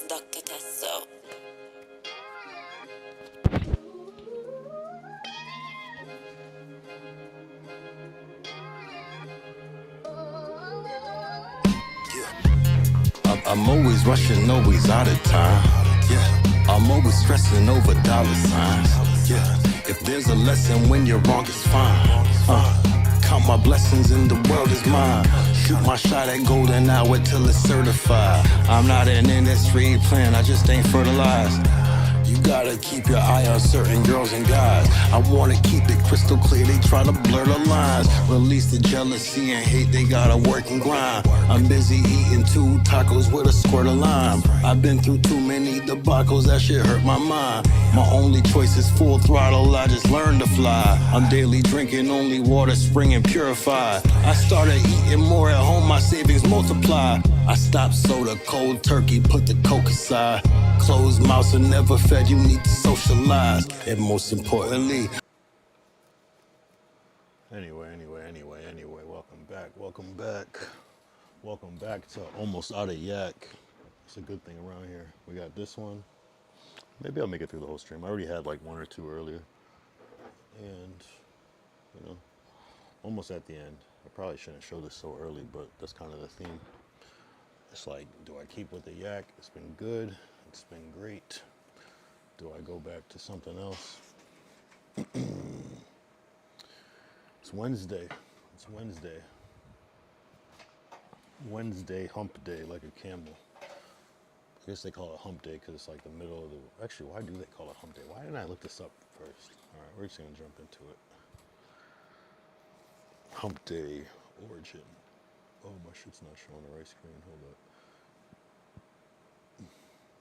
conduct the test, so. I'm always rushing, always out of time. Yeah, I'm always stressing over dollar signs. Yeah, if there's a lesson when you're wrong, it's fine. Count my blessings and the world is mine. Shoot my shot at golden hour till it's certified. I'm not an industry plan, I just ain't fertilized. You gotta keep your eye on certain girls and guys. I wanna keep it crystal clear, they try to blur the lines. Release the jealousy and hate, they gotta work and grind. I'm busy eating 2 tacos with a squirt of lime. I've been through too many debacles, that shit hurt my mind. My only choice is full throttle, I just learned to fly. I'm daily drinking only water, spring and purified. I started eating more at home, my savings multiply. I stopped soda, cold turkey, put the coke aside. Closed mouths are never fed, you need to socialize. And most importantly, Anyway, welcome back to Almost Outta Yak. It's a good thing around here. We got this one. Maybe I'll make it through the whole stream. I already had like 1 or 2 earlier. And, you know, almost at the end. I probably shouldn't show this so early, but that's kind of the theme. It's like, do I keep with the yak? It's been good. It's been great. Do I go back to something else? It's Wednesday. It's Wednesday. Wednesday, hump day, like a camel. I guess they call it hump day because it's like the middle of the... Actually, why do they call it hump day? Why didn't I look this up first? All right, we're just going to jump into it. Hump day origin. Oh, my shit's not showing the right screen. Hold up.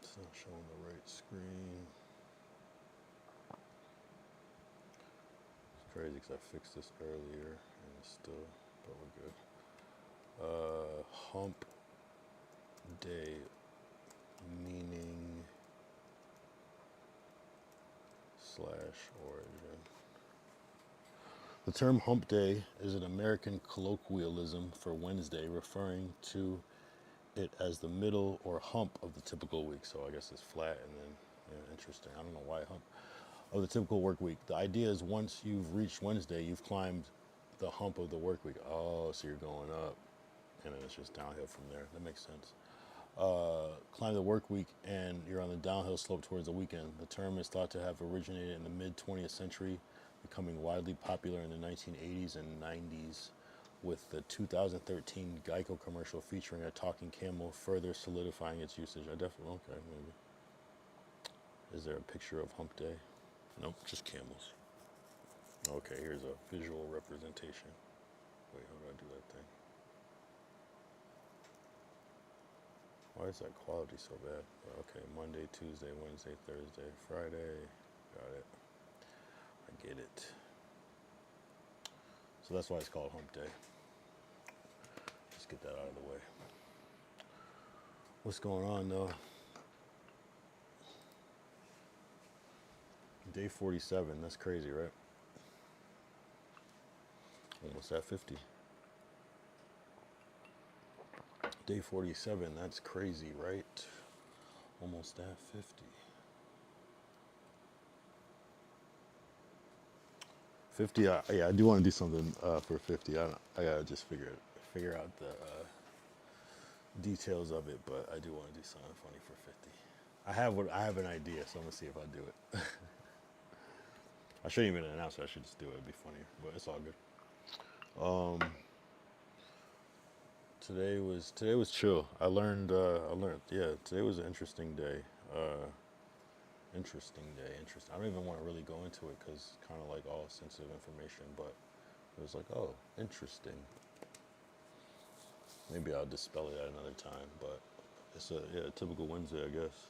It's not showing the right screen. It's crazy because I fixed this earlier and it's still, but we're good. Hump day, meaning / origin. The term hump day is an American colloquialism for Wednesday, referring to it as the middle or hump of the typical week. So I guess it's flat and then, interesting. I don't know why hump. Of the typical work week. The idea is once you've reached Wednesday, you've climbed the hump of the work week. Oh, so you're going up. And then it's just downhill from there. That makes sense. Climb the work week and you're on the downhill slope towards the weekend. The term is thought to have originated in the mid-20th century, becoming widely popular in the 1980s and 90s, with the 2013 Geico commercial featuring a talking camel further solidifying its usage. I definitely, okay, maybe. Is there a picture of hump day? Nope, just camels. Okay, here's a visual representation. Wait, how do I do that thing? Why is that quality so bad? Okay, Monday, Tuesday, Wednesday, Thursday, Friday. Got it. I get it. So that's why it's called hump day. Just get that out of the way. What's going on though? Day 47, that's crazy, right? Almost at 50. Day 47, that's crazy, right? Almost at 50. 50, yeah, I do want to do something for 50. I gotta just figure out the details of it, but I do want to do something funny for 50. I have an idea, so I'm gonna see if I do it. I shouldn't even announce it. I should just do it. It'd be funnier, but it's all good. Today was chill. I learned. Yeah, today was an interesting day. Interesting. I don't even want to really go into it because it's kind of like all sensitive information, but it was like, oh, interesting. Maybe I'll dispel it at another time, but it's a typical Wednesday, I guess.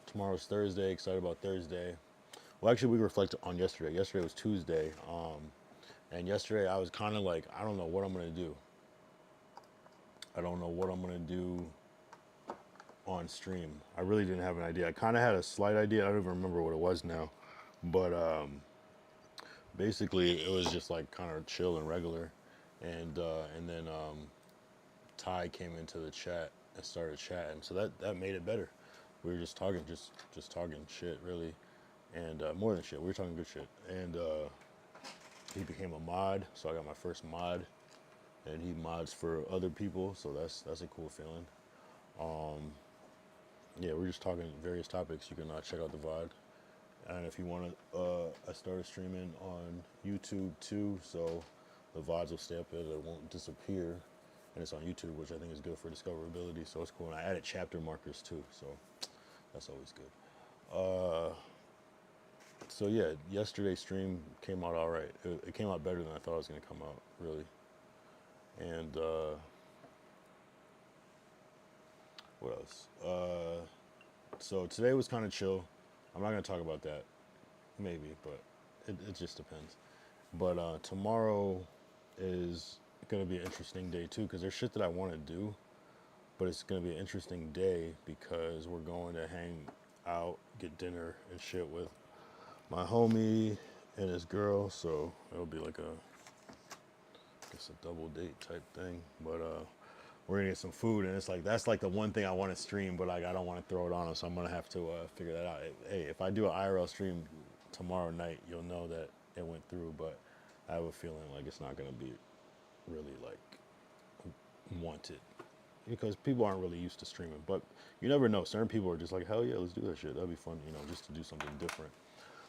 Tomorrow's Thursday. Excited about Thursday. Well, actually, we reflect on yesterday. Yesterday was Tuesday, and yesterday I was kind of like, I don't know what I'm gonna do. I don't know what I'm gonna do on stream. I really didn't have an idea. I kind of had a slight idea. I don't even remember what it was now, but basically it was just like kind of chill and regular, and then Ty came into the chat and started chatting, so that made it better. we were just talking, just talking shit, really, and more than shit. We were talking good shit, and he became a mod, so I got my first mod, and he mods for other people, so that's a cool feeling. Yeah, we're just talking various topics. You can check out the VOD, and if you want to, I started streaming on YouTube too, so the VODs will stay up there. They won't disappear, and it's on YouTube, which I think is good for discoverability. So it's cool. And I added chapter markers too, so that's always good. So yeah, yesterday's stream came out all right. It came out better than I thought it was gonna come out, really. And what else? So today was kind of chill. I'm not gonna talk about that, maybe, but it just depends. But tomorrow is gonna be an interesting day too, because there's shit that I want to do, but it's gonna be an interesting day because we're going to hang out, get dinner and shit with my homie and his girl. So it'll be like I guess a double date type thing. But we're gonna get some food, and it's like that's like the one thing I want to stream, but like I don't want to throw it on him, so I'm gonna have to figure that out. Hey, if I do an IRL stream tomorrow night, you'll know that it went through, but I have a feeling like it's not gonna be really like wanted because people aren't really used to streaming. But you never know. Certain people are just like, hell yeah, let's do that shit. That'd be fun, just to do something different.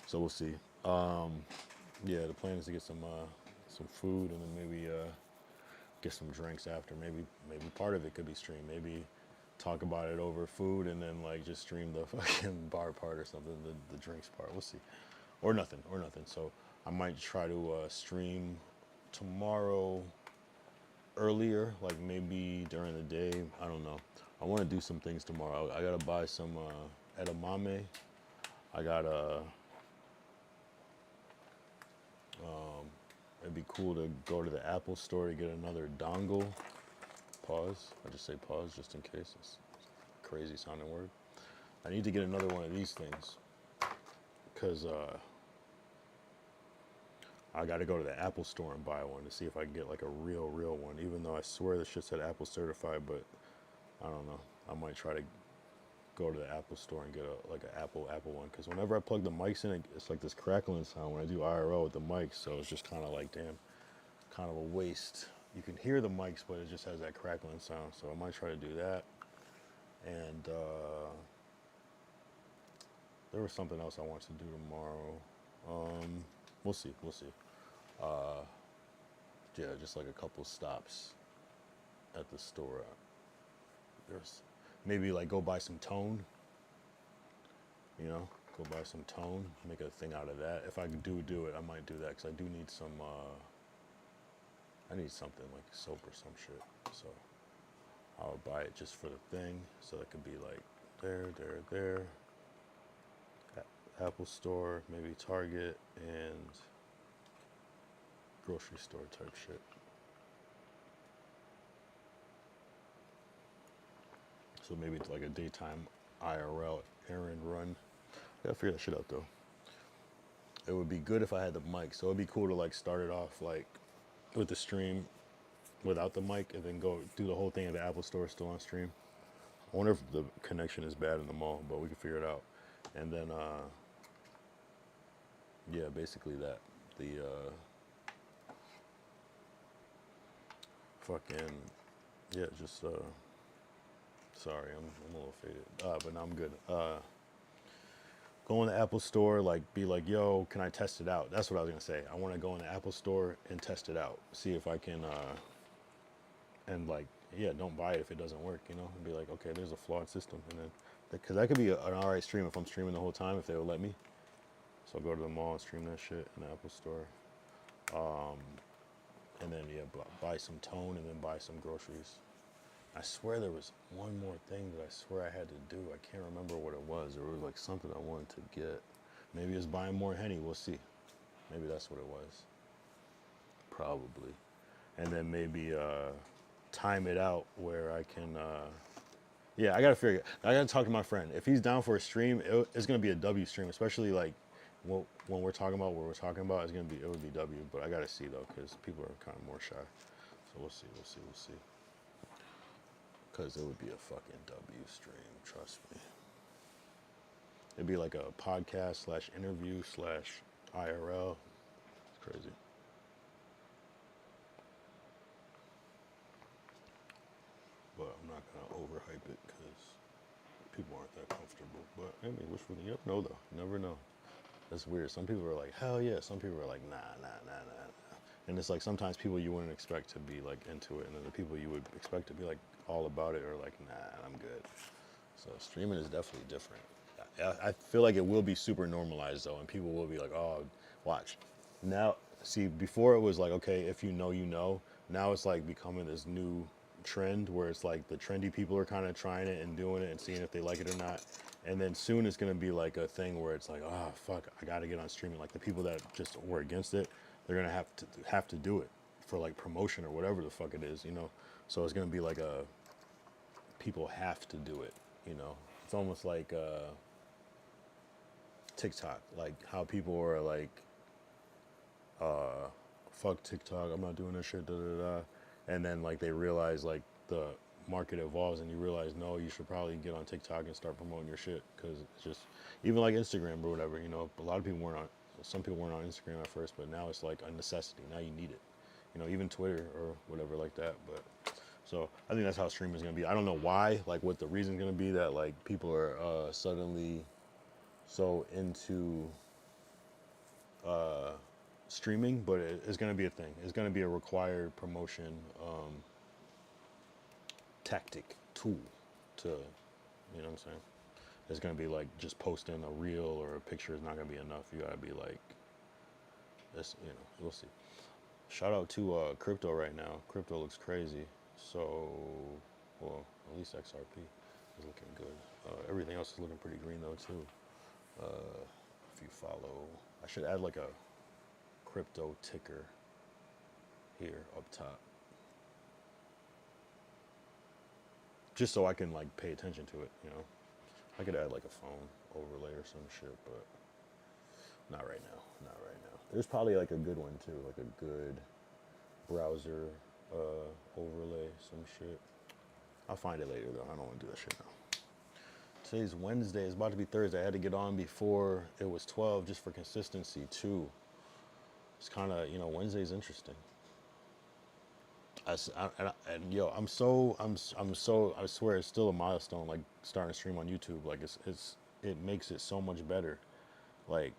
So we'll see. Yeah, the plan is to get some food and then maybe get some drinks after. Maybe part of it could be stream. Maybe talk about it over food and then like just stream the fucking bar part or something, the drinks part. We'll see. Or nothing. So I might try to stream tomorrow earlier, like maybe during the day. I don't know. I want to do some things tomorrow. I gotta buy some edamame. I gotta. It'd be cool to go to the Apple store to get another dongle. Pause. I just say pause just in case. It's a crazy sounding word. I need to get another one of these things because I got to go to the Apple store and buy one to see if I can get like a real one. Even though I swear this shit said Apple certified, but I don't know. I might try to go to the Apple store and get an Apple one, because whenever I plug the mics in, it's like this crackling sound when I do IRL with the mics. So it's just kind of like, damn, kind of a waste. You can hear the mics, but it just has that crackling sound. So I might try to do that. And there was something else I wanted to do tomorrow. We'll see. Yeah, just like a couple stops at the store. There's maybe like go buy some tone. Go buy some tone, make a thing out of that. If I do it, I might do that because I do need some. I need something like soap or some shit. So I'll buy it just for the thing, so it could be like there. Apple store, maybe Target, and grocery store type shit. So maybe it's like a daytime IRL errand run. I gotta figure that shit out though. It would be good if I had the mic. So it'd be cool to like start it off like with the stream without the mic and then go do the whole thing at the Apple store still on stream. I wonder if the connection is bad in the mall, but we can figure it out. And then yeah, basically that. The fucking yeah, just sorry, I'm a little faded. But now I'm good. Go in the Apple store, like be like, yo, can I test it out? That's what I was gonna say. I want to go in the Apple store and test it out, see if I can, and like, yeah, don't buy it if it doesn't work, and be like, okay, there's a flawed system, and then, because that could be an alright stream if I'm streaming the whole time, if they will let me. So I'll go to the mall and stream that shit in the Apple store, and then yeah, buy some tone and then buy some groceries. I swear there was one more thing that I swear I had to do. I can't remember what it was. There was like something I wanted to get. Maybe it was buying more Henny. We'll see. Maybe that's what it was. Probably. And then maybe time it out where I can... yeah, I got to figure it. I got to talk to my friend. If he's down for a stream, it's going to be a W stream, especially like when we're talking about what we're talking about. It would be W, but I got to see though, because people are kind of more shy. So we'll see. Because it would be a fucking W stream, trust me. It'd be like a podcast slash interview slash IRL. It's crazy. But I'm not gonna overhype it because people aren't that comfortable. But I mean, which one? You never know though. You never know. That's weird. Some people are like, hell yeah. Some people are like, nah, nah, nah, nah, nah. And it's like sometimes people you wouldn't expect to be like into it, and then the people you would expect to be like all about it are like, nah, I'm good. So streaming is definitely different. I feel like it will be super normalized though, and people will be like, oh, watch. Now, see, before it was like, okay, if you know, you know. Now it's like becoming this new trend where it's like the trendy people are kind of trying it and doing it and seeing if they like it or not. And then soon it's gonna be like a thing where it's like, oh fuck, I gotta get on streaming. Like the people that just were against it, they're gonna have to do it for like promotion or whatever the fuck it is, you know. So it's gonna be like a people have to do it, you know. It's almost like TikTok, like how people are like, fuck TikTok, I'm not doing this shit, da da da. And then like they realize like the market evolves and you realize no, you should probably get on TikTok and start promoting your shit because it's just even like Instagram or whatever, you know. A lot of people weren't on, some people weren't on Instagram at first, but now it's like a necessity. Now you need it, you know, even Twitter or whatever like that. But so I think that's how streaming is gonna be. I don't know why, like what the reason's gonna be that like people are suddenly so into streaming, but it's going to be a thing. It's going to be a required promotion tactic tool to, you know what I'm saying? It's going to be like just posting a reel or a picture is not going to be enough. You got to be like, this, you know, we'll see. Shout out to crypto right now. Crypto looks crazy. So, well, at least XRP is looking good. Everything else is looking pretty green though too. If you follow, I should add like a crypto ticker here up top, just so I can like pay attention to it, you know. I could add like a phone overlay or some shit, but not right now. Not right now. There's probably like a good one too, like a good browser overlay, some shit. I'll find it later though. I don't want to do that shit now. Today's Wednesday. It's about to be Thursday. I had to get on before it was 12 just for consistency too. It's kind of, you know, Wednesday's interesting. And yo, I'm so, I swear it's still a milestone, like starting to stream on YouTube. Like it makes it so much better. Like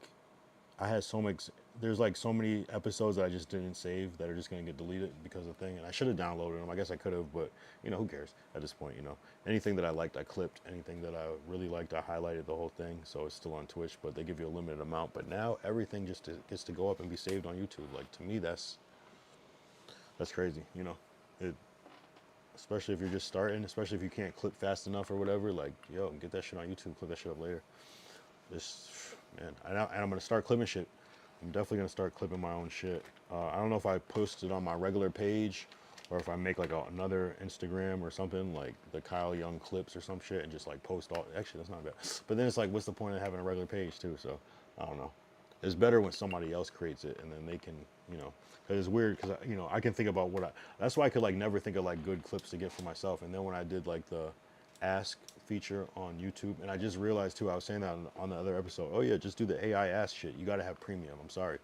I had so much, there's like so many episodes that I just didn't save that are just gonna get deleted because of the thing. And I should have downloaded them. I guess I could have, but you know, who cares at this point, you know. Anything that I liked, I clipped. Anything that I really liked, I highlighted the whole thing. So it's still on Twitch, but they give you a limited amount. But now everything just gets to go up and be saved on YouTube. Like to me, that's crazy, you know. It, especially if you're just starting, especially if you can't clip fast enough or whatever, like, yo, get that shit on YouTube, clip that shit up later. This, man, and I'm gonna start clipping shit. I'm definitely gonna start clipping my own shit. I don't know if I post it on my regular page or if I make like another Instagram or something, like the Kyle Young clips or some shit, and just like post all, actually, that's not bad. But then it's like, what's the point of having a regular page too? So, I don't know. It's better when somebody else creates it and then they can, you know, because it's weird because, you know, I can think about that's why I could like never think of like good clips to get for myself. And then when I did like the ask feature on YouTube, and I just realized too, I was saying that on the other episode, oh yeah, just do the AI ask shit. You got to have premium. I'm sorry.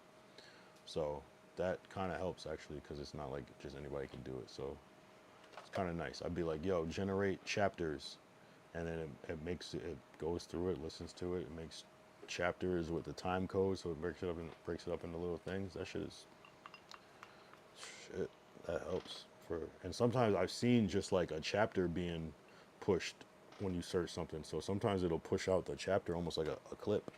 So that kind of helps actually because it's not like just anybody can do it. So it's kind of nice. I'd be like, yo, generate chapters. And then it goes through it, listens to it, it makes chapters with the time code, so it breaks it up into little things. That shit is shit. That helps and sometimes I've seen just like a chapter being pushed when you search something. So sometimes it'll push out the chapter almost like a clip.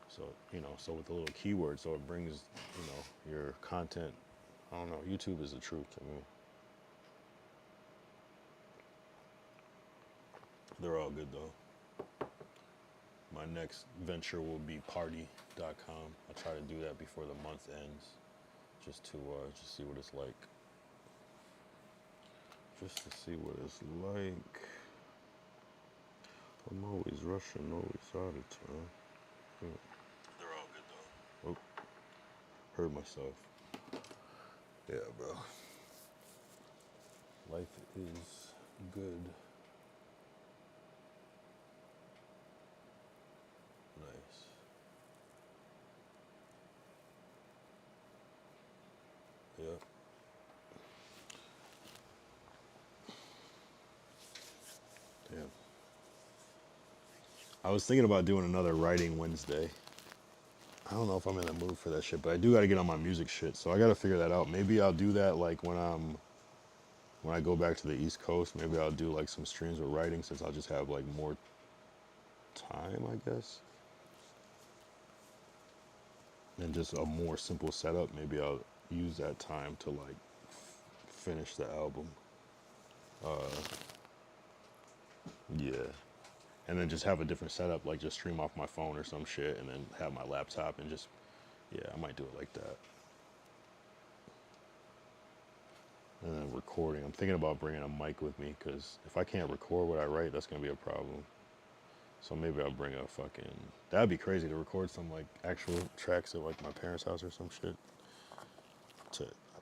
So, you know, so with a little keyword, so it brings, you know, your content. I don't know. YouTube is the truth to me. They're all good though. My next venture will be party.com. I'll try to do that before the month ends, just to just see what it's like. Just to see what it's like. I'm always rushing, always out of time. Yeah. They're all good though. Oh, heard myself. Yeah, bro. Life is good. I was thinking about doing another writing Wednesday. I don't know if I'm in the mood for that shit, but I do got to get on my music shit, so I got to figure that out. Maybe I'll do that like when I go back to the East Coast. Maybe I'll do like some streams with writing since I'll just have like more time, I guess, and just a more simple setup. Maybe I'll use that time to like finish the album. Yeah. And then just have a different setup, like just stream off my phone or some shit, and then have my laptop and just, yeah, I might do it like that. And then recording. I'm thinking about bringing a mic with me, because if I can't record what I write, that's going to be a problem. So maybe I'll bring a fucking, that'd be crazy to record some like actual tracks at like my parents' house or some shit.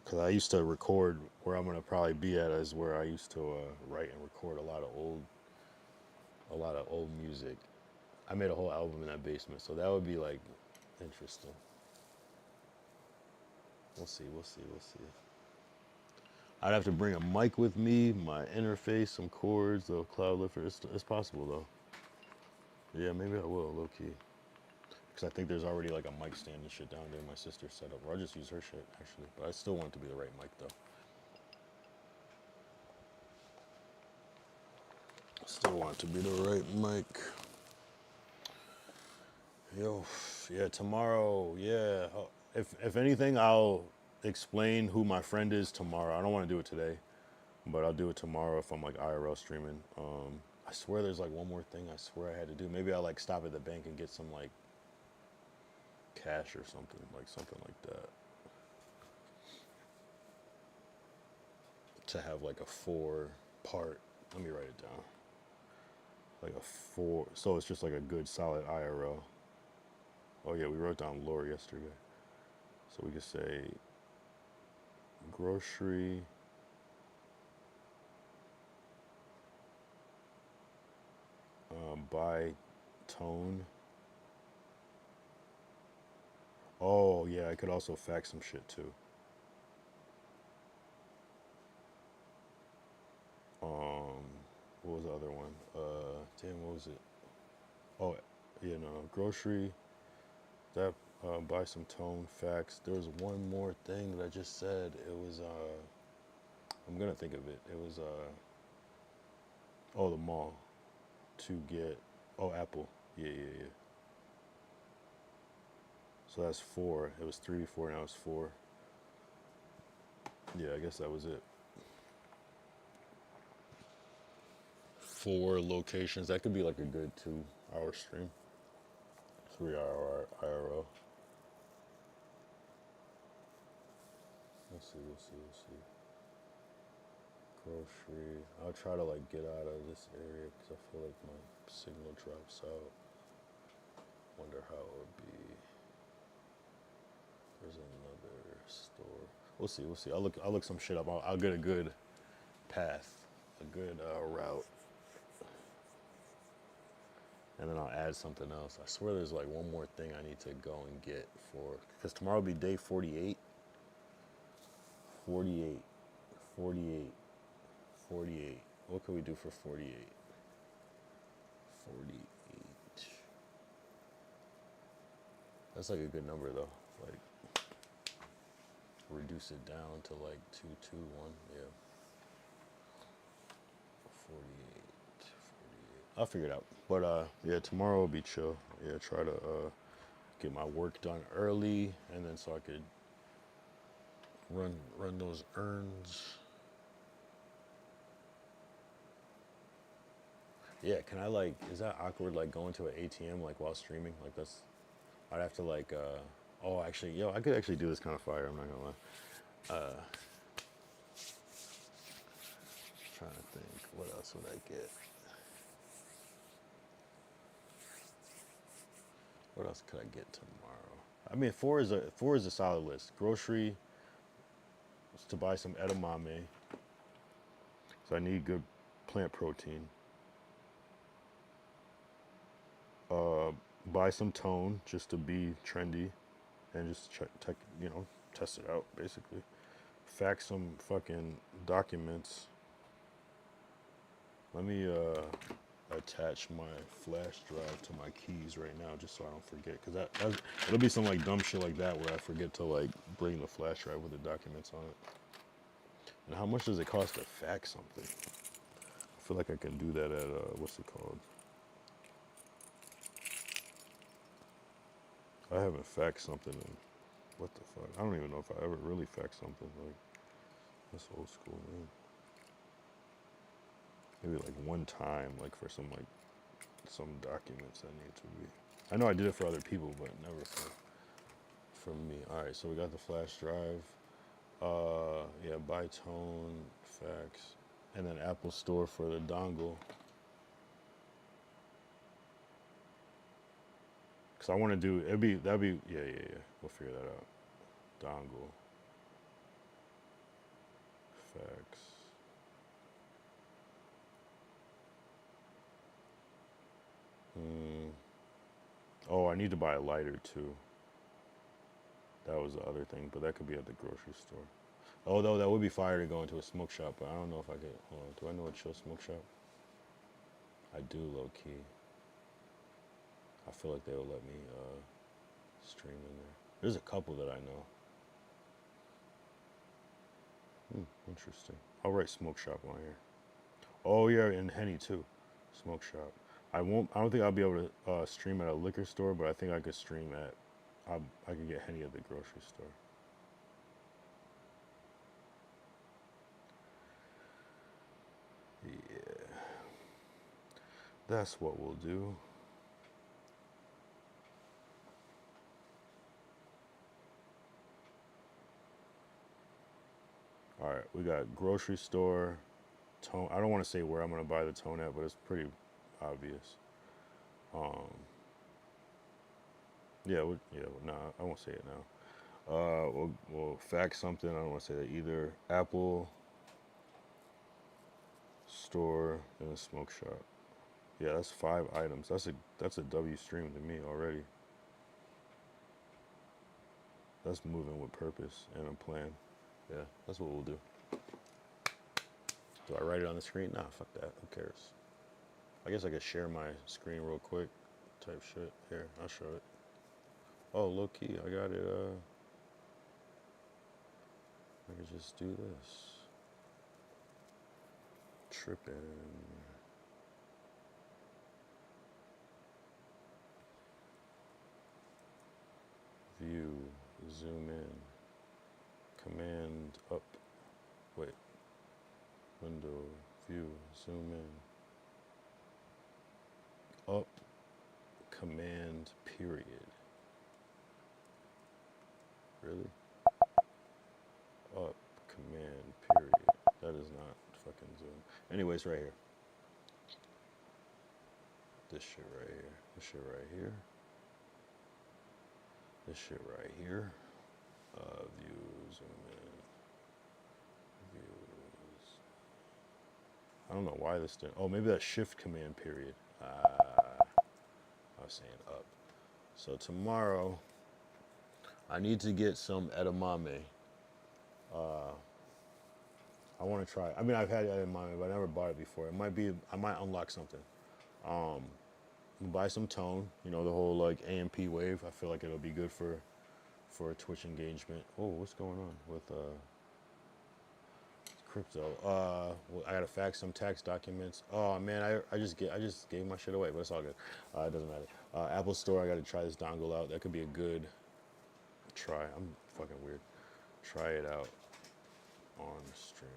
Because I used to record, where I'm going to probably be at is where I used to write and record a lot of old music. I made a whole album in that basement, so that would be like interesting. We'll see. I'd have to bring a mic with me, my interface, some cords, the cloud lifter. It's possible though. Yeah, maybe I will, low key. Because I think there's already like a mic stand and shit down there my sister set up. Or I'll just use her shit actually. But I still want it to be the right mic though. Still want it to be the right mic. Yo, yeah, tomorrow, yeah. If anything, I'll explain who my friend is tomorrow. I don't want to do it today, but I'll do it tomorrow if I'm like IRL streaming. I swear there's like one more thing I swear I had to do. Maybe I'll like stop at the bank and get some like cash or something like that. To have like a 4-part, let me write it down. Like a 4, so it's just like a good solid IRL. Oh yeah, we wrote down lore yesterday. So we could say grocery, buy tone. Oh yeah, I could also fax some shit too. What was the other one? Damn, what was it? Oh, you know, grocery. That buy some tone, fax. There was one more thing that I just said. It was I'm gonna think of it. It was oh, the mall to get, oh, Apple. Yeah. So that's 4. It was 3 before, now it's 4. Yeah, I guess that was it. 4 locations. That could be like a good 2-hour stream. 3-hour IRL. We'll see. Grocery. I'll try to like get out of this area because I feel like my signal drops out. Wonder how it would be. There's another store. We'll see. I'll look some shit up. I'll get a good path, a good route, and then I'll add something else. I swear there's like one more thing I need to go and get for, because tomorrow will be day 48. 48. What can we do for 48? 48. That's like a good number though. Like, reduce it down to like 221. Yeah. 48. I'll figure it out. But yeah, tomorrow will be chill. Yeah, try to get my work done early, and then so I could run those errands. Yeah, can I like, is that awkward like going to an ATM like while streaming? Like that's, I'd have to like oh actually, yo, I could actually do this kind of fire, I'm not gonna lie. Trying to think, what else would I get? What else could I get tomorrow? I mean, 4 is a solid list. Grocery, to buy some edamame. So I need good plant protein. Buy some tone just to be trendy, and just test it out basically. Fax some fucking documents. Let me attach my flash drive to my keys right now, just so I don't forget. Cause it'll be some like dumb shit like that where I forget to like bring the flash drive with the documents on it. And how much does it cost to fax something? I feel like I can do that at what's it called? I haven't faxed something in what the fuck? I don't even know if I ever really faxed something like that's old school, man. Maybe like one time, like for some documents that need to be. I know I did it for other people, but never for me. All right, so we got the flash drive. Yeah, buy tone, fax, and then Apple Store for the dongle. Cause I want to do that'd be yeah. We'll figure that out. Dongle, fax. Oh, I need to buy a lighter too. That was the other thing, but that could be at the grocery store. Although that would be fire to go into a smoke shop, but I don't know if I could. Hold on, do I know what chill smoke shop? I do, low key. I feel like they will let me stream in there. There's a couple that I know. Interesting. I'll write smoke shop on here. Oh yeah, and Henny too. Smoke shop. I don't think I'll be able to stream at a liquor store, but I think I could stream at. I could get Henny at the grocery store. Yeah. That's what we'll do. All right, we got grocery store, tone. I don't want to say where I'm gonna buy the tone at, but it's pretty obvious. Yeah, nah, I won't say it now. We'll fax something. I don't want to say that either. Apple store and a smoke shop. Yeah, that's 5 items. That's a W stream to me already. That's moving with purpose and a plan. Yeah, that's what we'll do. Do I write it on the screen? Nah, fuck that. Who cares? I guess I could share my screen real quick. Type shit. Here, I'll show it. Oh, low key, I got it. I could just do this. Tripping. View, zoom in. Command up. Wait. Window, view, zoom in. Up, command, period. Really? Up, command, period. That is not fucking zoom. Anyways, right here. This shit right here. This shit right here. This shit right here. View, zoom in. Views. I don't know why this didn't. Oh, maybe that shift command period. I was saying up. So tomorrow, I need to get some edamame. I want to try. I mean, I've had edamame, but I never bought it before. I might unlock something. Buy some tone. You know, the whole like AMP wave. I feel like it'll be good for a Twitch engagement. Oh, what's going on with crypto? I gotta fax some tax documents. Oh man, I just gave my shit away, but it's all good. It doesn't matter. Apple Store. I gotta try this dongle out. That could be a good try. I'm fucking weird. Try it out on stream,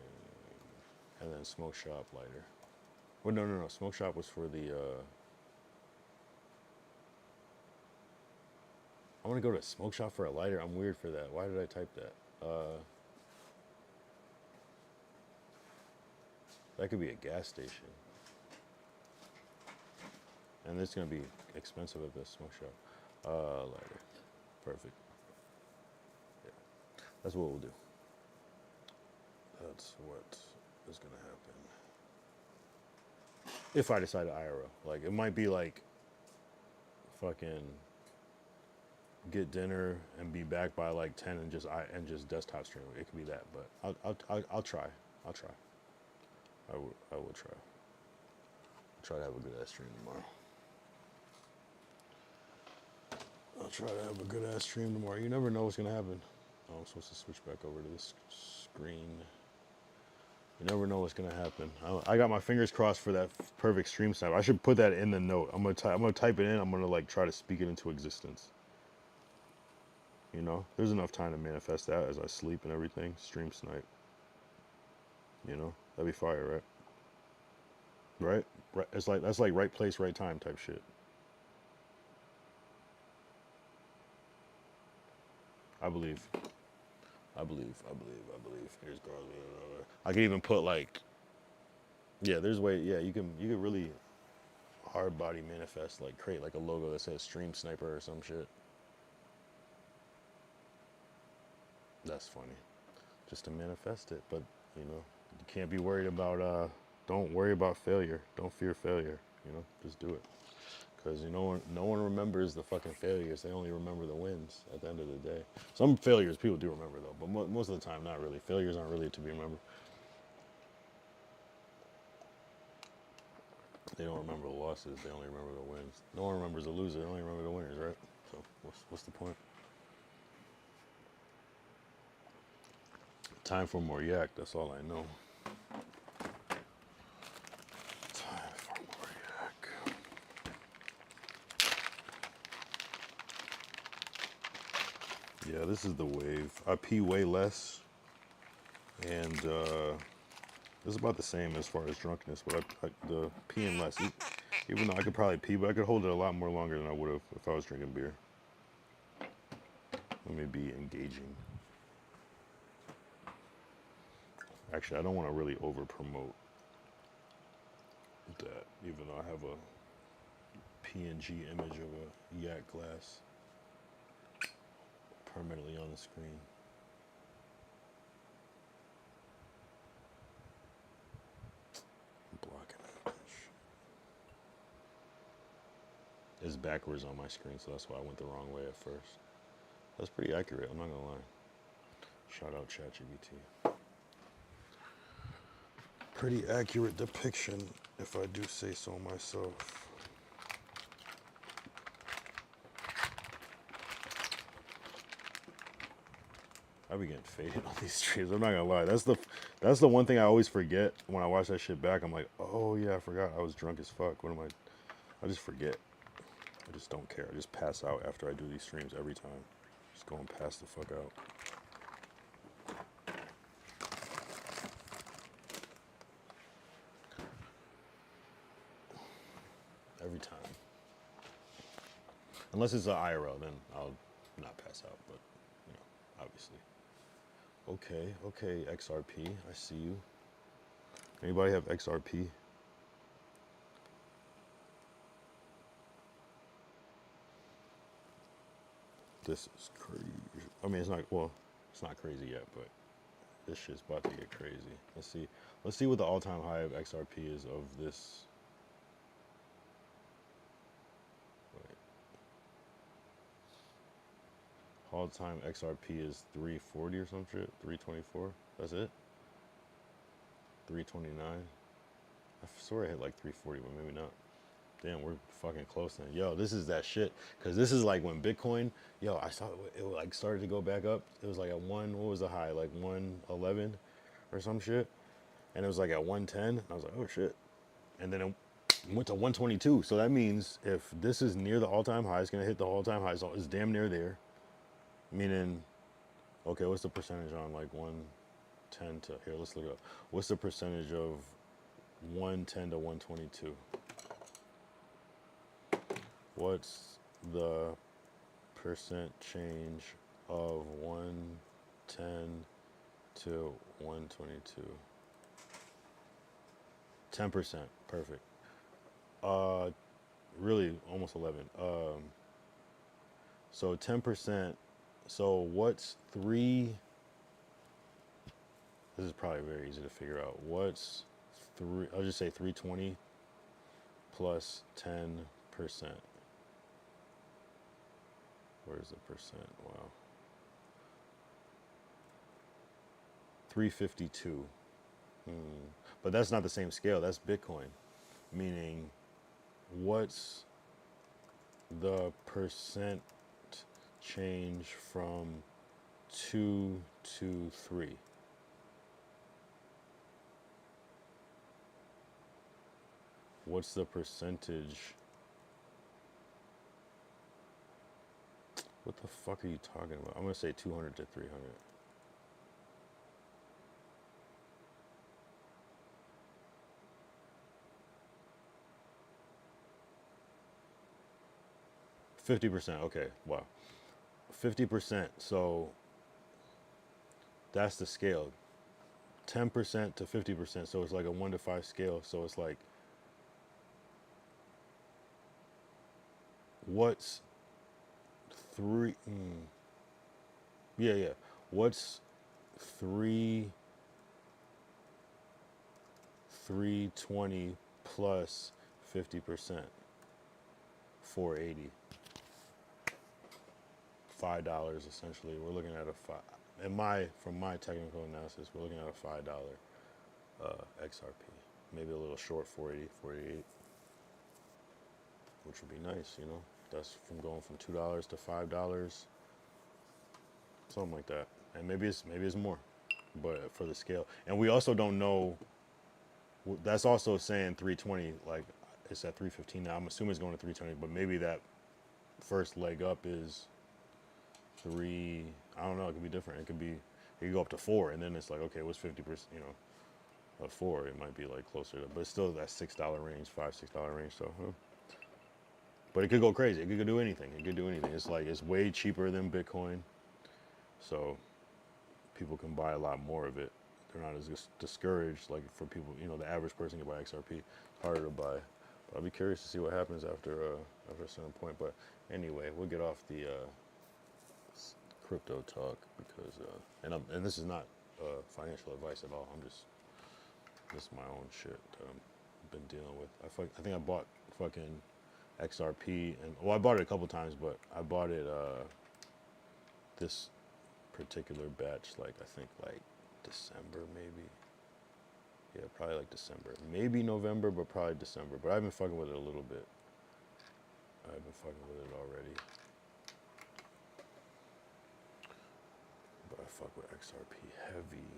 and then smoke shop lighter. Well, no. Smoke shop was for the. I want to go to a smoke shop for a lighter. I'm weird for that. Why did I type that? That could be a gas station. And it's going to be expensive at the smoke shop. Lighter. Perfect. Yeah. That's what we'll do. That's what is going to happen. If I decide to IRL. Like, it might be like fucking get dinner and be back by like 10 and just desktop stream. It could be that, but I'll try. I will try. try to have a good ass stream tomorrow. I'll try to have a good ass stream tomorrow. You never know what's gonna happen. Oh, I'm supposed to switch back over to this screen. You never know what's gonna happen. I got my fingers crossed for that perfect stream snipe. I should put that in the note. I'm gonna type it in. I'm gonna like try to speak it into existence. You know, there's enough time to manifest that as I sleep and everything. Stream snipe. You know, that'd be fire, right? Right? Right. It's like that's like right place, right time type shit. I believe. I believe. Here's girls. I could even put like, yeah. There's way. Yeah, you can really hard body manifest, like create like a logo that says Stream Sniper or some shit. That's funny. Just to manifest it, but you know, you can't be worried about. Don't worry about failure. Don't fear failure. You know, just do it. Because you know, no one remembers the fucking failures. They only remember the wins at the end of the day. Some failures people do remember though, but most of the time, not really. Failures aren't really to be remembered. They don't remember the losses. They only remember the wins. No one remembers the loser. They only remember the winners, right? So what's the point? Time for more yak. That's all I know. Time for more yak. Yeah, this is the wave. I pee way less, and it's about the same as far as drunkenness. But the peeing less, even though I could probably pee, but I could hold it a lot more longer than I would have if I was drinking beer. Let me be engaging. Actually, I don't want to really over promote that, even though I have a PNG image of a yak glass permanently on the screen. I'm blocking that bitch. It's backwards on my screen, so that's why I went the wrong way at first. That's pretty accurate, I'm not gonna lie. Shout out ChatGPT. Pretty accurate depiction, if I do say so myself. I be getting faded on these streams. I'm not gonna lie. That's the one thing I always forget when I watch that shit back. I'm like, oh yeah, I forgot. I was drunk as fuck. What am I just forget. I just don't care. I just pass out after I do these streams every time. Just go and pass the fuck out. Every time. Unless it's an IRL, then I'll not pass out, but you know, obviously. Okay, XRP, I see you. Anybody have XRP? This is crazy. I mean, it's not crazy yet, but this shit's about to get crazy. Let's see what the all-time high of XRP is of this. Wait. All-time XRP is 340 or some shit. 324. That's it. 329. I swear I hit like 340, but maybe not. Damn, we're fucking close then. Yo, this is that shit. Cause this is like when Bitcoin, yo, I saw it like started to go back up. It was like at what was the high? Like 111 or some shit. And it was like at 110. I was like, oh shit. And then it went to 122. So that means if this is near the all-time high, it's gonna hit the all-time high. So it's damn near there. Meaning, okay, what's the percentage on like 110 to, here, let's look it up. What's the percentage of 110 to 122? What's the percent change of 110 to 122? 10%, perfect. Really almost 11. So 10%, so what's three, this is probably very easy to figure out. What's three, I'll just say 320 plus 10%. Where's the percent? Wow. 352. But that's not the same scale. That's Bitcoin. meaning what's the percent change from 2 to 3? What's the percentage? What the fuck are you talking about? I'm gonna say 200 to 300. %. Okay, wow. 50%. So that's the scale. 10% to 50%. So it's like a 1 to 5 scale. So it's like, what's three? Yeah. What's 320 plus 50%? 480. $5 essentially. We're looking at a five. From my technical analysis, we're looking at a $5 XRP. Maybe a little short, 480, 488, which would be nice, you know. That's from going from $2 to $5, something like that. And maybe it's more, but for the scale. And we also don't know. That's also saying 320. Like it's at 315 now. I'm assuming it's going to 320, but maybe that first leg up is 3. I don't know. It could be different. It could go up to 4, and then it's like, okay, what's 50%? You know, of 4, it might be like closer to, but it's still that $6 range, $5-6 range. So, but it could go crazy. It could do anything. It could do anything. It's like it's way cheaper than Bitcoin, so people can buy a lot more of it. They're not as discouraged like for people. You know, the average person can buy XRP. It's harder to buy. But I'll be curious to see what happens after a certain point. But anyway, we'll get off the crypto talk because and this is not financial advice at all. This is my own shit that I've been dealing with. I think I bought fucking XRP, and well, I bought it a couple times, but I bought it this particular batch like I think like December maybe. Yeah, probably like December, maybe November, but probably December. But I've been fucking with it a little bit. I've been fucking with it already. But I fuck with XRP heavy.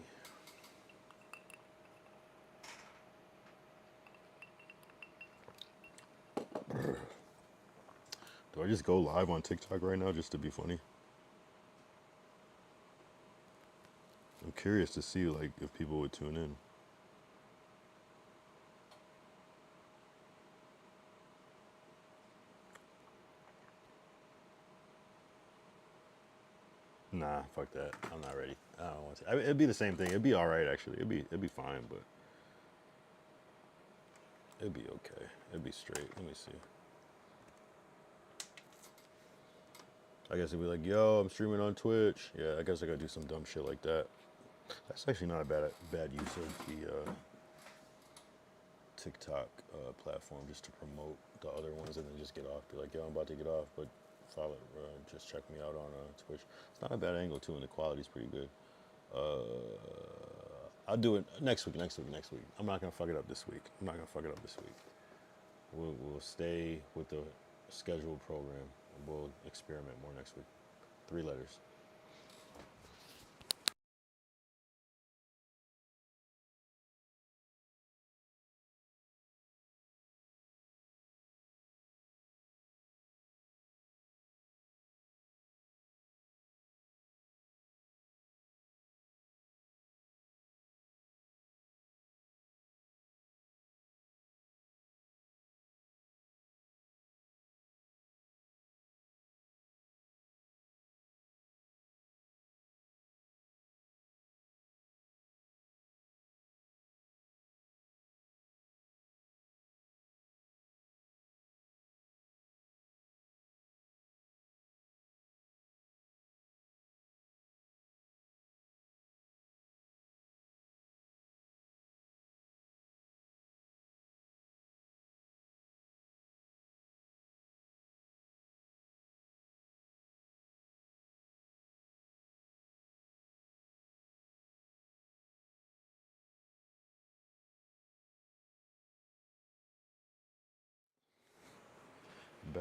Do I just go live on TikTok right now just to be funny? I'm curious to see like if people would tune in. Nah, fuck that. I'm not ready. I don't want to. It'd be the same thing. It'd be all right actually. It'd be fine, but it'd be okay. It'd be straight. Let me see. I guess it'd be like, yo, I'm streaming on Twitch. Yeah, I guess I gotta do some dumb shit like that. That's actually not a bad use of the TikTok platform, just to promote the other ones and then just get off. Be like, yo, I'm about to get off, but follow, just check me out on Twitch. It's not a bad angle too, and the quality's pretty good. I'll do it next week. I'm not gonna fuck it up this week. We'll stay with the scheduled program. We'll experiment more next week. 3 letters.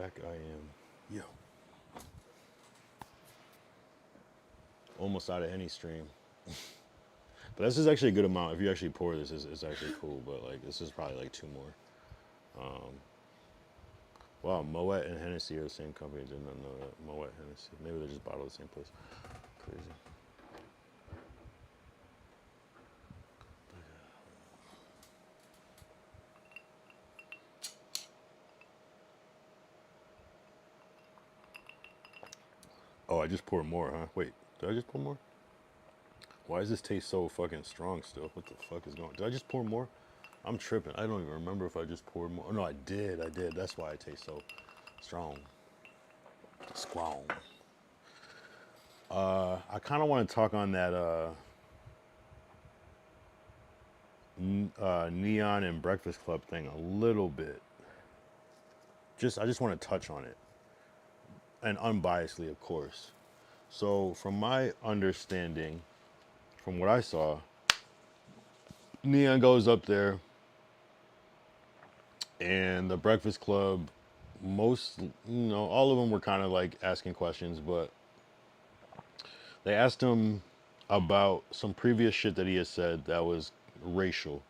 back I am. Yeah. Almost out of any stream. But this is actually a good amount. If you actually pour this, it's actually cool. But like, this is probably like 2 more. Wow, Moet and Hennessy are the same company. Did not know that. Moet, Hennessy. Maybe they're just bottled at the same place. Crazy. Oh, I just poured more, huh? Wait, did I just pour more? Why does this taste so fucking strong still? What the fuck is going on? Did I just pour more? I'm tripping. I don't even remember if I just poured more. Oh, no, I did. That's why it tastes so strong. Strong. I kind of want to talk on that Neon and Breakfast Club thing a little bit. I just want to touch on it. And unbiasedly, of course. So, from my understanding, from what I saw, Neon goes up there, and the Breakfast Club, all of them were kind of like asking questions, but they asked him about some previous shit that he had said that was racial.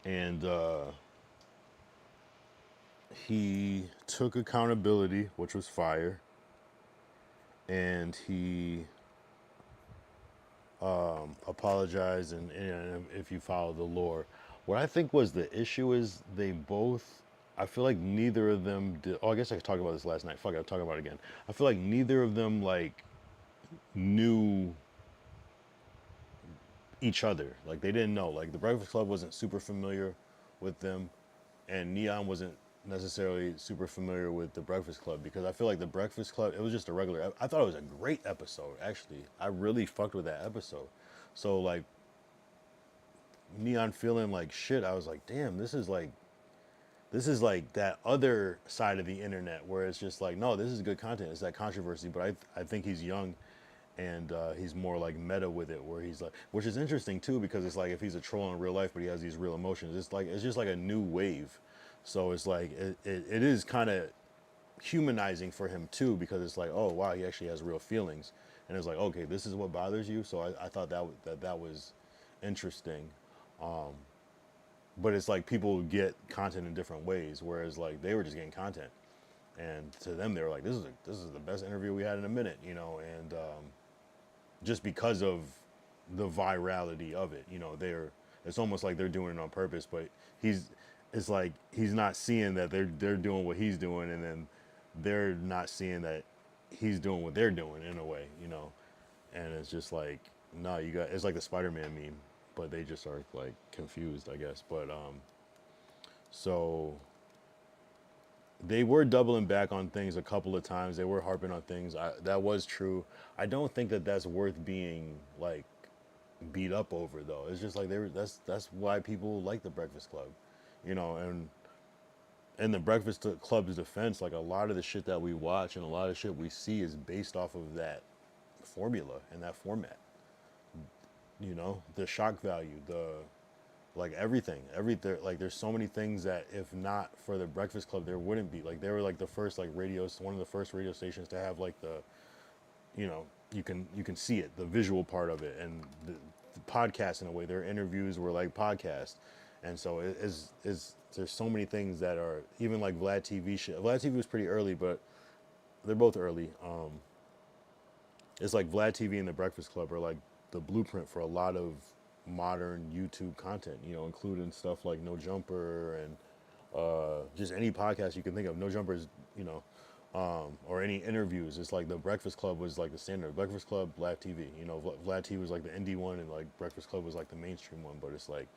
And he took accountability, which was fire. And he apologized, and if you follow the lore. What I think was the issue is I feel like neither of them did. Oh, I guess I talked about this last night. Fuck it, I'll talk about it again. I feel like neither of them like knew each other. Like they didn't know. Like the Breakfast Club wasn't super familiar with them, and Neon wasn't necessarily super familiar with the Breakfast Club, because I feel like the Breakfast Club, it was just a regular. I thought it was a great episode. Actually, I really fucked with that episode. So like Neon feeling like shit, I was like, damn, this is like that other side of the internet where it's just like, no, this is good content. It's that controversy, but I think he's young, and he's more like meta with it, where he's like, which is interesting too, because it's like if he's a troll in real life, but he has these real emotions, it's just like a new wave. So it's like it is kind of humanizing for him too, because it's like, oh wow, he actually has real feelings, and it's like, okay, this is what bothers you. So I thought that was interesting. But it's like people get content in different ways, whereas like they were just getting content, and to them they were like, this is the best interview we had in a minute, and just because of the virality of it, it's almost like they're doing it on purpose, but it's like he's not seeing that they're doing what he's doing, and then they're not seeing that he's doing what they're doing in a way, and it's just like, no, it's like the Spider-Man meme, but they just are like confused, I guess. But so they were doubling back on things a couple of times. They were harping on things. That was true. I don't think that that's worth being like beat up over, though. It's just like that's why people like the Breakfast Club, and in the Breakfast Club's defense, like a lot of the shit that we watch and a lot of shit we see is based off of that formula and that format. The shock value, like everything, like there's so many things that if not for the Breakfast Club, there wouldn't be. Like they were like the first like one of the first radio stations to have like you can see it, the visual part of it, and the podcast in a way. Their interviews were like podcasts, and so there's so many things that are even like Vlad TV shit. Vlad TV was pretty early, but they're both early. It's like Vlad TV and the Breakfast Club are like the blueprint for a lot of modern YouTube content, including stuff like No Jumper and just any podcast you can think of. No Jumper is, or any interviews. It's like the Breakfast Club was like the standard. Breakfast Club, Vlad TV. Vlad TV was like the indie one, and like Breakfast Club was like the mainstream one. But it's like,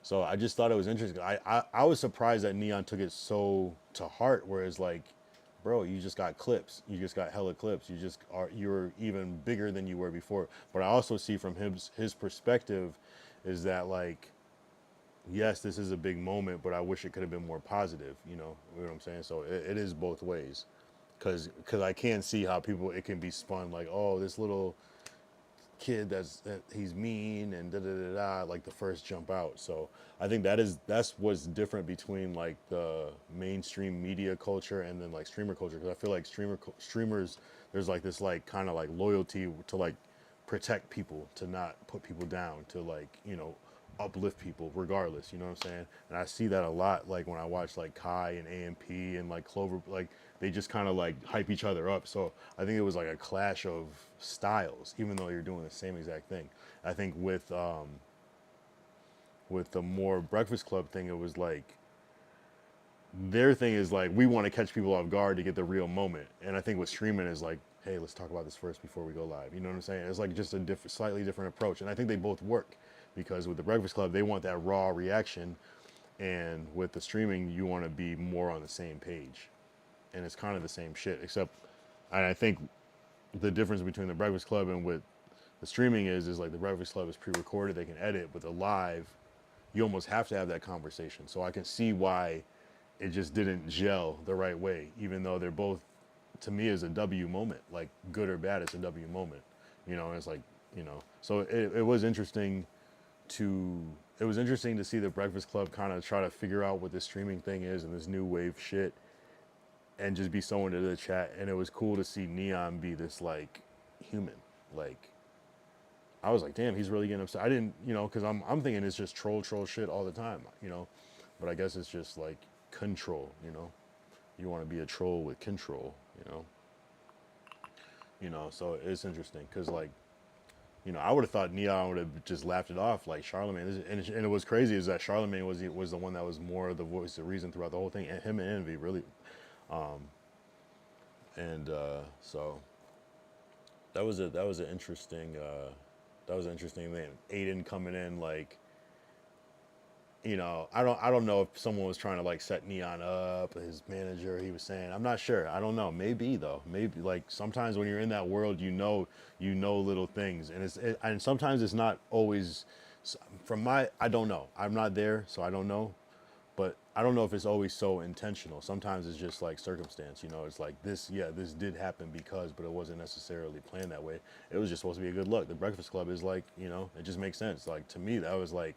so I just thought it was interesting. I was surprised that Neon took it so to heart, whereas like, bro, you just got clips. You just got hella clips. You're even bigger than you were before. But I also see from his perspective is that like, yes, this is a big moment, but I wish it could have been more positive. You know what I'm saying? So it is both ways, because I can see how it can be spun like, oh, this little kid that he's mean and da da da da, like the first jump out. So I think that's what's different between like the mainstream media culture and then like streamer culture, because I feel like streamers, there's like this like kind of like loyalty to like protect people, to not put people down, to like, you know, uplift people regardless, you know what I'm saying? And I see that a lot like when I watch like Kai and AMP and like Clover, like they just kind of like hype each other up. So I think it was like a clash of styles, even though you're doing the same exact thing. I think with the more Breakfast Club thing, it was like their thing is like, we want to catch people off guard to get the real moment. And I think with streaming is like, hey, let's talk about this first before we go live. You know what I'm saying? It's like just a slightly different approach. And I think they both work, because with the Breakfast Club, they want that raw reaction. And with the streaming, you want to be more on the same page. And it's kind of the same shit, except, and I think the difference between the Breakfast Club and with the streaming is like the Breakfast Club is pre-recorded, they can edit. With the live, you almost have to have that conversation. So I can see why it just didn't gel the right way, even though they're both, to me, is a W moment. Like good or bad, it's a W moment. You know, and it's like, you know, so it was interesting to, see the Breakfast Club kind of try to figure out what this streaming thing is and this new wave shit, and just be so into the chat. And it was cool to see Neon be this like human. Like I was like, damn, he's really getting upset. I didn't, you know, because I'm thinking it's just troll shit all the time, you know, but I guess it's just like control, you know. You want to be a troll with control, you know. So it's interesting because like, you know, I would have thought Neon would have just laughed it off like Charlemagne. And it was crazy is that Charlemagne was the one that was more the voice of reason throughout the whole thing, and him and Envy really. So that was an interesting thing. Aiden coming in like, you know, I don't know if someone was trying to like set Neon up, his manager, he was saying, I'm not sure. I don't know. Maybe though. Maybe like sometimes when you're in that world, you know little things, and and sometimes it's not always I don't know. I'm not there, so I don't know. But I don't know if it's always so intentional. Sometimes it's just like circumstance, you know, it's like this did happen because, but it wasn't necessarily planned that way. It was just supposed to be a good look. The Breakfast Club is like, you know, it just makes sense. Like to me, that was like,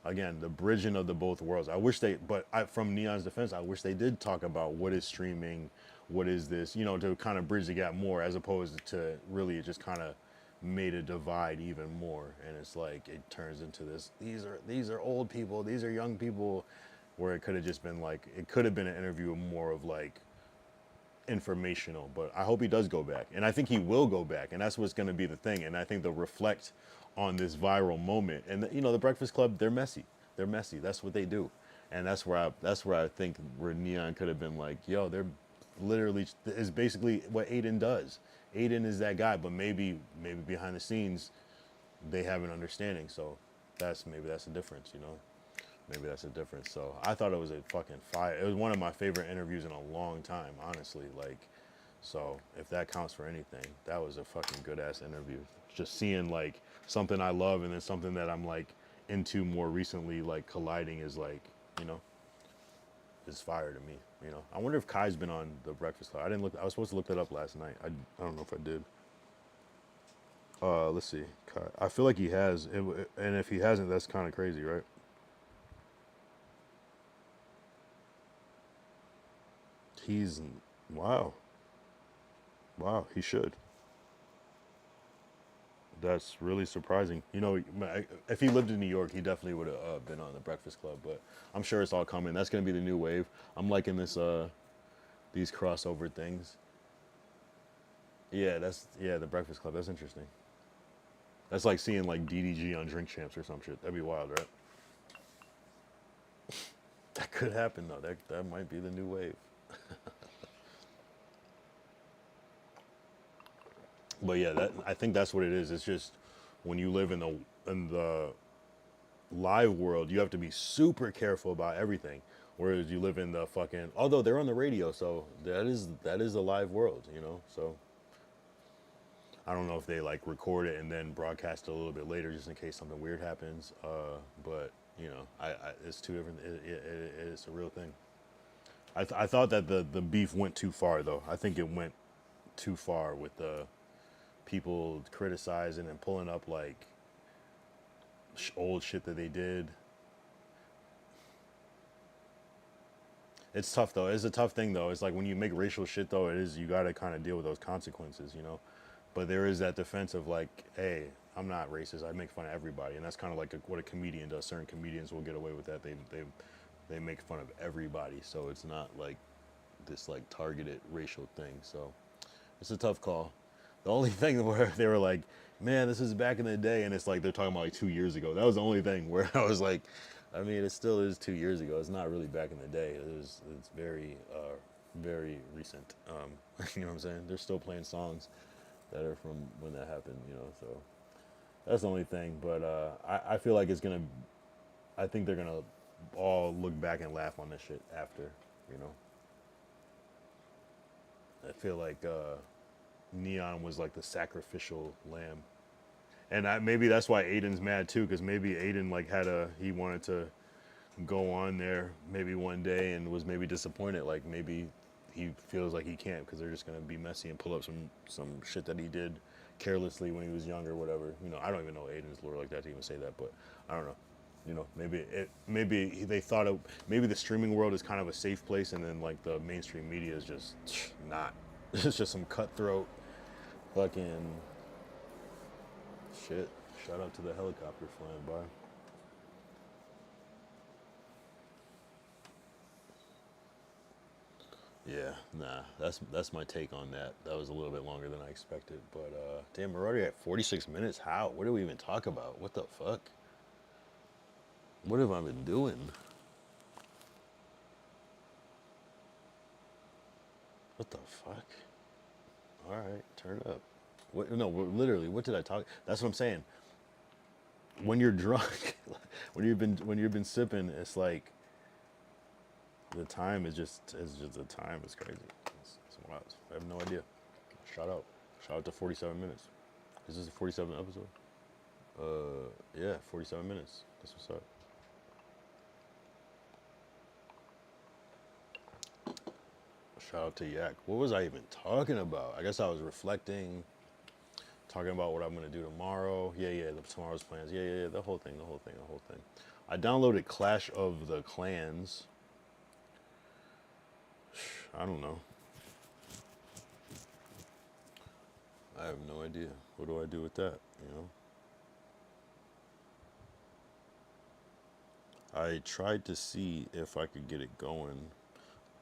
again, the bridging of the both worlds. I wish from Neon's defense, I wish they did talk about what is streaming, what is this, you know, to kind of bridge the gap more, as opposed to really it just kind of made a divide even more. And it's like, it turns into this, these are old people, these are young people, where it could have just been like, it could have been an interview more of like informational. But I hope he does go back, and I think he will go back, and that's what's going to be the thing. And I think they'll reflect on this viral moment. And you know, the Breakfast Club, they're messy, that's what they do. And that's where I think where Neon could have been like, yo, they're literally, is basically what Aiden does. Aiden is that guy, but maybe behind the scenes they have an understanding. So maybe that's a difference, you know. Maybe that's a difference. So I thought it was a fucking fire. It was one of my favorite interviews in a long time, honestly. Like, so if that counts for anything, that was a fucking good ass interview. Just seeing like something I love and then something that I'm like into more recently, like colliding, is like, you know, is fire to me. You know, I wonder if Kai's been on the Breakfast Club. I didn't look. I was supposed to look that up last night. I don't know if I did. Let's see. Kai. I feel like he has, and if he hasn't, that's kind of crazy, right? He's, wow. Wow, he should. That's really surprising. You know, if he lived in New York, he definitely would have been on the Breakfast Club. But I'm sure it's all coming. That's gonna be the new wave. I'm liking this, these crossover things. Yeah, the Breakfast Club. That's interesting. That's like seeing like DDG on Drink Champs or some shit. That'd be wild, right? That could happen though. That might be the new wave. But yeah, I think that's what it is. It's just when you live in the live world, you have to be super careful about everything. Whereas you live in the fucking, although they're on the radio, so that is a live world, you know. So I don't know if they like record it and then broadcast it a little bit later just in case something weird happens. But you know, it's two different. It's a real thing. I thought that the beef went too far though. I think it went too far with people criticizing and pulling up like old shit that they did. It's tough though. It's a tough thing though. It's like when you make racial shit though, it is, you gotta kind of deal with those consequences, you know. But there is that defense of like, hey, I'm not racist. I make fun of everybody, and that's kind of like what a comedian does. Certain comedians will get away with that. They make fun of everybody, so it's not like this like targeted racial thing. So it's a tough call. The only thing where they were like, man, this is back in the day, and it's like they're talking about like 2 years ago. That was the only thing where I was like, I mean, it still is 2 years ago. It's not really back in the day. It's very very recent. You know what I'm saying? They're still playing songs that are from when that happened, you know. So that's the only thing. But I feel like I think they're gonna all look back and laugh on this shit after, you know. I feel like Neon was like the sacrificial lamb, and maybe that's why Aiden's mad too, because maybe Aiden like he wanted to go on there maybe one day and was maybe disappointed. Like maybe he feels like he can't because they're just gonna be messy and pull up some shit that he did carelessly when he was younger, or whatever. You know, I don't even know Aiden's lore like that to even say that, but I don't know. You know, maybe they thought maybe the streaming world is kind of a safe place, and then like the mainstream media is just not. It's just some cutthroat fucking shit. Shout out to the helicopter flying by. Yeah, nah, that's my take on that. That was a little bit longer than I expected, but damn, we're already at 46 minutes. How? What do we even talk about? What the fuck? What have I been doing? What the fuck? All right, turn up. What? No, literally, what did I talk? That's what I'm saying. When you're drunk, when you've been sipping, it's like the time is just the time is crazy. It's wild. I have no idea. Shout out to 47 minutes. Is this a 47 episode? Yeah, 47 minutes. That's what's up. Shout out to Yak. What was I even talking about? I guess I was reflecting, talking about what I'm gonna do tomorrow. Yeah, tomorrow's plans. Yeah, the whole thing. I downloaded Clash of the Clans. I don't know. I have no idea. What do I do with that, you know? I tried to see if I could get it going.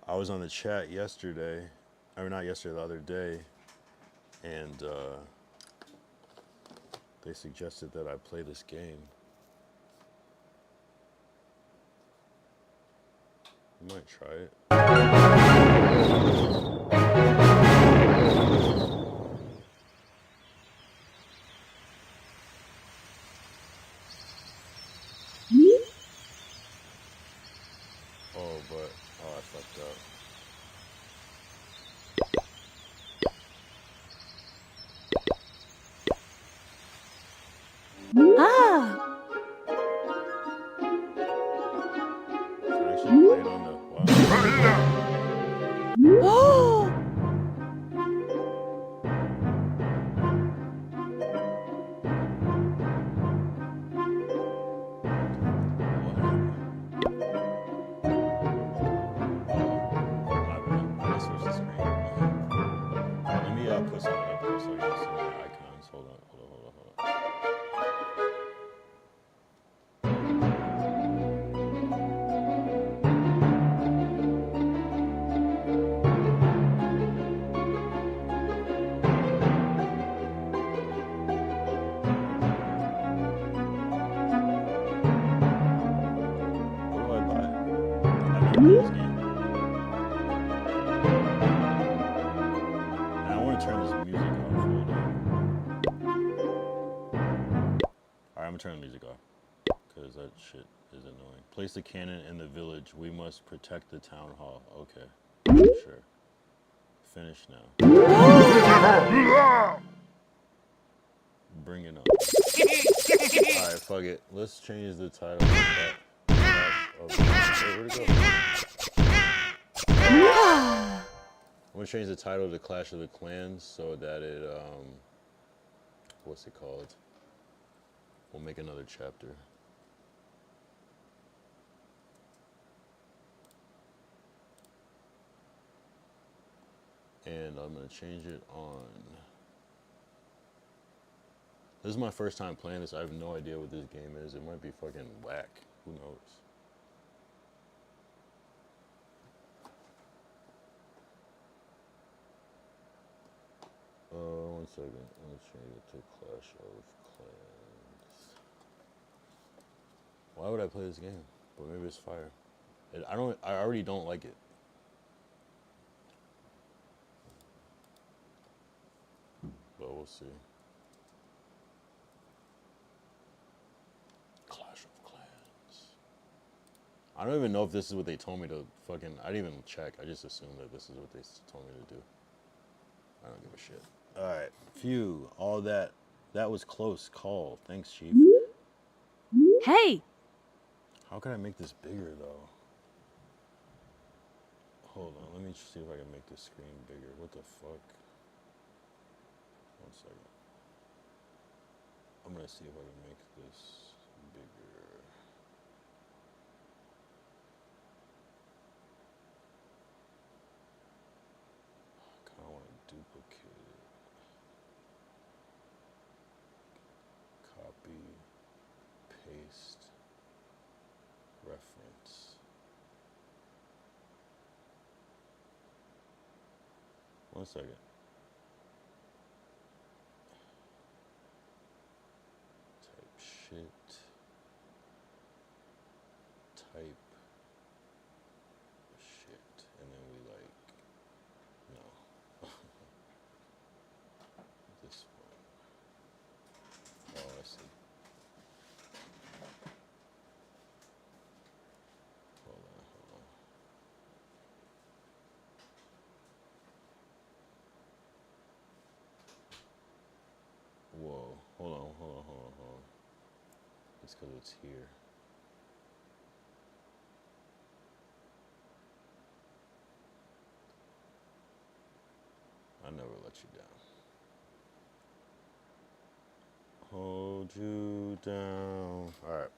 I was on the chat yesterday, or not yesterday, the other day, and they suggested that I play this game. I might try it. I fucked up. Can I actually play it on the... Wow. Put something up there so you can see my icons. Hold on. What do I buy? I've never played this game. Turn this music off. Hold on. Alright, I'm gonna turn the music off because that shit is annoying. Place the cannon in the village. We must protect the town hall. Okay, sure. Finish now. Bring it on. Alright, fuck it. Let's change the title. Where'd it go? I'm gonna change the title to Clash of the Clans so that it what's it called? We'll make another chapter. And I'm gonna change it on. This is my first time playing this. I have no idea what this game is. It might be fucking whack. Who knows? One second. Let's change it to Clash of Clans. Why would I play this game? But maybe it's fire. I already don't like it. But we'll see. Clash of Clans. I don't even know if this is what they told me to fucking. I didn't even check. I just assumed that this is what they told me to do. I don't give a shit. All right, phew, all that was close call. Thanks, Chief. Hey! How can I make this bigger, though? Hold on, let me see if I can make this screen bigger. What the fuck? 1 second. I'm gonna see if I can make this bigger. I kinda wanna duplicate it. Copy, paste, reference. 1 second. Type shit. Type shit. And then we like, no. This one. Oh, I see. Hold on. Whoa, hold on. It's because it's here. I never let you down. Hold you down. All right.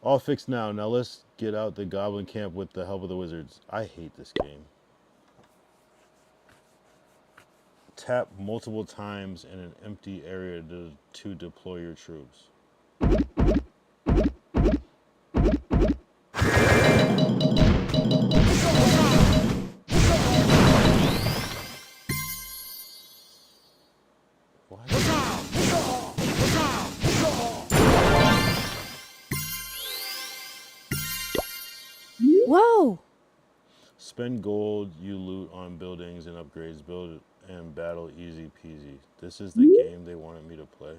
All fixed now. Now let's get out the goblin camp with the help of the wizards. I hate this game. Tap multiple times in an empty area to deploy your troops. What? Whoa! Spend gold you loot on buildings and upgrades. Build and battle easy peasy. This is the game they wanted me to play.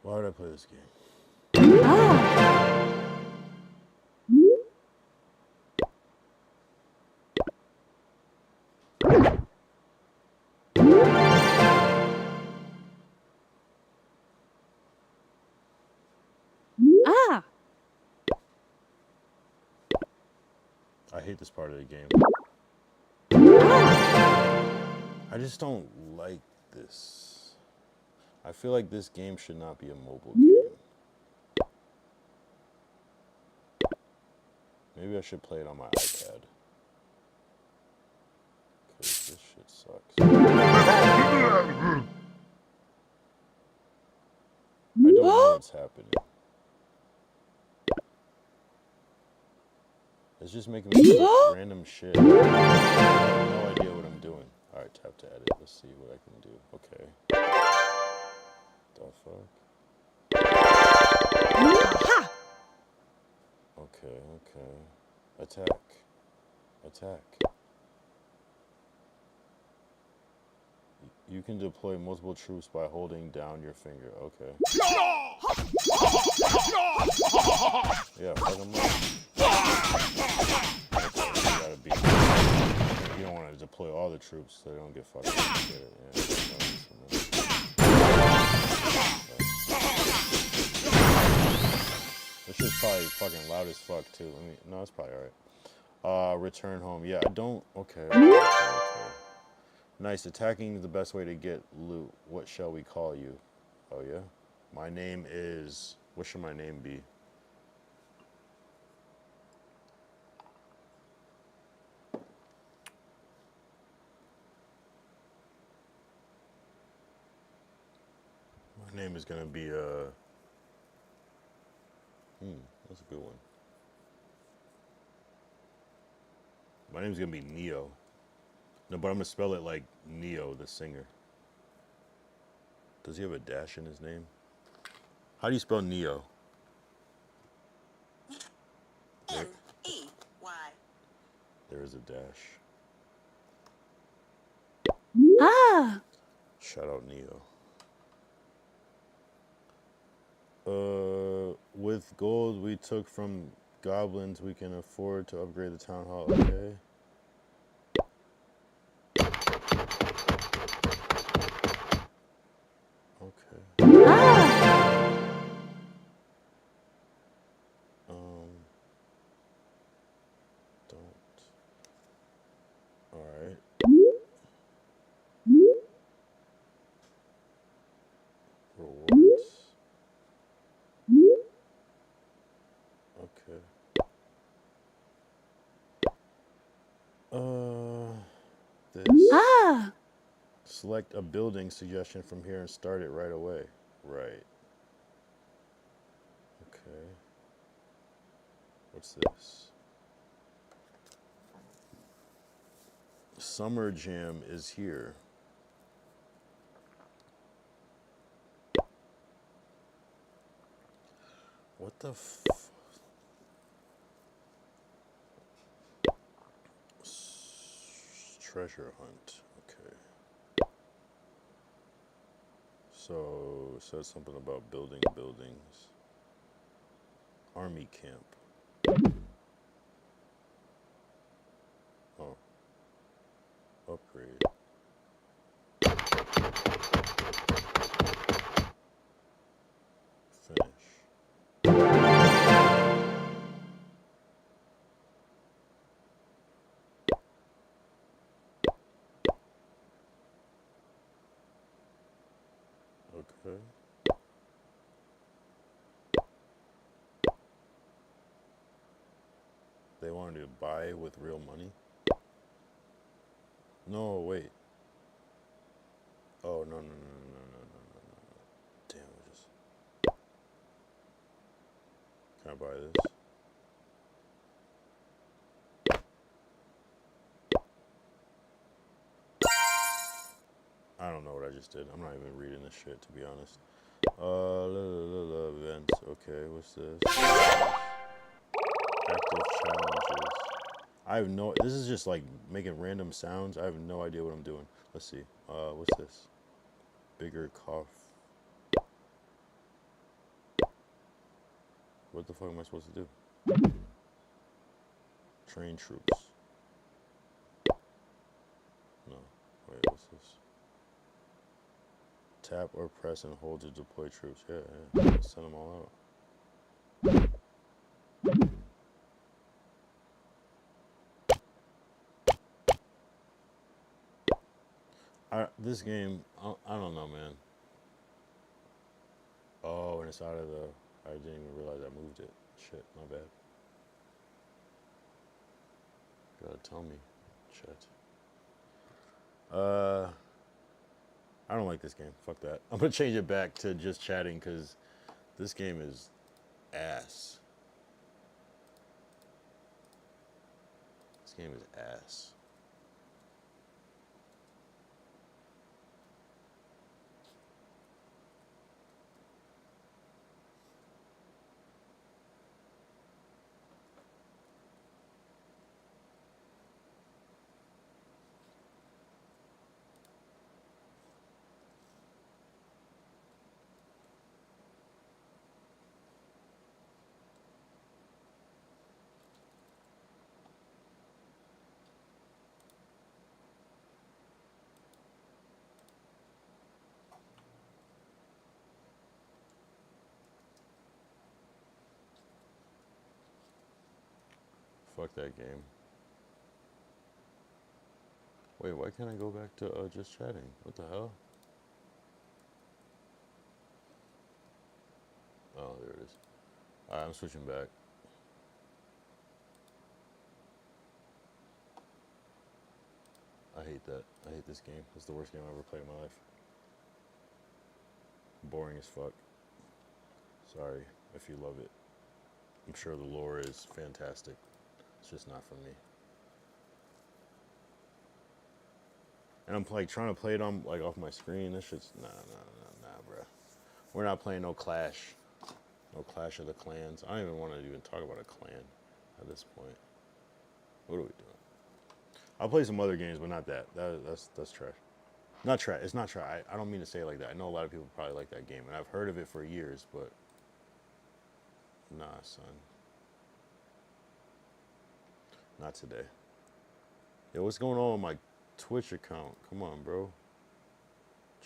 Why would I play this game? Ah! I hate this part of the game. I just don't like this. I feel like this game should not be a mobile game. Maybe I should play it on my iPad. Because this shit sucks. I don't know what's happening. It's just making me do random shit. I have no idea what I'm doing. Alright, tap to edit. Let's see what I can do. Okay. The fuck? Okay. Attack. You can deploy multiple troops by holding down your finger. Okay. Yeah, fuck them up. You don't want to deploy all the troops so they don't get fucked up. Get it? Yeah. This shit's probably fucking loud as fuck too. No, it's probably alright. Return home. Yeah, I don't. Okay. Nice. Attacking is the best way to get loot. What shall we call you? Oh, yeah? My name is... What should my name be? My name is going to be... that's a good one. My name's going to be Neo. No, but I'm going to spell it like Neo, the singer. Does he have a dash in his name? How do you spell Neo? N-E-Y. There is a dash. Ah. Shout out Neo. With gold we took from goblins, we can afford to upgrade the town hall. Okay. Okay. Ah. Don't. All right. Rewards. Okay. This. Ah. Select a building suggestion from here and start it right away. Right. Okay. What's this? Summer Jam is here. What the treasure hunt. Okay. So it says something about building buildings. Army camp. Oh. Upgrade. Finish. Okay. They wanted to buy with real money? No, wait. Oh, no, no, no, no, no, no, no, no, no. Damn, I just... Can I buy this? I don't know what I just did. I'm not even reading this shit, to be honest. Events. Okay, what's this? Active challenges. I have no... This is just like making random sounds. I have no idea what I'm doing. Let's see. What's this? Bigger cough. What the fuck am I supposed to do? Train troops. No. Wait, what's this? Tap or press and hold to deploy troops. Yeah, yeah. Send them all out. This game, I don't know, man. Oh, and it's out of the... I didn't even realize I moved it. Shit, my bad. Gotta tell me, chat. I don't like this game. Fuck that. I'm gonna change it back to just chatting because this game is ass. This game is ass. Fuck that game. Wait, why can't I go back to just chatting? What the hell? Oh, there it is. All right, I'm switching back. I hate that. I hate this game. It's the worst game I've ever played in my life. Boring as fuck. Sorry if you love it. I'm sure the lore is fantastic. It's just not for me. And I'm like trying to play it on like off my screen. This shit's nah, bro. We're not playing no Clash. No Clash of the Clans. I don't even want to even talk about a clan at this point. What are we doing? I'll play some other games, but not that. That's trash. Not trash. It's not trash. I don't mean to say it like that. I know a lot of people probably like that game, and I've heard of it for years, but nah, son. Not today. Yo, what's going on with my Twitch account? Come on, bro.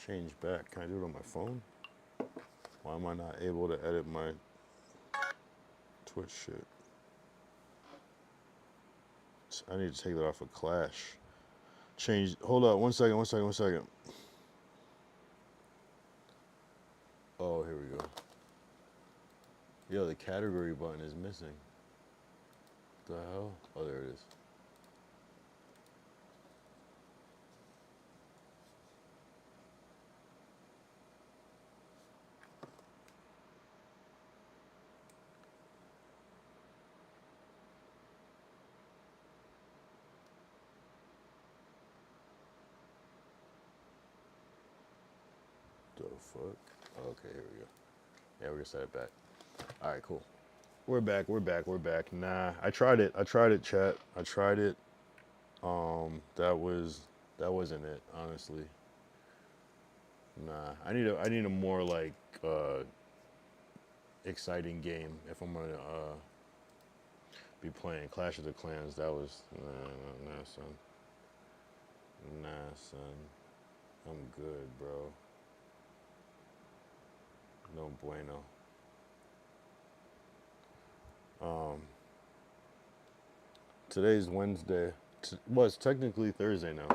Change back. Can I do it on my phone? Why am I not able to edit my Twitch shit? I need to take that off of Clash. Change. Hold up. One second. Oh, here we go. Yo, the category button is missing. What the hell? Oh, there it is. The fuck? Okay, here we go. Yeah, we're gonna set it back. All right, cool. We're back. Nah, I tried it, chat. I tried it. That wasn't it, honestly. Nah, I need a more like exciting game if I'm gonna be playing Clash of the Clans. That was nah, son. Nah, son. I'm good, bro. No bueno. Today's Wednesday. Well, it's technically Thursday now.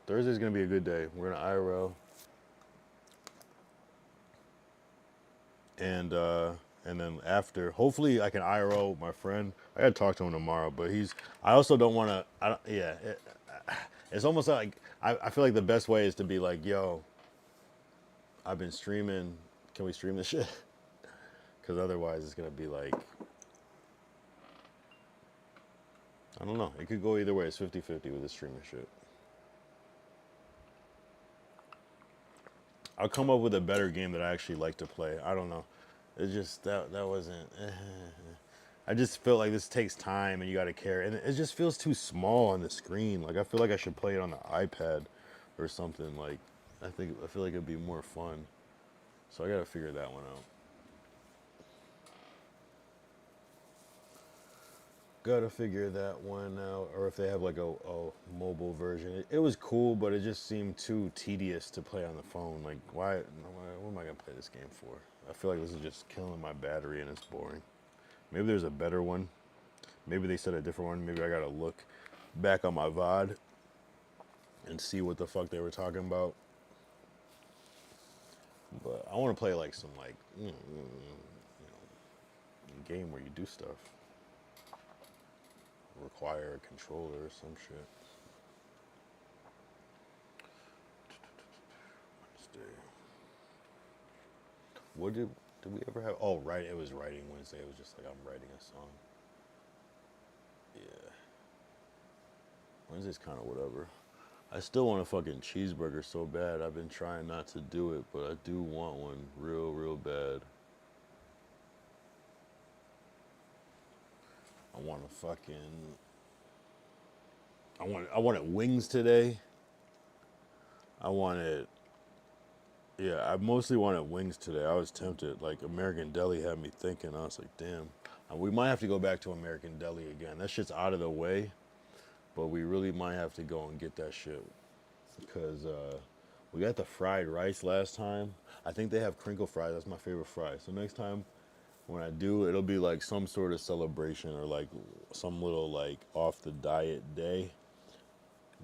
Thursday's gonna be a good day. We're gonna IRL, and then after, hopefully, I can IRL my friend. I gotta talk to him tomorrow, but I also don't want to. I don't. Yeah. It's almost like I feel like the best way is to be like, yo, I've been streaming. Can we stream this shit? Because otherwise, it's gonna be like, I don't know. It could go either way. It's 50-50 with the streaming shit. I'll come up with a better game that I actually like to play. I don't know. It just that wasn't. I just feel like this takes time and you got to care, and it just feels too small on the screen. Like I feel like I should play it on the iPad or something. Like I feel like it'd be more fun. So I got to figure that one out. Gotta figure that one out, or if they have like a mobile version. It was cool, but it just seemed too tedious to play on the phone. Like, why? What am I gonna play this game for? I feel like this is just killing my battery and it's boring. Maybe there's a better one. Maybe they said a different one. Maybe I gotta look back on my VOD and see what the fuck they were talking about. But I want to play like some like game where you do stuff. Require a controller or some shit. Wednesday. What did we ever have? Oh, right. It was writing Wednesday. It was just like I'm writing a song. Yeah. Wednesday's kind of whatever. I still want a fucking cheeseburger so bad. I've been trying not to do it, but I do want one real bad. I wanted wings today. Yeah, I mostly wanted wings today. I was tempted. Like, American Deli had me thinking. I was like, damn. We might have to go back to American Deli again. That shit's out of the way, but we really might have to go and get that shit. Because we got the fried rice last time. I think they have crinkle fries. That's my favorite fry. So next time when I do, it'll be like some sort of celebration or like some little like off the diet day.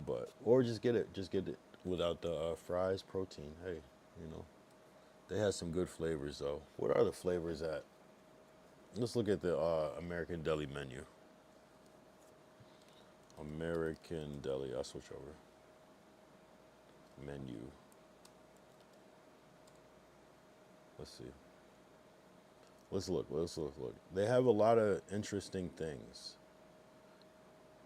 But or just get it without the fries, protein. Hey, you know, they have some good flavors though. What are the flavors at? Let's look at the American Deli menu. American Deli. I'll switch over. Menu. Let's see. Let's look. Let's look. Look. They have a lot of interesting things.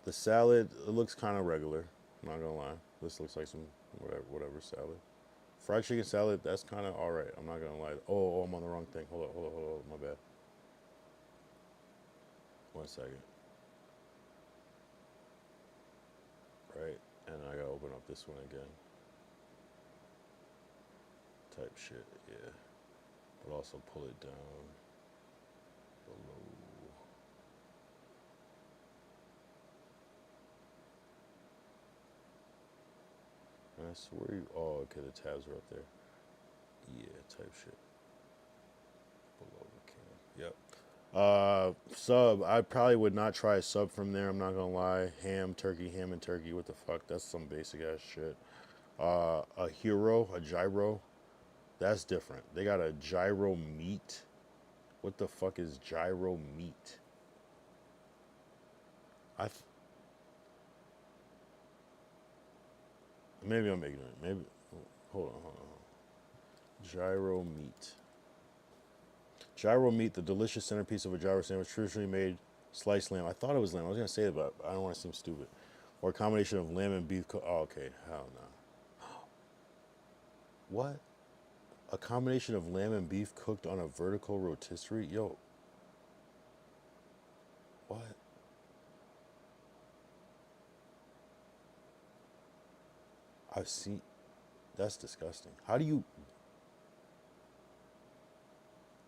The salad, it looks kind of regular. I'm not gonna lie. This looks like some whatever salad. Fried chicken salad, that's kind of all right. I'm not gonna lie. Oh, I'm on the wrong thing. Hold on. My bad. 1 second. Right, and I gotta open up this one again. Type shit, yeah. But also pull it down below. And I swear you. Oh, okay. The tabs are up there. Yeah, type shit. Below the can. Yep. Sub. I probably would not try a sub from there. I'm not gonna lie. Ham and turkey. What the fuck? That's some basic ass shit. A gyro. That's different. They got a gyro meat. What the fuck is gyro meat? Maybe I'm ignorant. Maybe. Hold on. Gyro meat. Gyro meat, the delicious centerpiece of a gyro sandwich, traditionally made sliced lamb. I thought it was lamb. I was gonna say it, but I don't want to seem stupid. Or a combination of lamb and beef. Oh, okay. Hell no. What? A combination of lamb and beef cooked on a vertical rotisserie? Yo. What? I've seen. That's disgusting. How do you?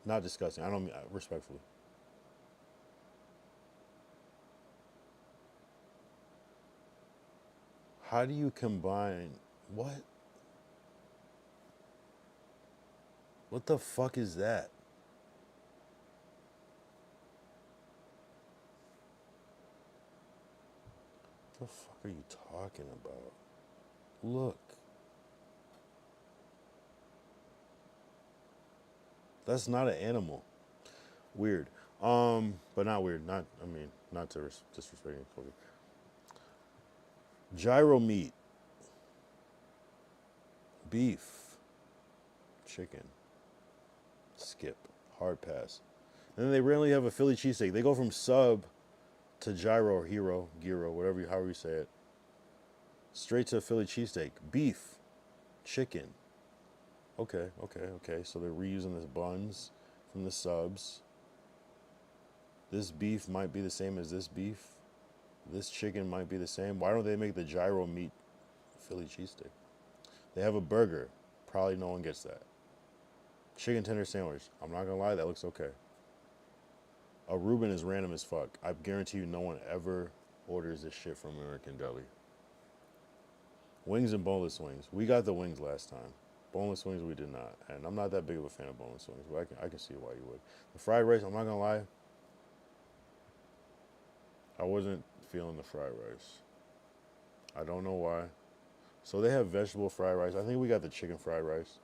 Not disgusting. I don't mean respectfully. How do you combine? What? What the fuck is that? What the fuck are you talking about? Look. That's not an animal. Weird. But not weird. Not, I mean, not to disrespect any culture. Gyro meat. Beef. Chicken. Skip. Hard pass. And then they randomly have a Philly cheesesteak. They go from sub to gyro or gyro, however you say it. Straight to a Philly cheesesteak. Beef. Chicken. Okay. So they're reusing the buns from the subs. This beef might be the same as this beef. This chicken might be the same. Why don't they make the gyro meat Philly cheesesteak? They have a burger. Probably no one gets that. Chicken tender sandwich. I'm not gonna lie, that looks okay. A Reuben is random as fuck. I guarantee you no one ever orders this shit from American Deli. Wings and boneless wings. We got the wings last time. Boneless wings we did not. And I'm not that big of a fan of boneless wings, but I can see why you would. The fried rice, I'm not gonna lie. I wasn't feeling the fried rice. I don't know why. So they have vegetable fried rice. I think we got the chicken fried rice.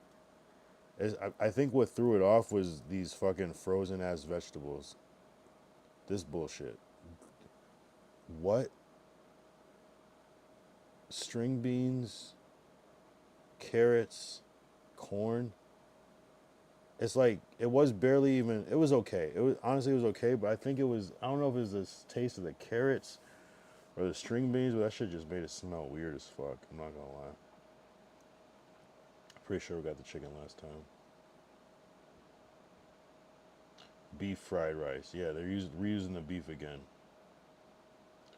I think what threw it off was these fucking frozen ass vegetables. This bullshit. What? String beans, carrots, corn. It's like it was barely even. It was okay. It was honestly it was okay, but I think it was. I don't know if it was the taste of the carrots or the string beans, but that shit just made it smell weird as fuck. I'm not gonna lie. Pretty sure we got the chicken last time. Beef fried rice. Yeah, they're reusing the beef again.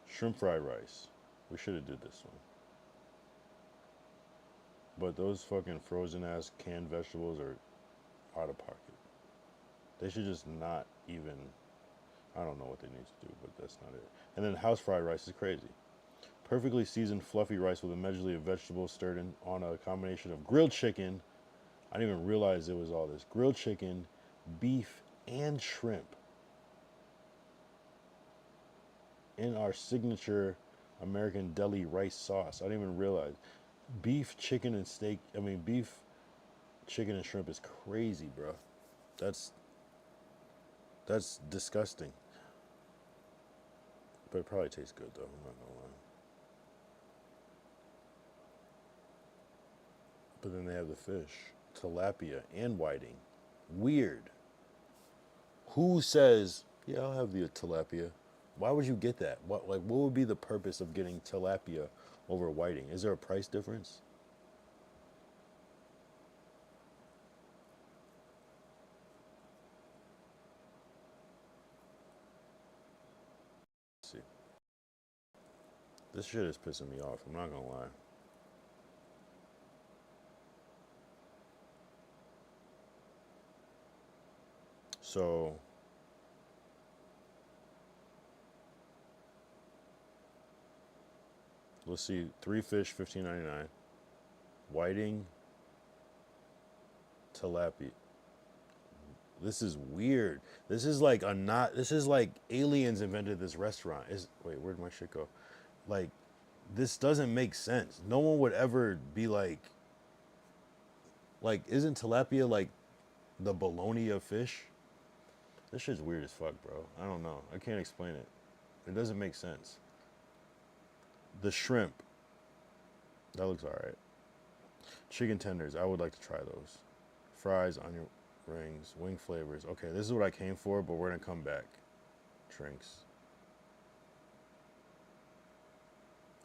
Shrimp fried rice. We should have did this one. But those fucking frozen ass canned vegetables are out of pocket. They should just not even. I don't know what they need to do, but that's not it. And then house fried rice is crazy. Perfectly seasoned fluffy rice with a medley of vegetables stirred in on a combination of grilled chicken. I didn't even realize it was all this. Grilled chicken, beef, and shrimp. In our signature American Deli rice sauce. I didn't even realize. Beef, chicken, and steak. I mean, beef, chicken, and shrimp is crazy, bro. That's that's disgusting. But it probably tastes good though. I'm not gonna lie. But then they have the fish, tilapia and whiting. Weird. Who says, "Yeah, I'll have the tilapia"? Why would you get that? What would be the purpose of getting tilapia over whiting? Is there a price difference? Let's see. This shit is pissing me off. I'm not gonna lie. So let's see. 3 fish, 15.99. Whiting, tilapia. This is weird. This is like a not. This is like aliens invented this restaurant. Is wait, where'd my shit go? Like, this doesn't make sense. No one would ever be like, isn't tilapia like the bologna of fish? This shit's weird as fuck, bro. I don't know. I can't explain it. It doesn't make sense. The shrimp, that looks alright. Chicken tenders, I would like to try those. Fries, onion rings, wing flavors. Okay, this is what I came for, but we're gonna come back. Drinks.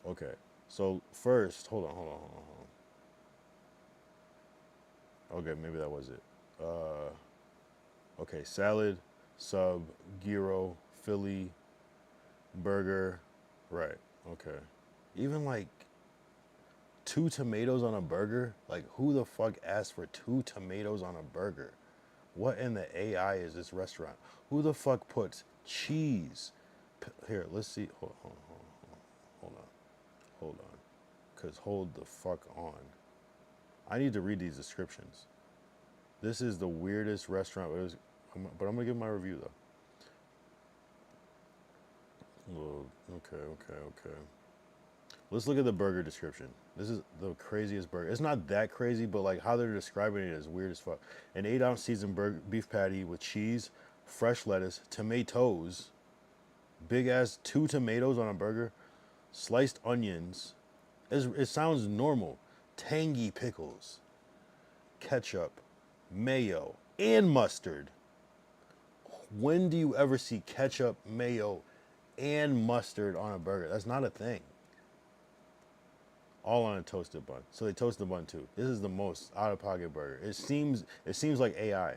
Okay, so first, hold on. Okay, maybe that was it. Okay, salad, sub, gyro, Philly, burger. Right, okay. Even like 2 tomatoes on a burger? Like, who the fuck asked for 2 tomatoes on a burger? What in the AI is this restaurant? Who the fuck puts cheese? Here, let's see. Hold on. Hold on. Because hold the fuck on. I need to read these descriptions. This is the weirdest restaurant. But I'm going to give my review, though. Oh, okay. Let's look at the burger description. This is the craziest burger. It's not that crazy, but like how they're describing it is weird as fuck. An 8-ounce seasoned beef patty with cheese, fresh lettuce, tomatoes, big ass 2 tomatoes on a burger, sliced onions. It sounds normal. Tangy pickles, ketchup, mayo, and mustard. When do you ever see ketchup, mayo, and mustard on a burger? That's not a thing. All on a toasted bun. So they toast the bun too. This is the most out-of-pocket burger. It seems like AI.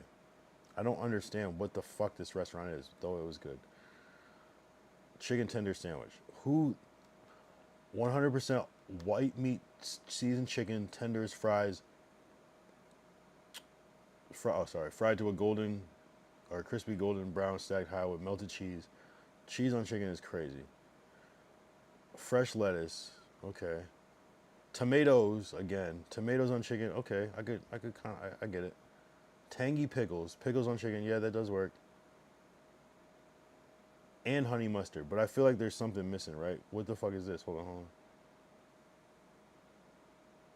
I don't understand what the fuck this restaurant is, though it was good. Chicken tender sandwich. Who 100% white meat seasoned chicken, tenders, fries. Fried to a golden or crispy golden brown stacked high with melted cheese. Cheese on chicken is crazy. Fresh lettuce. Okay. Tomatoes again. Tomatoes on chicken. Okay, I get it. Tangy pickles. Pickles on chicken. Yeah, that does work. And honey mustard. But I feel like there's something missing, right? What the fuck is this? Hold on.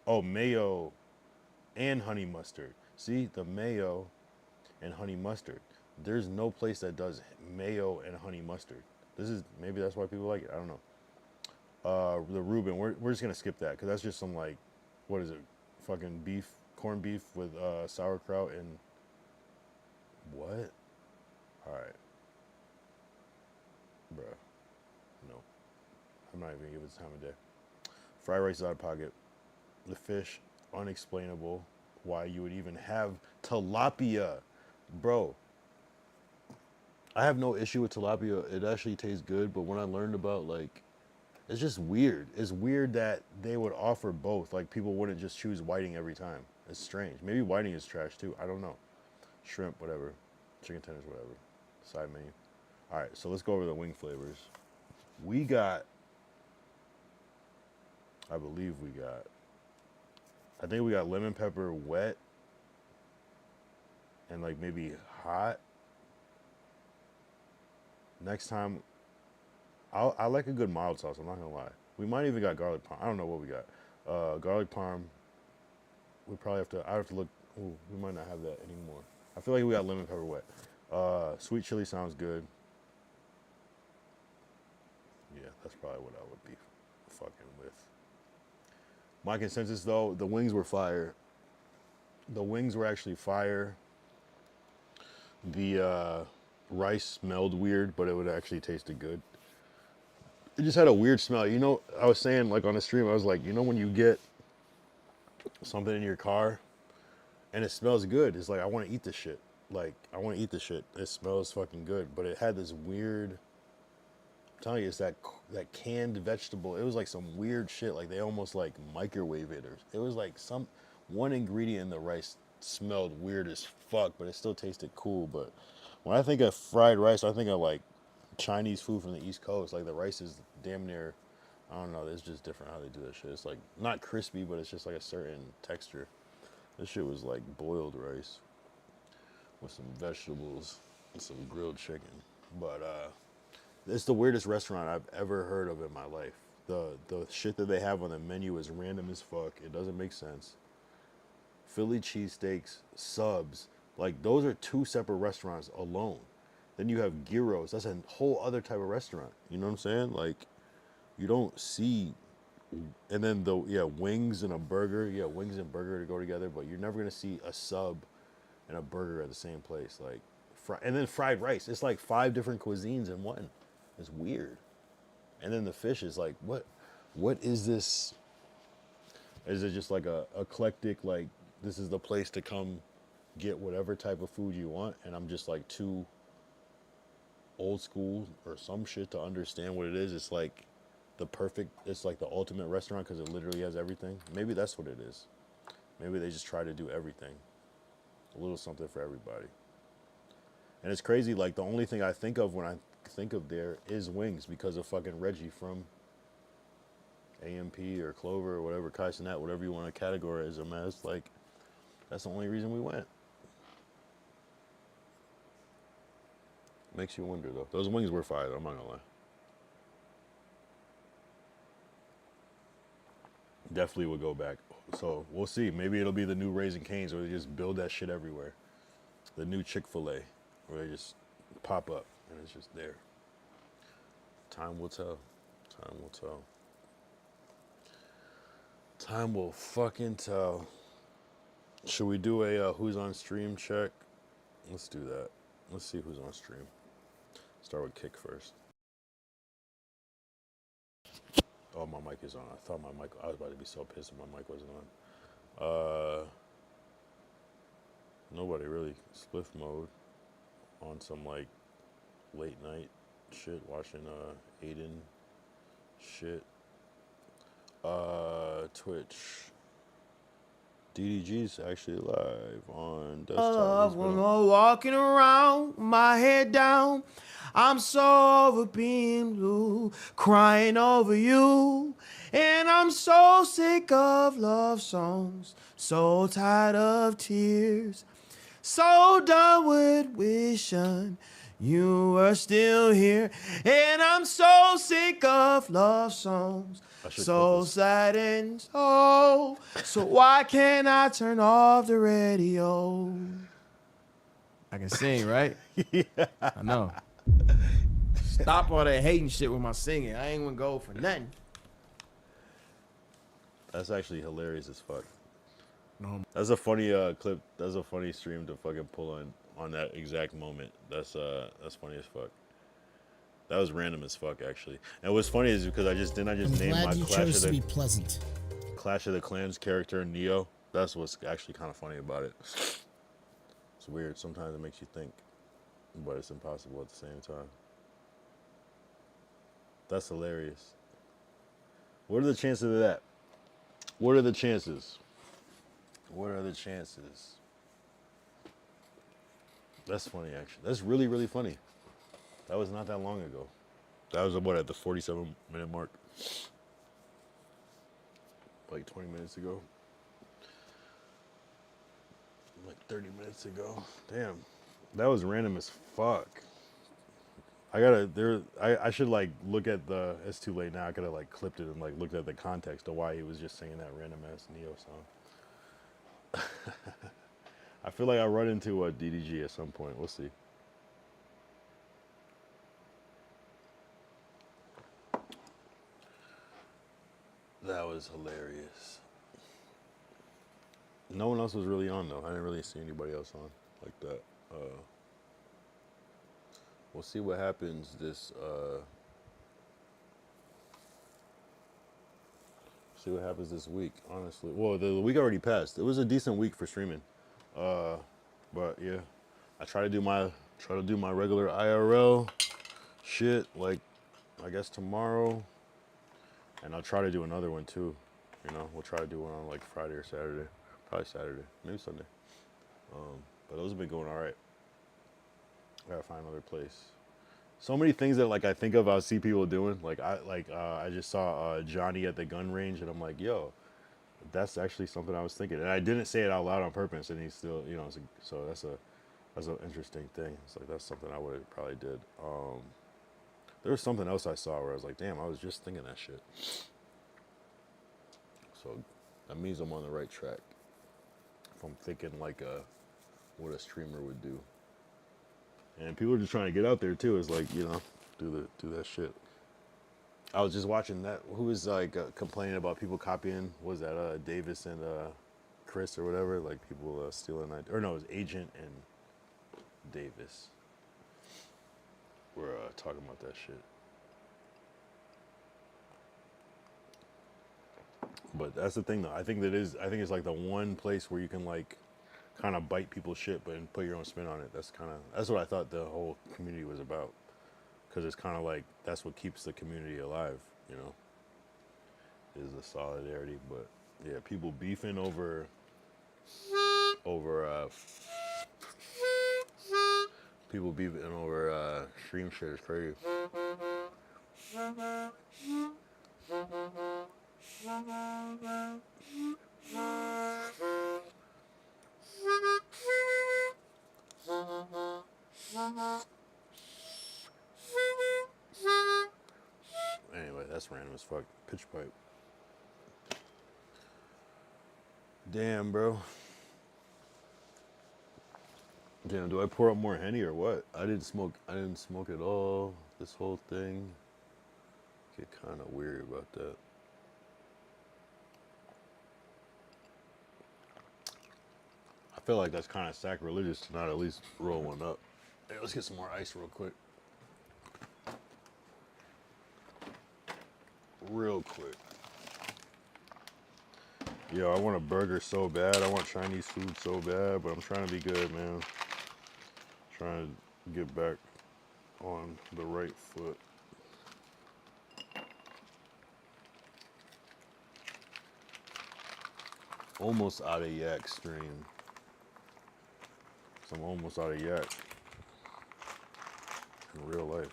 Oh, mayo and honey mustard. See, the mayo and honey mustard. There's no place that does mayo and honey mustard. Maybe that's why people like it. I don't know. The Reuben, we're just gonna skip that because that's just some like, what is it? Fucking beef, corned beef with sauerkraut and what? All right, bruh. No, I'm not even gonna give it the time of day. Fried rice is out of pocket. The fish, unexplainable. Why you would even have tilapia, bro? I have no issue with tilapia. It actually tastes good, but when I learned about like, it's just weird. It's weird that they would offer both. Like people wouldn't just choose whiting every time. It's strange. Maybe whiting is trash too. I don't know. Shrimp, whatever. Chicken tenders, whatever. Side menu. All right, so let's go over the wing flavors. We got, I believe we got, I think we got lemon pepper wet and like maybe hot. Next time, I like a good mild sauce. I'm not gonna lie. We might even got garlic parm. I don't know what we got. Garlic parm. We probably have to. I have to look. Ooh, we might not have that anymore. I feel like we got lemon pepper wet. Sweet chili sounds good. Yeah, that's probably what I would be fucking with. My consensus though, the wings were fire. The wings were actually fire. The rice smelled weird, but it would actually tasted good. It just had a weird smell. You know, I was saying like on the stream, I was like, you know, when you get something in your car and it smells good, it's like I want to eat this shit. Like I want to eat this shit. It smells fucking good, but it had this weird. I'm telling you, it's that canned vegetable. It was like some weird shit. Like they almost like microwave it, or it was like one ingredient in the rice smelled weird as fuck, but it still tasted cool. But when I think of fried rice, I think of like Chinese food from the East Coast. Like the rice is damn near, I don't know, it's just different how they do that shit. It's like not crispy, but it's just like a certain texture. This shit was like boiled rice with some vegetables and some grilled chicken. But it's the weirdest restaurant I've ever heard of in my life. The shit that they have on the menu is random as fuck. It doesn't make sense. Philly cheesesteaks, subs, like those are two separate restaurants alone. Then you have gyros. That's a whole other type of restaurant. You know what I'm saying? Like you don't see. And then wings and a burger. Yeah, wings and burger to go together, but you're never gonna see a sub and a burger at the same place. Like, and then fried rice. It's like 5 different cuisines in one. It's weird. And then the fish is like, what is this? Is it just like a eclectic, like this is the place to come get whatever type of food you want? And I'm just like too old school or some shit to understand what it is. It's like it's like the ultimate restaurant because it literally has everything. Maybe that's what it is. Maybe they just try to do everything. A little something for everybody. And it's crazy, like the only thing I think of when I think of there is wings because of fucking Reggie from AMP or Clover or whatever, Kai Cenat, whatever you want to categorize them as. Like, that's the only reason we went. Makes you wonder though. Those wings were fire, I'm not gonna lie. Definitely would go back. So we'll see. Maybe it'll be the new Raising Cane's where they just build that shit everywhere. The new Chick-fil-A where they just pop up and it's just there. Time will tell. Time will tell. Time will fucking tell. Should we do a who's on stream check? Let's do that. Let's see who's on stream. Start with Kick first. Oh, my mic is on. I thought my mic, I was about to be so pissed if my mic wasn't on. Nobody really. Spliff mode on some like late night shit, watching Aiden shit. Twitch. DDG's actually live on desktop. When I'm walking around, my head down, I'm so over being blue, crying over you, and I'm so sick of love songs, so tired of tears, so done with wishing you were still here, and I'm so sick of love songs, so sad and so why can't I turn off the radio? I can sing, right? Yeah. I know. Stop all that hating shit with my singing. I ain't gonna go for nothing. That's actually hilarious as fuck. No. That's a funny clip. That's a funny stream to fucking pull on that exact moment. That's funny as fuck. That was random as fuck, actually. And what's funny is because I just name my Clash of the Clans character Neo. That's what's actually kind of funny about it. It's weird. Sometimes it makes you think, but it's impossible at the same time. That's hilarious. What are the chances of that? What are the chances? What are the chances? That's funny, actually. That's really, really funny. That was not that long ago. That was, what, at the 47-minute mark? Like 20 minutes ago? Like 30 minutes ago? Damn. That was random as fuck. I should like look at the. It's too late now. I could have like clipped it and like looked at the context of why he was just singing that random ass Neo song. I feel like I'll run into a DDG at some point. We'll see. That was hilarious. No one else was really on though. I didn't really see anybody else on like that. We'll see what happens this. See what happens this week. Honestly, well, the week already passed. It was a decent week for streaming. But yeah, I try to do my regular IRL shit like I guess tomorrow, and I'll try to do another one too. You know, we'll try to do one on like Friday or Saturday, probably Saturday, maybe Sunday. But those have been going all right. I gotta find another place. So many things that like I think of, I see people doing. Like I just saw Johnny at the gun range, and I'm like, yo, that's actually something I was thinking, and I didn't say it out loud on purpose, and he's still, you know, so that's an interesting thing. It's like that's something I would have probably did. There was something else I saw where I was like, damn, I was just thinking that shit. So that means I'm on the right track. If I'm thinking like what a streamer would do. And people are just trying to get out there too. It's like, you know, do that shit. I was just watching that. Who was like complaining about people copying? Was that Davis and Chris or whatever? Like people stealing that, or no, it was Agent and Davis. We're talking about that shit. But that's the thing though. I think it's like the one place where you can like kind of bite people's shit, but and put your own spin on it. That's what I thought the whole community was about. Because it's kind of like that's what keeps the community alive, you know, is the solidarity. But yeah, people beefing over people beefing over stream shit is crazy. Anyway, that's random as fuck. Pitch pipe. Damn, bro. Damn, do I pour up more Henny or what? I didn't smoke at all. This whole thing. Get kind of weird about that. I feel like that's kind of sacrilegious to not at least roll one up. Hey, let's get some more ice real quick. Real quick. Yo, I want a burger so bad. I want Chinese food so bad, but I'm trying to be good, man. Trying to get back on the right foot. Almost out of yak stream. So I'm almost out of yak in real life.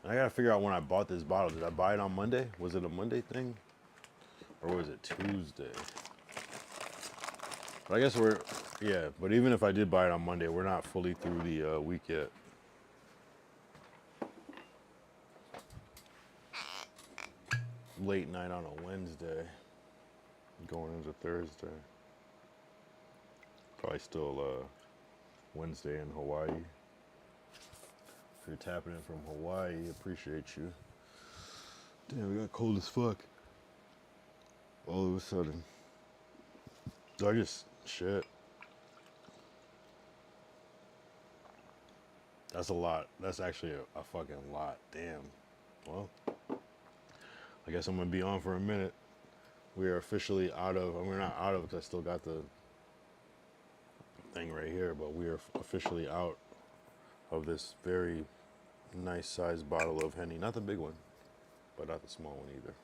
I gotta figure out when I bought this bottle. Did I buy it on Monday? Was it a Monday thing? Or was it Tuesday? But I guess yeah, but even if I did buy it on Monday, we're not fully through the week yet. Late night on a Wednesday, going into Thursday. Probably still Wednesday in Hawaii. If you're tapping in from Hawaii, appreciate you. Damn, we got cold as fuck. All of a sudden. Shit. That's a lot. That's actually a fucking lot. Damn. Well, I guess I'm gonna be on for a minute. We are officially out of, we're not out of because I still got the thing right here, but we are officially out of this very nice sized bottle of Henny. Not the big one, but not the small one either.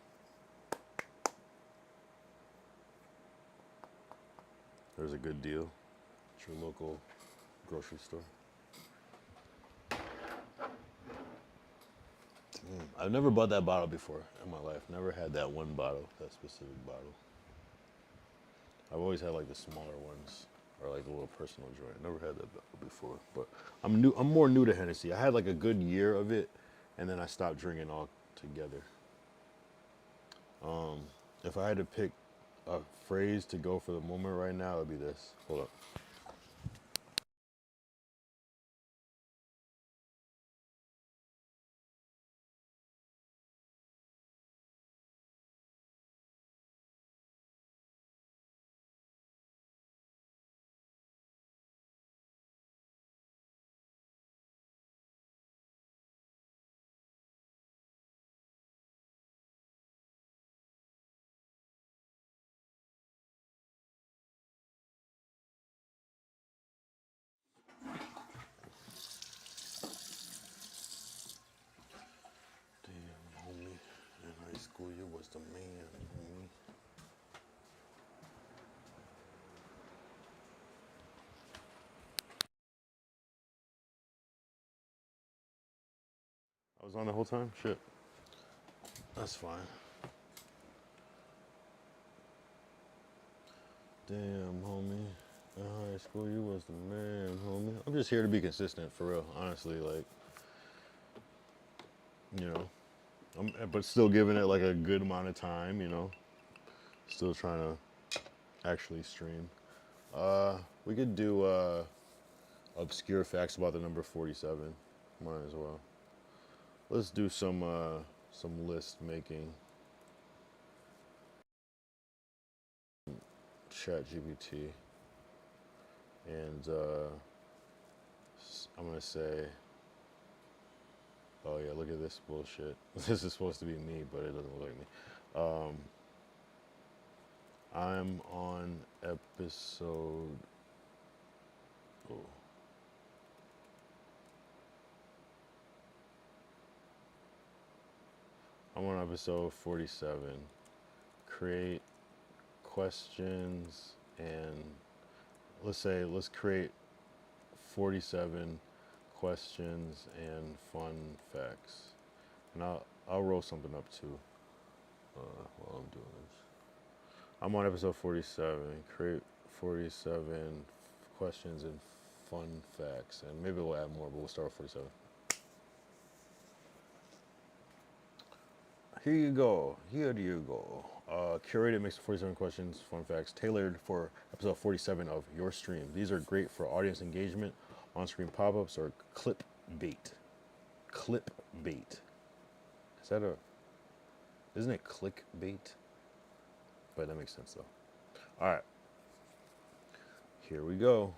There's a good deal at your local grocery store. I've never bought that bottle before in my life. Never had that one bottle, that specific bottle. I've always had like the smaller ones. or like a little personal joint. Never had that before, but I'm new. I'm more new to Hennessy. I had like a good year of it, and then I stopped drinking altogether. If I had to pick a phrase to go for the moment right now, it'd be this. Hold up. Damn, homie. In high school, you was the man, homie. I was on the whole time? Shit. That's fine. Damn, homie. In high school, you was the man, homie. I'm just here to be consistent, for real. Honestly, like, you know, but still giving it like a good amount of time, you know. Still trying to actually stream. We could do obscure facts about the number 47. Might as well. Let's do some list making. ChatGPT, and I'm gonna say, oh yeah, look at this bullshit. This is supposed to be me, but it doesn't look like me. I'm on episode. Oh. I'm on episode 47. Create questions and let's create 47 questions and fun facts. And I'll roll something up too while I'm doing this. I'm on episode 47. Create 47 questions and fun facts, and maybe we'll add more, but we'll start with 47. Here you go. Here you go. Curated mix of 47 questions, fun facts, tailored for episode 47 of your stream. These are great for audience engagement, on-screen pop-ups, or clip bait. Clip bait. Isn't it clickbait? But that makes sense though. All right. Here we go.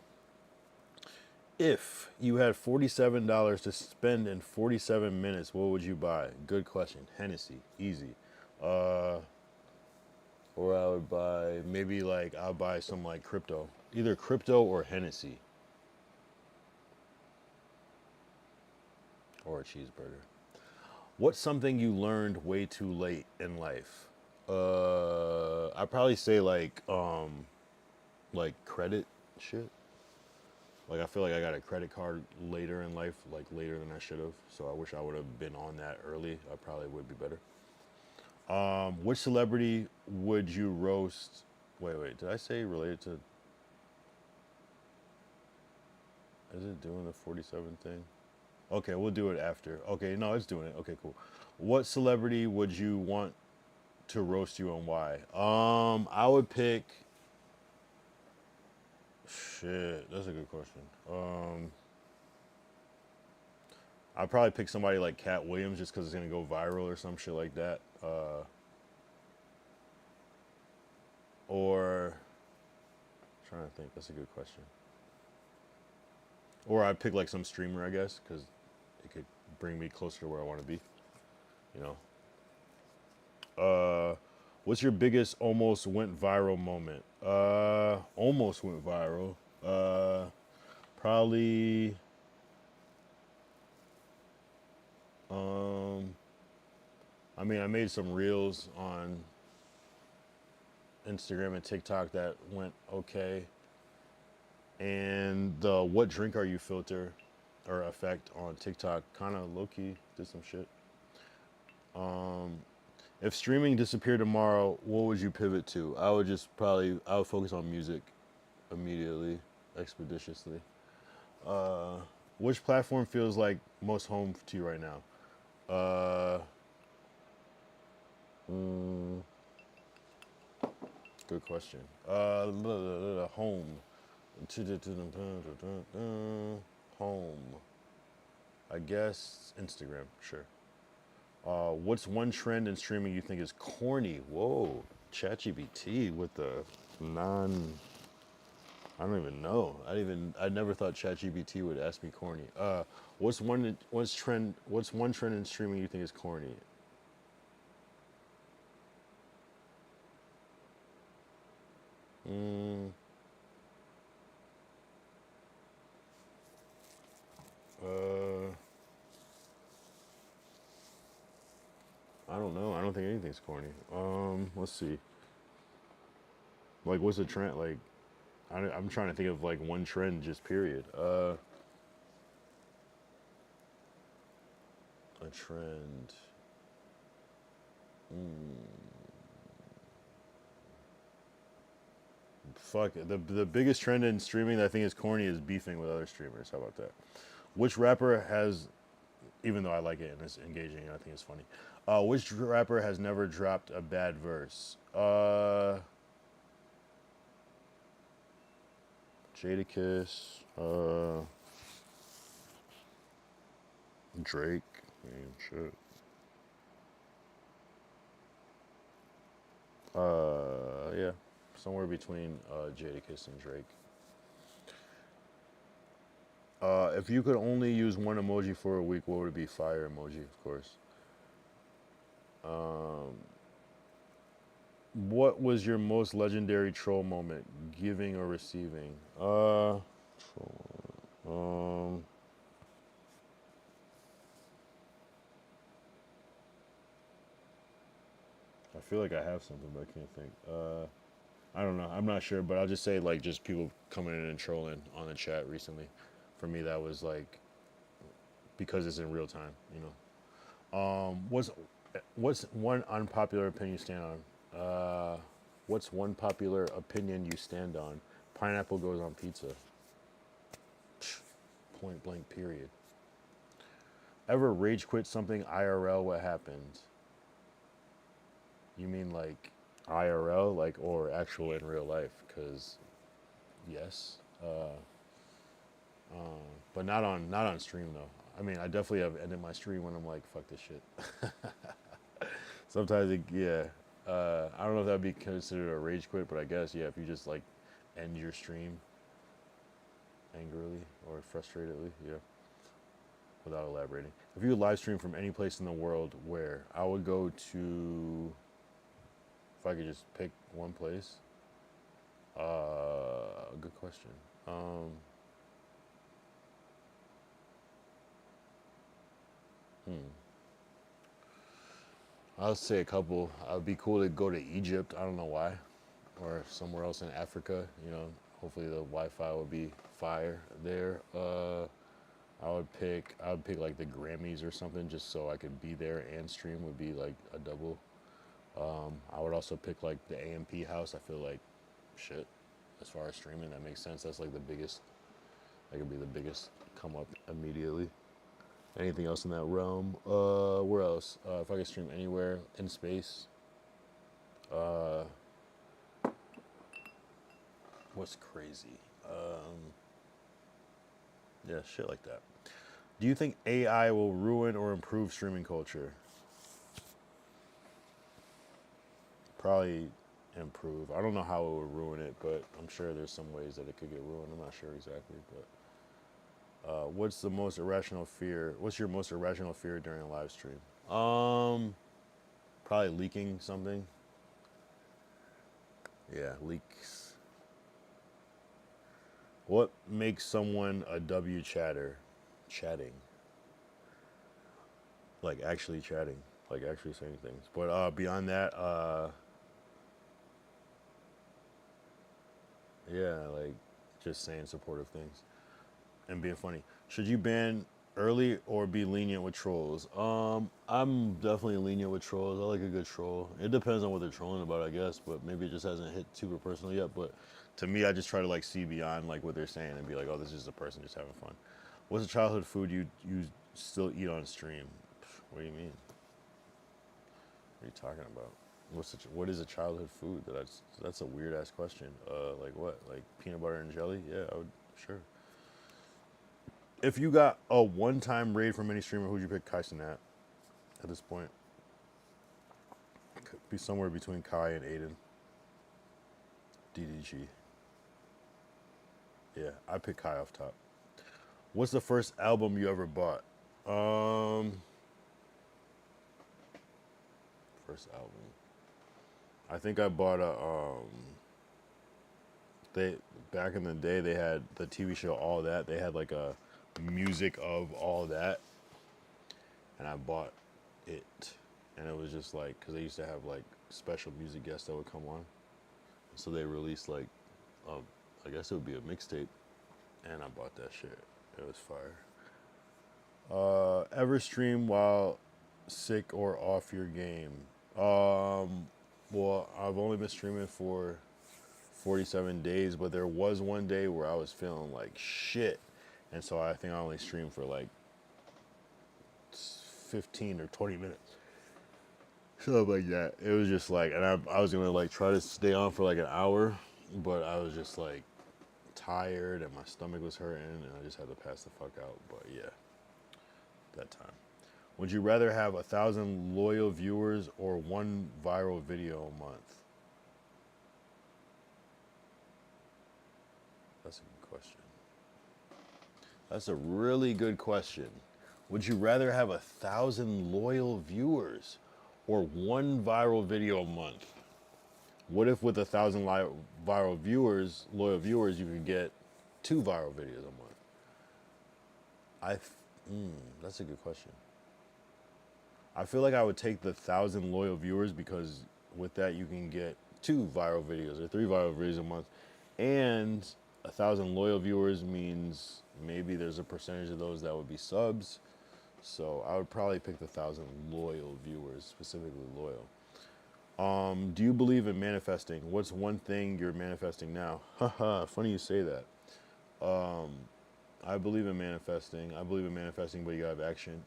If you had $47 to spend in 47 minutes, what would you buy? Good question. Hennessy. Easy. Or I would buy, maybe like, I'll buy some like crypto. Either crypto or Hennessy. Or a cheeseburger. What's something you learned way too late in life? I'd probably say like credit shit. Like, I feel like I got a credit card later in life, like later than I should have. So I wish I would have been on that early. I probably would be better. Which celebrity would you roast? Wait, did I say related to? Is it doing the 47 thing? Okay, we'll do it after. Okay, no, it's doing it. Okay, cool. What celebrity would you want to roast you and why? I would pick. Shit, that's a good question. I'd probably pick somebody like Cat Williams just because it's gonna go viral or some shit like that. Or I'm trying to think. That's a good question. Or I'd pick like some streamer, I guess, because it could bring me closer to where I want to be. You know. What's your biggest almost went viral moment? Almost went viral. Probably. I mean, I made some reels on Instagram and TikTok that went okay. And the "what drink are you" filter or effect on TikTok kind of low-key did some shit. If streaming disappeared tomorrow, what would you pivot to? I would focus on music immediately. expeditiously. Which platform feels like most home to you right now? Mm, Good question. Home. Home. I guess Instagram, sure. What's one trend in streaming you think is corny? Whoa, ChatGPT with the non. I don't even know. I never thought ChatGPT would ask me corny. What's one trend in streaming you think is corny? Mm, uh, I don't know. I don't think anything's corny. Let's see. Like, what's a trend? Like, I'm trying to think of like one trend, just period. A trend. Fuck it. The biggest trend in streaming that I think is corny is beefing with other streamers. How about that? Which rapper has, even though I like it and it's engaging and I think it's funny, which rapper has never dropped a bad verse? Jadakiss, Drake, man, shit. Yeah, somewhere between Jadakiss and Drake. If you could only use one emoji for a week, what would it be? Fire emoji, of course. What was your most legendary troll moment, giving or receiving? Troll. I feel like I have something, but I can't think. I don't know. I'm not sure, but I'll just say like just people coming in and trolling on the chat recently. For me, that was like because it's in real time, you know. What's one unpopular opinion you stand on? What's one popular opinion you stand on? Pineapple goes on pizza. Point blank. Period. Ever rage quit something IRL? What happened? You mean like IRL, like or actual in real life? Because yes, but not on stream though. I mean, I definitely have ended my stream when I'm like, fuck this shit. Sometimes, yeah. I don't know if that'd be considered a rage quit, but I guess yeah. If you just like end your stream angrily or frustratedly, yeah, without elaborating. If you could live stream from any place in the world, where? I would go to. If I could just pick one place. Good question. Hmm. I'll say a couple. It'd be cool to go to Egypt. I don't know why, or somewhere else in Africa. You know, hopefully the Wi-Fi would be fire there. I would pick like the Grammys or something, just so I could be there and stream. Would be like a double. I would also pick like the AMP house. I feel like shit. As far as streaming, that makes sense. That's like the biggest. That could be the biggest come up immediately. Anything else in that realm? Where else? If I could stream anywhere in space, uh, what's crazy? Yeah, shit like that. Do you think AI will ruin or improve streaming culture? Probably improve. I don't know how it would ruin it, but I'm sure there's some ways that it could get ruined. I'm not sure exactly, but what's the most irrational fear? What's your most irrational fear during a live stream? Probably leaking something. Yeah, leaks. What makes someone a W chatter? Chatting. Like actually chatting. Like actually saying things. But beyond that, yeah, like just saying supportive things and being funny. Should you ban early or be lenient with trolls? I'm definitely lenient with trolls. I like a good troll. It depends on what they're trolling about, I guess, but maybe it just hasn't hit super personal yet. But To me, I just try to like see beyond like what they're saying and be like, oh, this is just a person just having fun. What's a childhood food you still eat on stream? What do you mean? What are you talking about? What is a childhood food? That's a weird ass question. Like what? Like peanut butter and jelly? Yeah, I would sure. If you got a one-time raid from any streamer, who'd you pick? Kai Cenat at this point? Could be somewhere between Kai and Aiden. DDG. Yeah, I pick Kai off top. What's the first album you ever bought? First album. I think I bought they back in the day they had the TV show All That. They had like a music of All That, and I bought it, and it was just like because they used to have like special music guests that would come on, so they released like I guess it would be a mixtape, and I bought that shit. It was fire. Ever stream while sick or off your game? Well, I've only been streaming for 47 days, but there was one day where I was feeling like shit, and so I think I only streamed for like 15 or 20 minutes, something like that. It was just like, and I was gonna like try to stay on for like an hour, but I was just like tired and my stomach was hurting, and I just had to pass the fuck out. But yeah, that time. Would you rather have 1,000 loyal viewers or one viral video a month? That's a good question. That's a really good question. Would you rather have 1,000 loyal viewers or one viral video a month? What if with 1,000 viral viewers, loyal viewers, you could get 2 viral videos a month? That's a good question. I feel like I would take the 1,000 loyal viewers because with that you can get 2 viral videos or 3 viral videos a month, and 1,000 loyal viewers means maybe there's a percentage of those that would be subs. So I would probably pick the 1,000 loyal viewers, specifically loyal. Do you believe in manifesting? What's one thing you're manifesting now? Haha, funny you say that. I believe in manifesting. I believe in manifesting, but you have action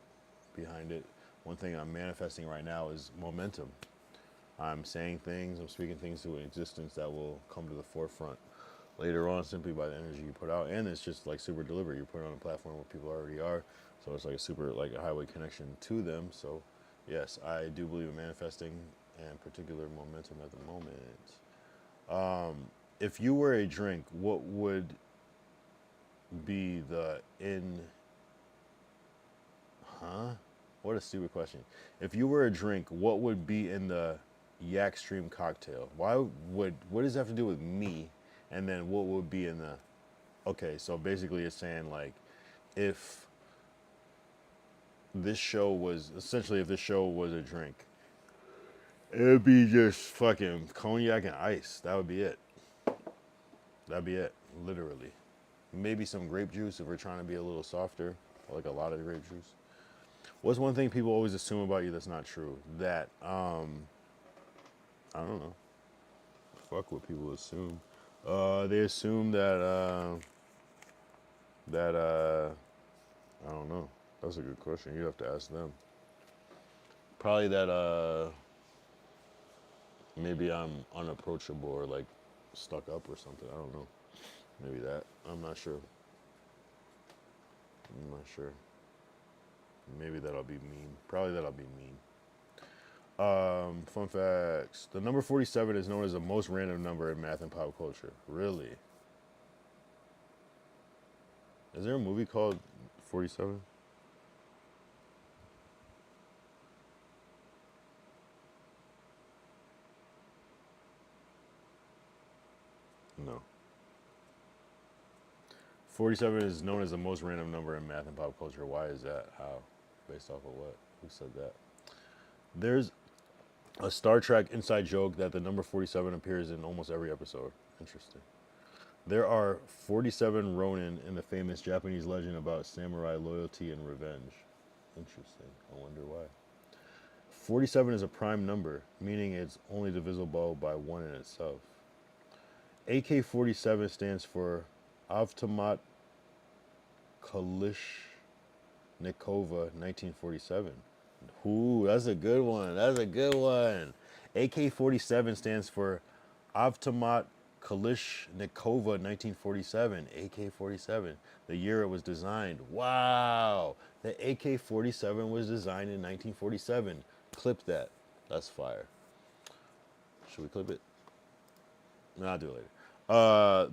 behind it. One thing I'm manifesting right now is momentum. I'm saying things, I'm speaking things to existence that will come to the forefront later on simply by the energy you put out. And it's just like super deliberate. You put it on a platform where people already are. So it's like a super, like a highway connection to them. So yes, I do believe in manifesting and particular momentum at the moment. If you were a drink, what would be the What a stupid question. If you were a drink, what would be in the Yak Stream cocktail? What does that have to do with me? And then what would be in the, okay, so basically it's saying like, if this show was a drink, it would be just fucking cognac and ice. That would be it. That'd be it, literally. Maybe some grape juice if we're trying to be a little softer, like a lot of grape juice. What's one thing people always assume about you that's not true? That, I don't know. Fuck what people assume. They assume that, I don't know. That's a good question. You have to ask them. Probably that, maybe I'm unapproachable or like stuck up or something. I don't know. Maybe that. I'm not sure. Maybe that'll be mean. Probably that'll be mean. Fun facts. The number 47 is known as the most random number in math and pop culture. Really? Is there a movie called 47? No. 47 is known as the most random number in math and pop culture. Why is that? How? Based off of what? Who said that? There's a Star Trek inside joke that the number 47 appears in almost every episode. Interesting. There are 47 Ronin in the famous Japanese legend about samurai loyalty and revenge. Interesting. I wonder why. 47 is a prime number, meaning it's only divisible by 1 in itself. AK-47 stands for Avtomat Kalishnikova 1947. Ooh, that's a good one. That's a good one. AK-47 stands for Avtomat Kalishnikova 1947. AK-47, the year it was designed. Wow. The AK-47 was designed in 1947. Clip that. That's fire. Should we clip it? No, I'll do it later.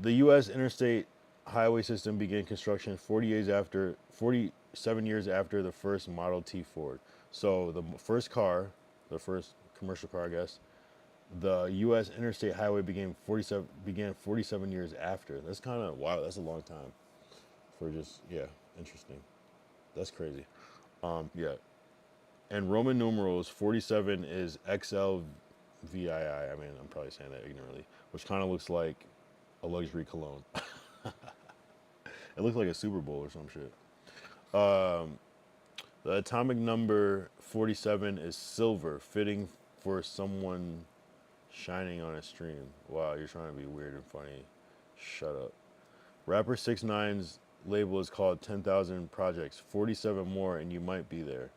The U.S. interstate highway system began construction 47 years after the first Model T Ford. So the first car, the first commercial car, I guess, the U.S. interstate highway began 47 years after. That's kind of wow. That's a long time for just interesting. That's crazy. Yeah, and Roman numerals 47 is XLVII. I mean, I'm probably saying that ignorantly, which kind of looks like a luxury cologne. It looks like a Super Bowl or some shit. The atomic number 47 is silver, fitting for someone shining on a stream. Wow, you're trying to be weird and funny. Shut up. Rapper 6ix9ine's label is called 10,000 Projects. 47 more and you might be there.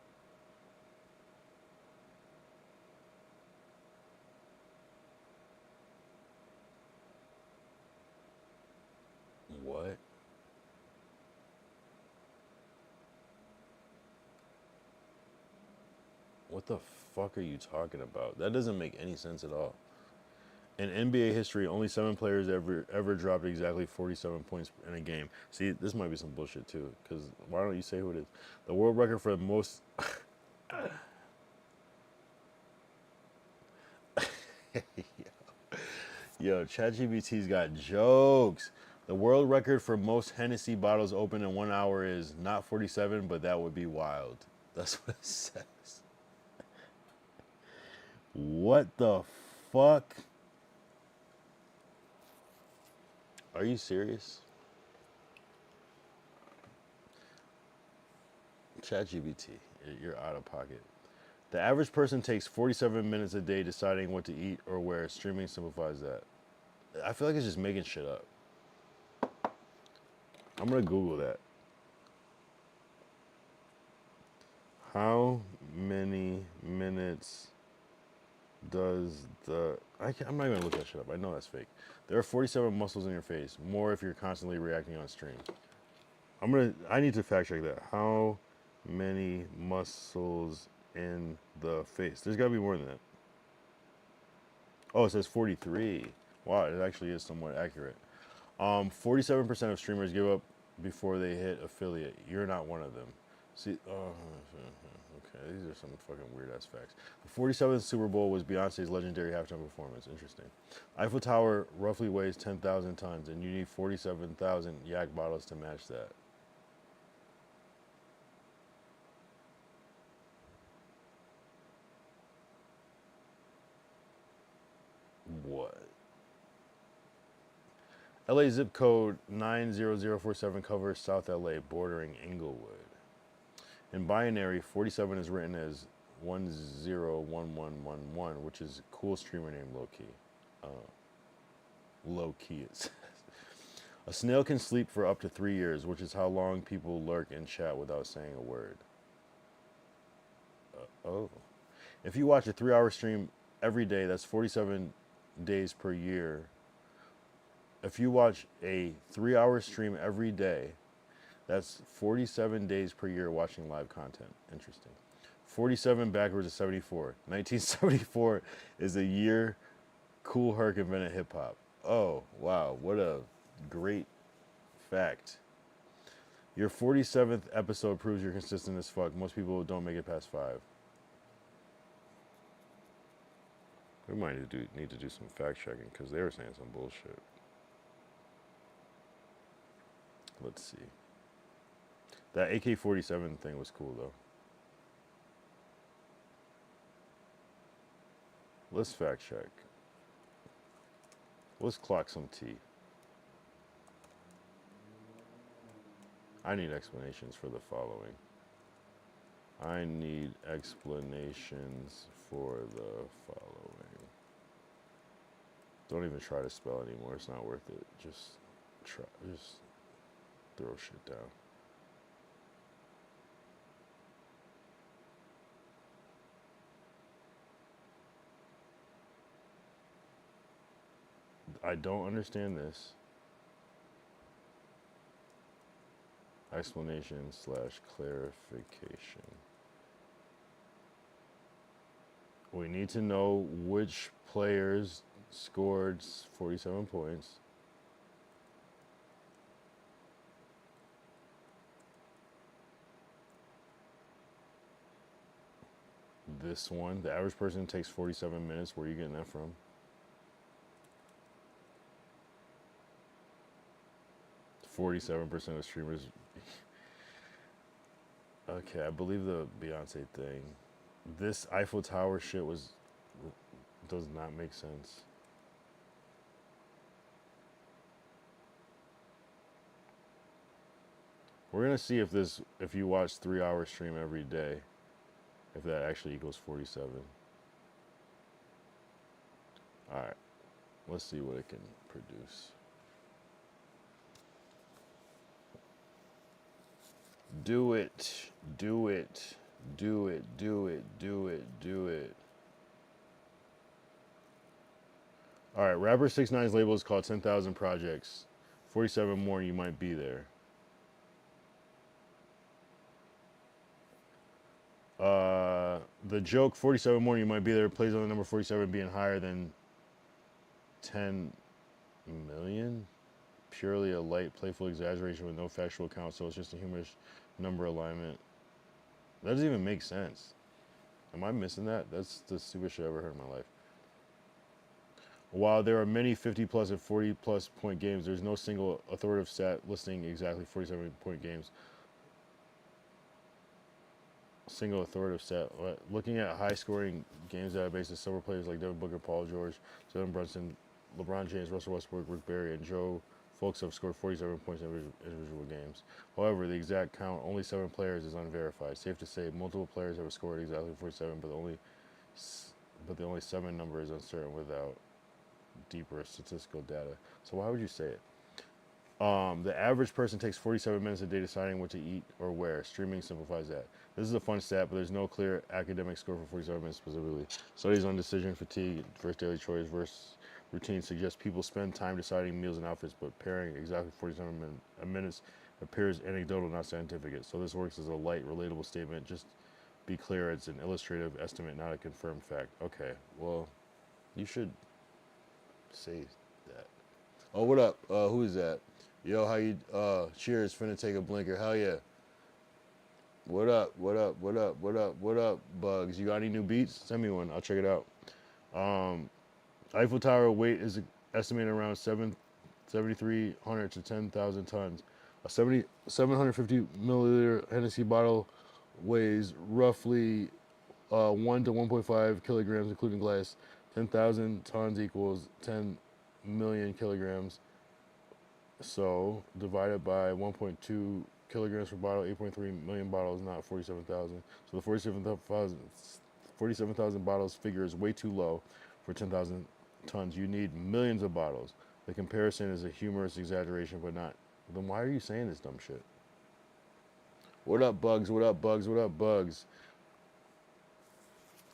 What? What the fuck are you talking about? That doesn't make any sense at all. In NBA history, only 7 players ever dropped exactly 47 points in a game. See, this might be some bullshit too, because why don't you say who it is? The world record for the most... Yo, ChatGPT's got jokes. The world record for most Hennessy bottles opened in 1 hour is not 47, but that would be wild. That's what it says. What the fuck? Are you serious? ChatGPT, you're out of pocket. The average person takes 47 minutes a day deciding what to eat or wear. Streaming simplifies that. I feel like it's just making shit up. I'm gonna Google that. How many minutes does the... I'm not even gonna look that shit up. I know that's fake. There are 47 muscles in your face. More if you're constantly reacting on stream. I need to fact check that. How many muscles in the face? There's gotta be more than that. Oh, it says 43. Wow, it actually is somewhat accurate. 47% of streamers give up before they hit affiliate. You're not one of them. See, okay, these are some fucking weird ass facts. The 47th Super Bowl was Beyonce's legendary halftime performance. Interesting. Eiffel Tower roughly weighs 10,000 tons, and you need 47,000 yak bottles to match that. What? LA zip code 90047 covers South LA, bordering Inglewood. In binary, 47 is written as 101111, which is a cool streamer name, low key. Low key, it says. A snail can sleep for up to 3 years, which is how long people lurk in chat without saying a word. Oh. If you watch a 3-hour stream every day, that's 47 days per year. If you watch a 3-hour stream every day, that's 47 days per year watching live content. Interesting. 47 backwards is 74. 1974 is the year Kool Herc invented hip hop. Oh, wow. What a great fact. Your 47th episode proves you're consistent as fuck. Most people don't make it past 5. We might need to do some fact checking because they were saying some bullshit. Let's see. That AK-47 thing was cool though. Let's fact check. Let's clock some tea. I need explanations for the following. I need explanations for the following. Don't even try to spell anymore. It's not worth it. Just throw shit down. I don't understand this. Explanation / clarification. We need to know which players scored 47 points. This one, the average person takes 47 minutes. Where are you getting that from? 47% of streamers. Okay, I believe the Beyonce thing. This Eiffel Tower shit does not make sense. We're gonna see if you watch 3-hour stream every day, if that actually equals 47. All right, let's see what it can produce. Do it, do it, do it, do it, do it, do it. All right, rapper 6ix9ine's label is called 10,000 Projects. 47 more, you might be there. The joke 47 more, you might be there plays on the number 47 being higher than 10 million. Purely a light, playful exaggeration with no factual count, so it's just a humorous number alignment. That doesn't even make sense. Am I missing that? That's the stupidest shit I ever heard in my life. While there are many 50 plus and 40 plus point games, there's no single authoritative stat listing exactly 47 point games. Single authoritative stat. Looking at high scoring games databases, several players like Devin Booker, Paul George, Jalen Brunson, LeBron James, Russell Westbrook, Rick Barry, and Joe Folks have scored 47 points in individual games. However, the exact count, only 7 players, is unverified. Safe to say, multiple players have scored exactly 47, but the only 7 number is uncertain without deeper statistical data. So why would you say it? The average person takes 47 minutes a day deciding what to eat or where. Streaming simplifies that. This is a fun stat, but there's no clear academic score for 47 minutes specifically. Studies on decision fatigue versus daily chores versus routine suggest people spend time deciding meals and outfits, but pairing exactly 47 minutes appears anecdotal, not scientific. So this works as a light, relatable statement. Just be clear, it's an illustrative estimate, not a confirmed fact. Okay, well, you should say that. Oh, what up? Who is that? Yo, how you, cheers, finna take a blinker. Hell yeah. What up, what up, what up, what up, what up, Bugz? You got any new beats? Send me one, I'll check it out. Eiffel Tower weight is estimated around 7,300 to 10,000 tons. A 750 milliliter Hennessy bottle weighs roughly 1 to 1.5 kilograms, including glass. 10,000 tons equals 10 million kilograms. So divided by 1.2 kilograms per bottle, 8.3 million bottles, not 47,000. So the 47,000 bottles figure is way too low for 10,000 tons. You need millions of bottles. The comparison is a humorous exaggeration, but not. Then why are you saying this dumb shit? What up, Bugz? What up, Bugz? What up, Bugz?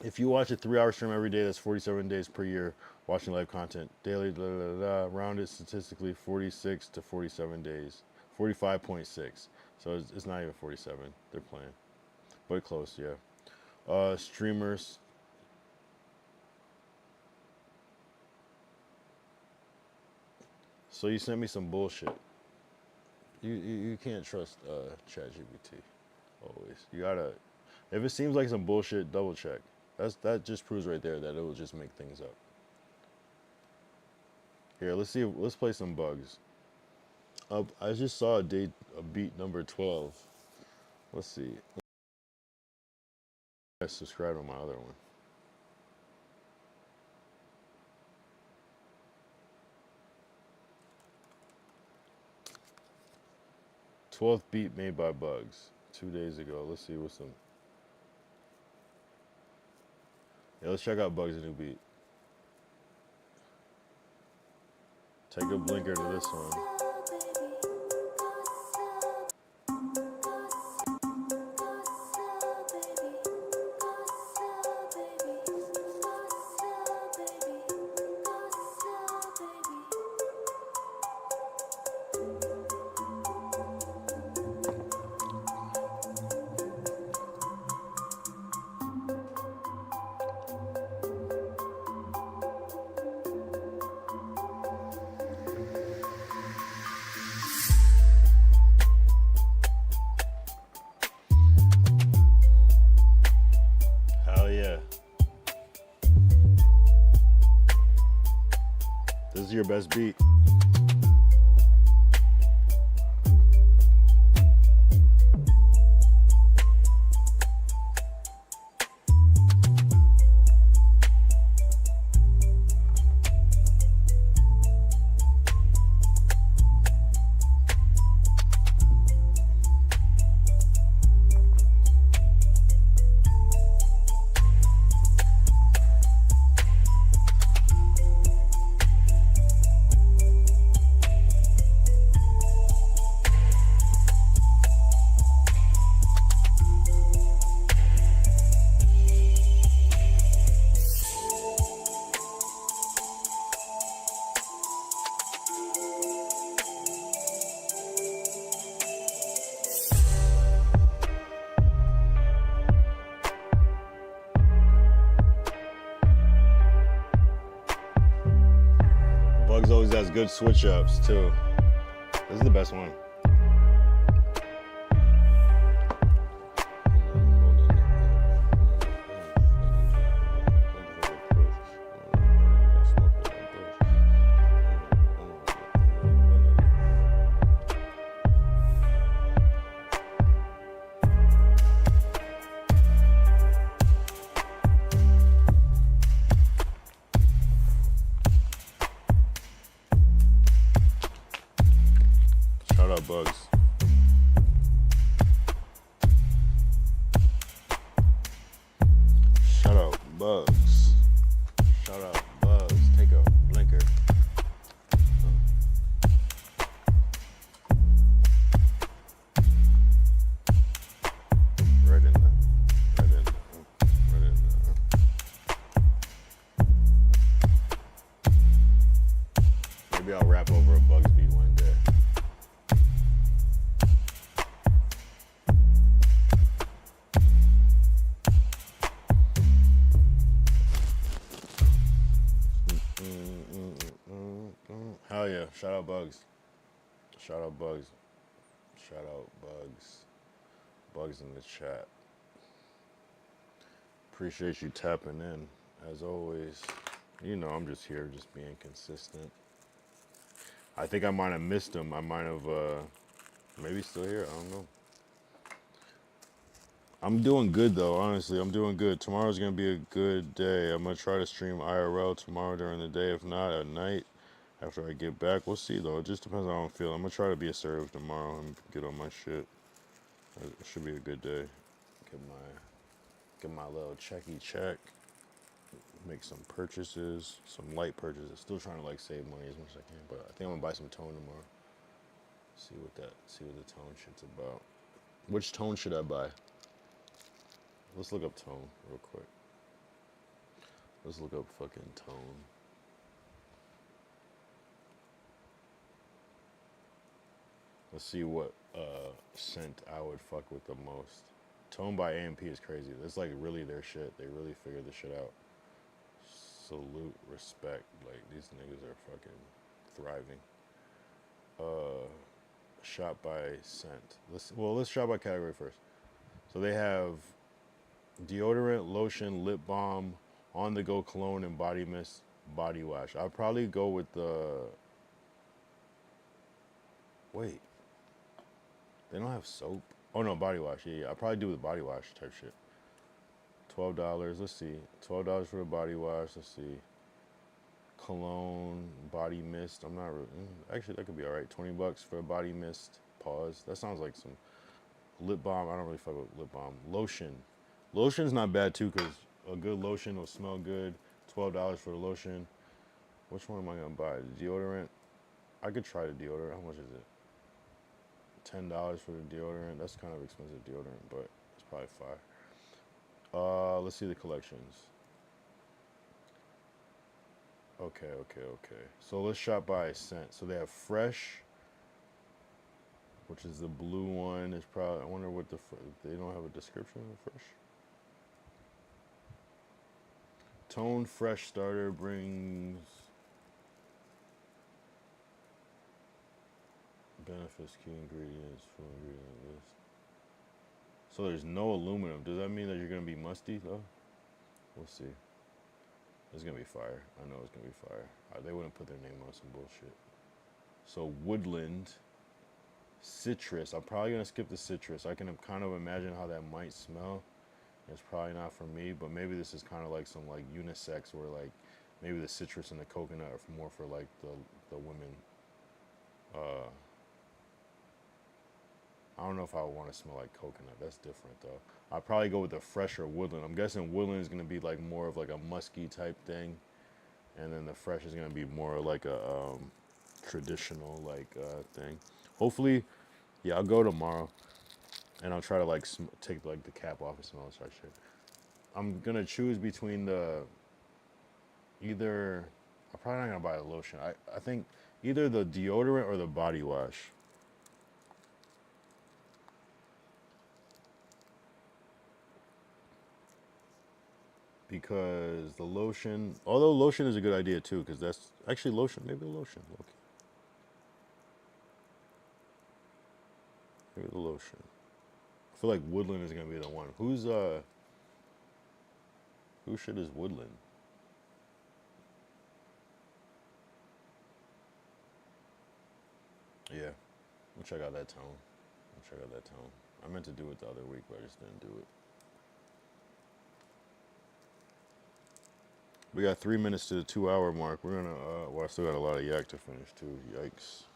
If you watch a 3-hour stream every day, that's 47 days per year watching live content. Daily, rounded statistically 46 to 47 days. 45.6. So it's not even 47. They're playing. But close, yeah. Streamers. So you sent me some bullshit. You can't trust ChatGPT always. You gotta, if it seems like some bullshit, double check. That just proves right there that it will just make things up. Here, let's play some Bugz. I just saw a beat number 12. Let's see. I subscribe to my other one. #12th beat made by Bugz 2 days ago. Let's see what's some. Yeah, let's check out Bugz' new beat. Take a blinker to this one. Hell yeah. This is your best beat. Bugz always has good switch ups too. This is the best one. Shout out Bugz. Shout out Bugz. Shout out Bugz. Take a blinker. Right in there. Right in there. Right in there. Maybe I'll rap over a Bugz beat one day. Hell yeah. Shout out Bugz. Shout out Bugz. Shout out Bugz. Bugz in the chat. Appreciate you tapping in, as always. You know, I'm just here, just being consistent. I think I might have missed him. I might have, maybe still here. I don't know. I'm doing good though, honestly. I'm doing good. Tomorrow's gonna be a good day. I'm gonna try to stream IRL tomorrow during the day. If not, at night after I get back. We'll see though. It just depends on how I'm feeling. I'm gonna try to be assertive tomorrow and get on my shit. It should be a good day. Get my little check. Make some purchases, some light purchases. Still trying to like save money as much as I can, but I think I'm gonna buy some tone tomorrow. See what the tone shit's about. Which tone should I buy? Let's look up tone real quick. Let's look up fucking tone. Let's see what scent I would fuck with the most. Tone by AMP is crazy. That's like really their shit. They really figured this shit out. Salute, respect. Like these niggas are fucking thriving. Shop by scent. Let's shop by category first. So they have deodorant, lotion, lip balm, on the go cologne, and body mist, body wash. I'll probably go with the. Wait. They don't have soap. Oh no, body wash. Yeah. I'll probably do the body wash type shit. $12. Let's see. $12 for the body wash. Let's see. Cologne, body mist. I'm not really. Actually, that could be all right. $20 for a body mist. Pause. That sounds like some lip balm. I don't really fuck with lip balm. Lotion. Lotion's not bad too, cause a good lotion will smell good. $12 for the lotion. Which one am I gonna buy? The deodorant. I could try the deodorant. How much is it? $10 for the deodorant. That's kind of expensive deodorant, but it's probably fire. Let's see the collections. Okay. So let's shop by scent. So they have fresh, which is the blue one. Is probably. I wonder what they don't have a description of fresh. Tone Fresh Starter brings benefits, key ingredients, full ingredient list. So there's no aluminum. Does that mean that you're gonna be musty though? We'll see. It's gonna be fire. I know it's gonna be fire. They wouldn't put their name on some bullshit. So woodland, citrus. I'm probably gonna skip the citrus. I can kind of imagine how that might smell. It's probably not for me, but maybe this is kind of like some like unisex where like maybe the citrus and the coconut are more for like the women. I don't know if I would want to smell like coconut. That's different though. I'd probably go with the fresher woodland. I'm guessing woodland is gonna be like more of like a musky type thing, and then the fresh is gonna be more like a traditional like thing. Hopefully, yeah, I'll go tomorrow, and I'll try to like take like the cap off and smell this like shit. I'm gonna choose between the either. I'm probably not gonna buy the lotion. I think either the deodorant or the body wash. Because the lotion, although lotion is a good idea too, because that's actually lotion. Maybe the lotion. Okay. Maybe the lotion. I feel like woodland is gonna be the one. Who shit is woodland? Yeah, we'll check out that tone. I meant to do it the other week, but I just didn't do it. We got 3 minutes to the 2 hour mark. We're gonna, well, I still got a lot of yak to finish too. Yaks.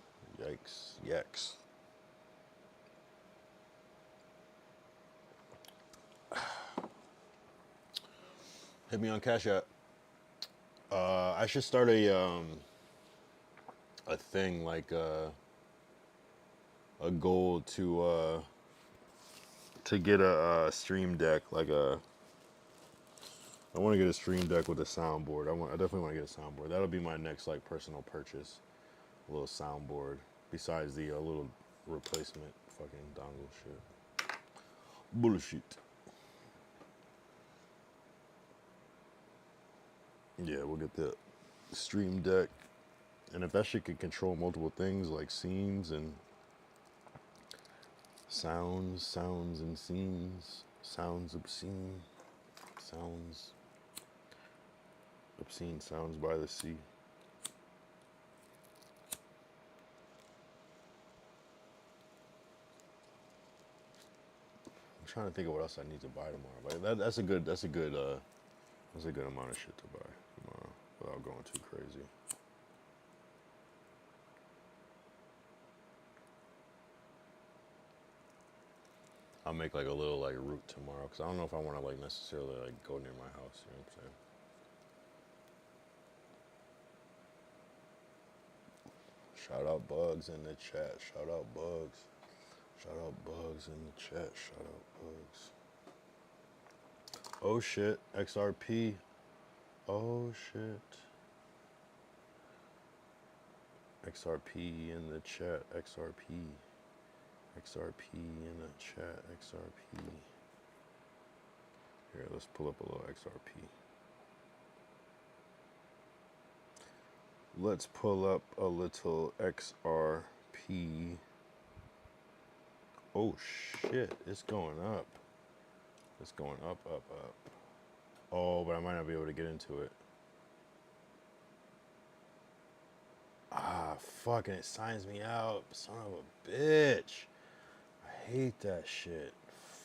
Hit me on Cash App. I should start a thing like a goal to get a stream deck, like I want to get a stream deck with a soundboard. I definitely want to get a soundboard. That'll be my next like personal purchase, a little soundboard. Besides the little replacement fucking dongle shit. Bullshit. Yeah, we'll get the stream deck, and if that shit could control multiple things like scenes and sounds and scenes, sounds obscene sounds by the sea. I'm trying to think of what else I need to buy tomorrow. But that's a good amount of shit to buy tomorrow without going too crazy. I'll make like a little like route tomorrow because I don't know if I want to like necessarily like go near my house. You know what I'm saying? Shout out Bugz in the chat. Shout out Bugz. Shout out Bugz in the chat. Shout out Bugz. Oh shit, XRP. Oh shit. XRP in the chat. XRP. XRP in the chat. XRP. Here, let's pull up a little XRP. Let's pull up a little XRP. Oh shit, it's going up. It's going up. Oh, but I might not be able to get into it. Ah, fucking it signs me out. Son of a bitch. I hate that shit.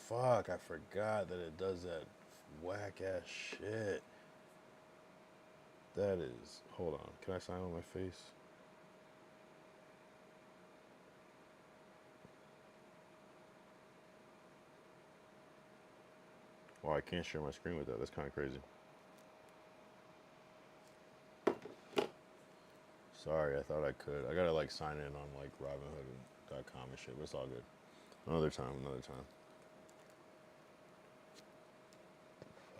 Fuck, I forgot that it does that whack ass shit. That is, hold on. Can I sign on my face? Well, I can't share my screen with that. That's kind of crazy. Sorry, I thought I could. I gotta like sign in on like Robinhood.com and shit, but it's all good. Another time, another time.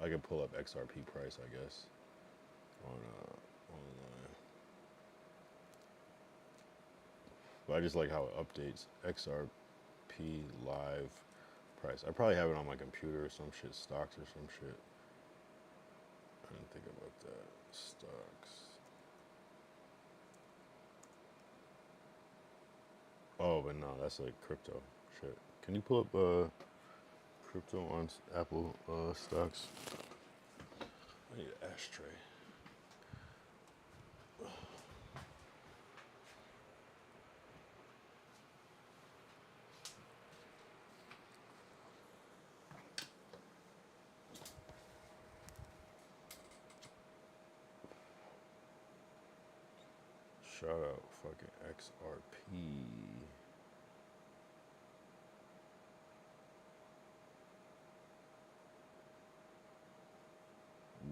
I could pull up XRP price, I guess, on online. But I just like how it updates XRP live price. I probably have it on my computer or some shit, stocks or some shit. I didn't think about that. Stocks. Oh, but no, that's like crypto shit. Can you pull up crypto on Apple stocks? I need an ashtray. Shout out fucking XRP.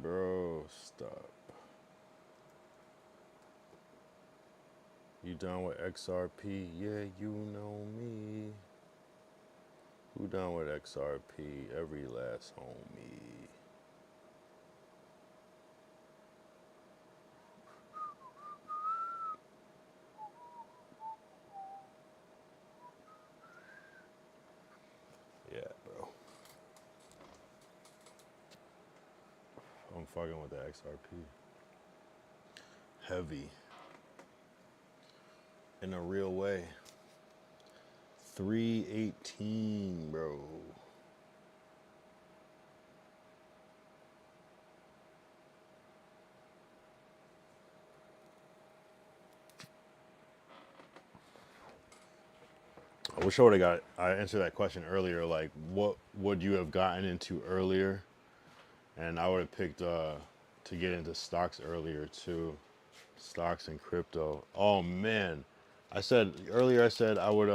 Bro, stop. You down with XRP? Yeah, you know me. Who down with XRP? Every last homie. Yeah, bro. I'm fucking with the XRP. Heavy. In a real way. 318, bro. I wish I would have I answered that question earlier. Like, what would you have gotten into earlier? And I would have picked to get into stocks earlier too. Stocks and crypto. Oh man. I said earlier, I said I would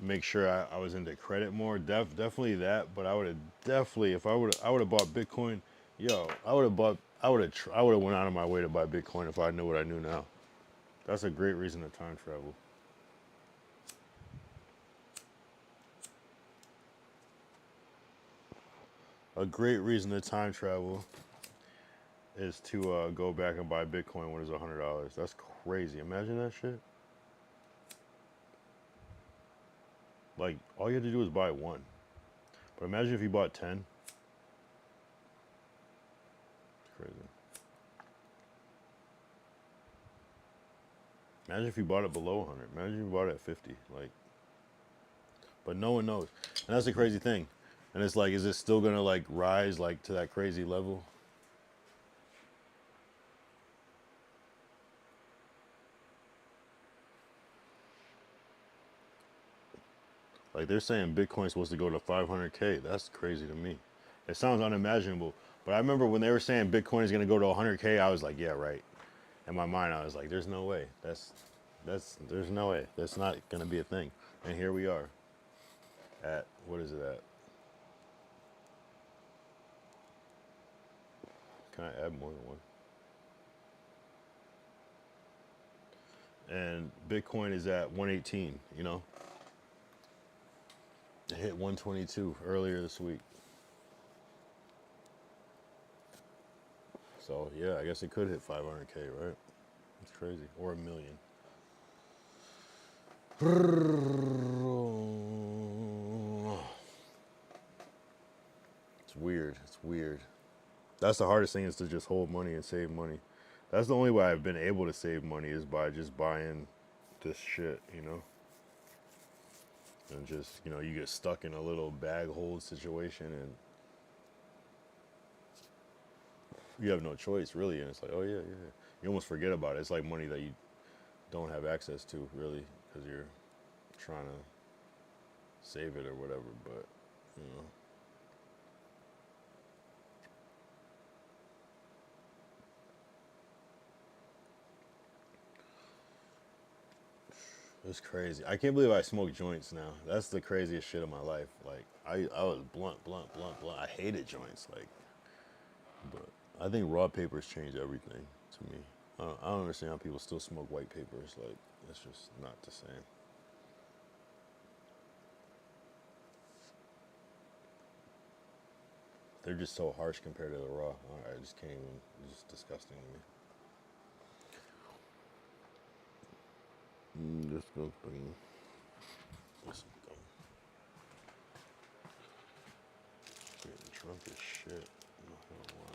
make sure I was into credit more. Definitely that. But I would have definitely, if I would have bought Bitcoin, yo, I would have went out of my way to buy Bitcoin if I knew what I knew now. That's a great reason to time travel. A great reason to time travel is to go back and buy Bitcoin when it's $100. That's crazy. Imagine that shit. Like, all you have to do is buy one. But imagine if you bought 10. It's crazy. Imagine if you bought it below 100. Imagine if you bought it at 50. Like, but no one knows. And that's the crazy thing. And it's like, is it still gonna like rise like to that crazy level? Like they're saying Bitcoin's supposed to go to 500K. That's crazy to me. It sounds unimaginable. But I remember when they were saying Bitcoin is gonna go to 100K, I was like, yeah, right. In my mind, I was like, there's no way. There's no way. That's not gonna be a thing. And here we are. At what is it at? Can I add more than one? And Bitcoin is at 118, you know? It hit 122 earlier this week. So yeah, I guess it could hit 500K, right? It's crazy. Or a million. It's weird. It's weird. That's the hardest thing, is to just hold money and save money. That's the only way I've been able to save money, is by just buying this shit, you know? And just, you know, you get stuck in a little bag hold situation and you have no choice, really. And it's like, oh yeah, yeah. You almost forget about it. It's like money that you don't have access to, really, because you're trying to save it or whatever. But, you know. It's crazy. I can't believe I smoke joints now. That's the craziest shit of my life. Like, I was blunt. I hated joints. Like, but I think raw papers change everything to me. I don't understand how people still smoke white papers. Like, it's just not the same. They're just so harsh compared to the raw. I just can't even. It's just disgusting to me. Just go bring some gum. Getting drunk as shit. I'm not gonna lie.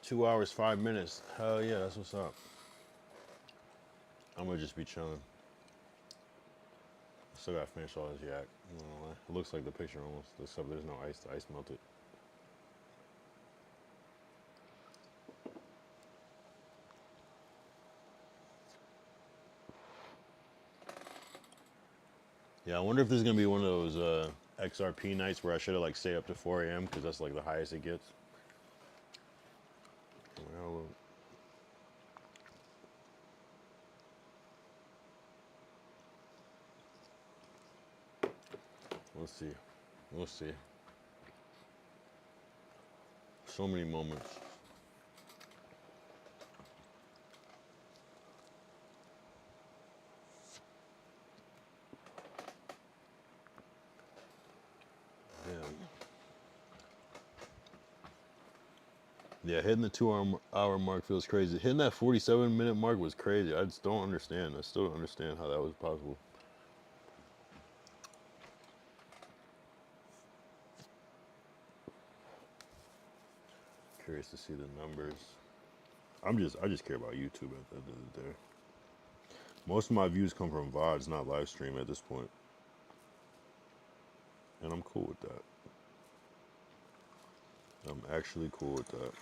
2 hours, 5 minutes. Hell yeah, that's what's up. I'm gonna just be chilling. Still gotta finish all this yak. It looks like the picture almost, except there's no ice. The ice melted. Yeah, I wonder if this is gonna be one of those XRP nights where I should have like stayed up to 4 a.m. because that's like the highest it gets. Well, we'll see. We'll see. So many moments. Yeah, hitting the 2 hour mark feels crazy. Hitting that 47-minute mark was crazy. I just don't understand. I still don't understand how that was possible. Curious to see the numbers. I just care about YouTube at the end of the day. Most of my views come from VODs, not live stream at this point. And I'm cool with that. I'm actually cool with that.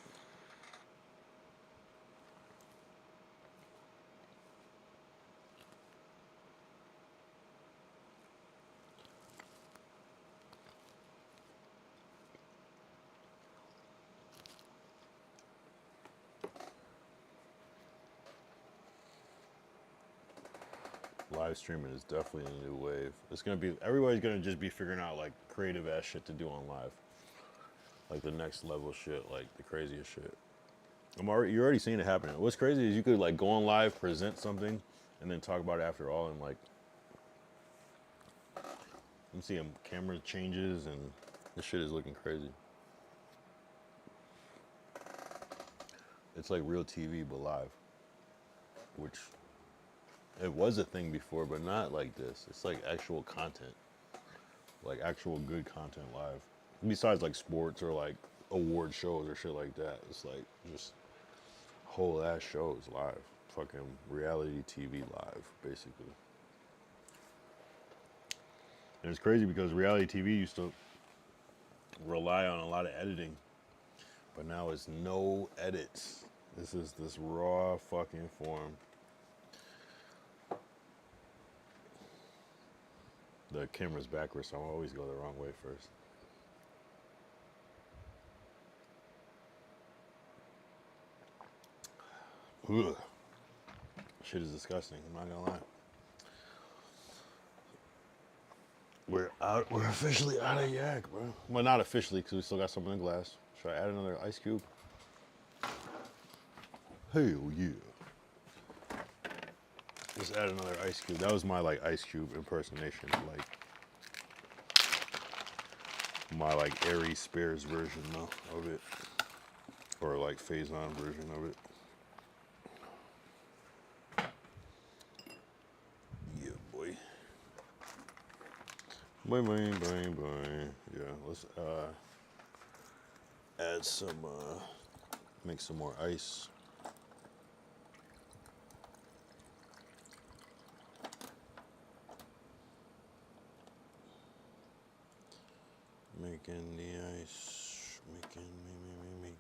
Live streaming is definitely a new wave. It's gonna be, everybody's gonna just be figuring out like creative ass shit to do on live. Like the next level shit, like the craziest shit. You're already seeing it happening. What's crazy is you could like go on live, present something, and then talk about it after all, and like I'm seeing camera changes, and this shit is looking crazy. It's like real TV but live, which it was a thing before, but not like this. It's like actual content, like actual good content live. Besides like sports or like award shows or shit like that, it's like just whole ass shows live, fucking reality TV live, basically. And it's crazy because reality TV used to rely on a lot of editing, but now it's no edits. This is this raw fucking form. The camera's backwards, so I always go the wrong way first. Ugh. Shit is disgusting, I'm not gonna lie. We're officially out of yak, bro. Well, not officially, because we still got some in the glass. Should I add another ice cube? Hell yeah. Just add another ice cube. That was my like ice cube impersonation, like my like Airy Spears version of it, or like Phazon version of it. Yeah, boy. Boing, boing, boing, boing. Yeah, let's add some, make some more ice. Making the ice, making the ice.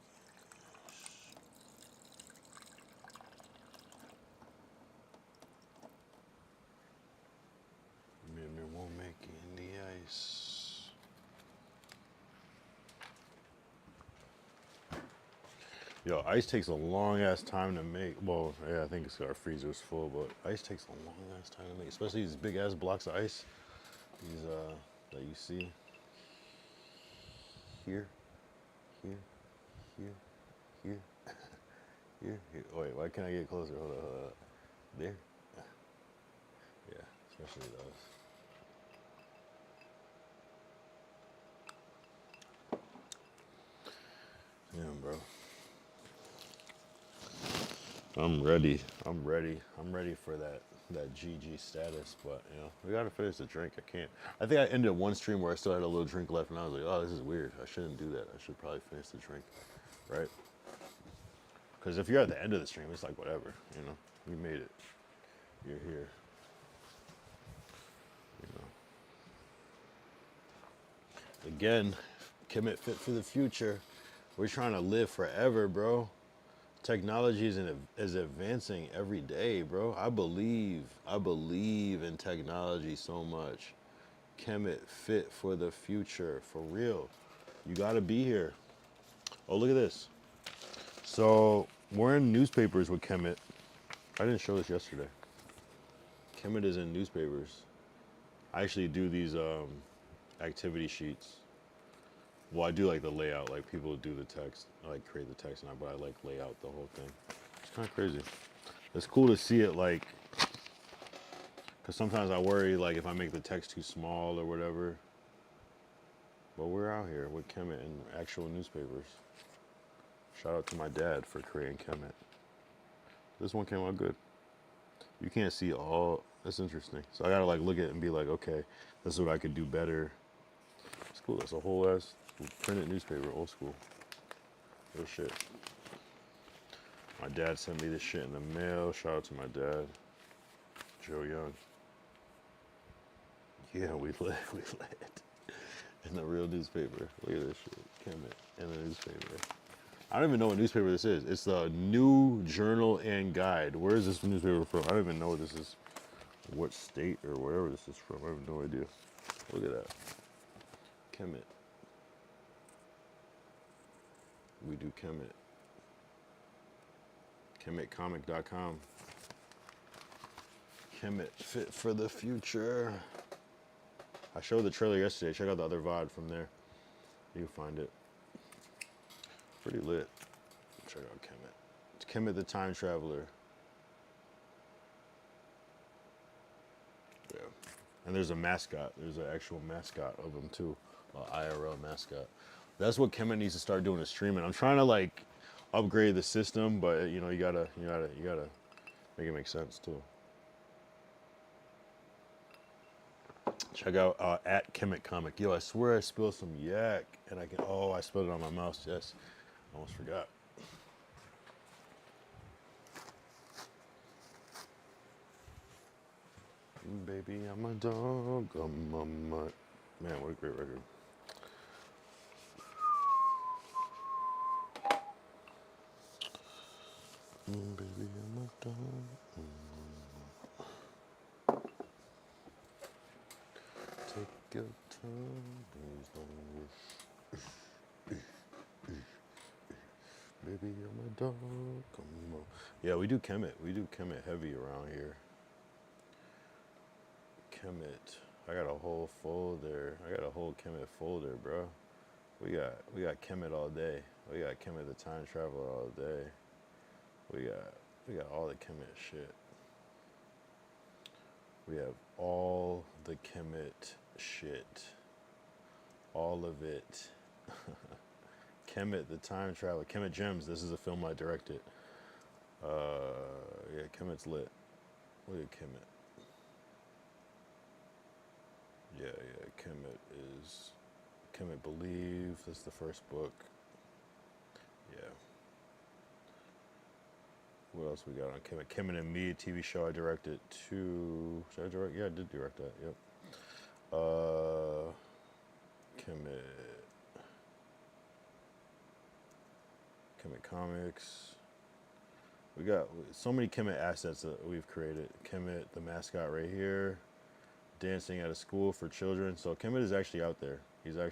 Minimal making the ice. Yo, ice takes a long ass time to make. Well, yeah, I think it's our freezer's full, but ice takes a long ass time to make, especially these big ass blocks of ice. These that you see here, here, here, here, here. Oh, wait, why can't I get closer? Hold on. There. Yeah, especially those. Damn, bro. I'm ready. I'm ready. I'm ready for that GG status, but you know, we gotta finish the drink. I can't. I think I ended one stream where I still had a little drink left, and I was like, oh, this is weird. I shouldn't do that. I should probably finish the drink, right? Because if you're at the end of the stream, it's like whatever, you know. You made it. You're here. You know. Again, commit fit for the future. We're trying to live forever, bro. Technology is advancing every day, bro. I believe in technology so much. Kemet fit for the future, for real. You gotta be here. Oh, look at this. So we're in newspapers with Kemet. I didn't show this yesterday. Kemet is in newspapers. I actually do these activity sheets. Well, I do like the layout, like people do the text, I like create the text, but I like lay out the whole thing. It's kind of crazy. It's cool to see it, like, because sometimes I worry, like, if I make the text too small or whatever. But we're out here with Kemet in actual newspapers. Shout out to my dad for creating Kemet. This one came out good. You can't see all, that's interesting. So I gotta like look at it and be like, okay, this is what I could do better. It's cool, that's a whole ass printed newspaper, old school. Real shit. My dad sent me this shit in the mail. Shout out to my dad, Joe Young. Yeah, we lit in the real newspaper. Look at this shit, Kemet in the newspaper. I don't even know what newspaper this is. It's the New Journal and Guide. Where is this newspaper from? I don't even know what this is, what state or wherever this is from. I have no idea. Look at that, Kemet. We do Kemet. KemetComic.com. Kemet fit for the future. I showed the trailer yesterday. Check out the other VOD from there. You can find it. Pretty lit. Check out Kemet. It's Kemet the Time Traveler. Yeah. And there's a mascot. There's an actual mascot of him too. IRL mascot. That's what Kemet needs to start doing is streaming. I'm trying to like upgrade the system, but you know, you gotta make it make sense too. Check out at Kemet Comic. Yo, I swear I spilled some yak and I spilled it on my mouse. Yes, almost forgot. Baby, I'm a dog. I'm a mutt. Man, what a great record. Baby, I'm a dog. Take your time, please don't rush. Baby, I'm a dog. Come on. Yeah, we do Kemet. We do Kemet heavy around here. Kemet. I got a whole folder. I got a whole Kemet folder, bro. We got Kemet all day. We got Kemet the Time Traveler all day. We got all the Kemet shit. We have all the Kemet shit. All of it. Kemet the Time Traveler. Kemet Gems. This is a film I directed. Yeah, Kemet's lit. Look at Kemet. Yeah, Kemet Believe. That's the first book. Yeah. What else we got on Kemet? Kemet and Me, TV show I directed too. Should I direct? Yeah, I did direct that. Yep. Kemet Comics. We got so many Kemet assets that we've created. Kemet, the mascot right here. Dancing at a school for children. So Kemet is actually out there. This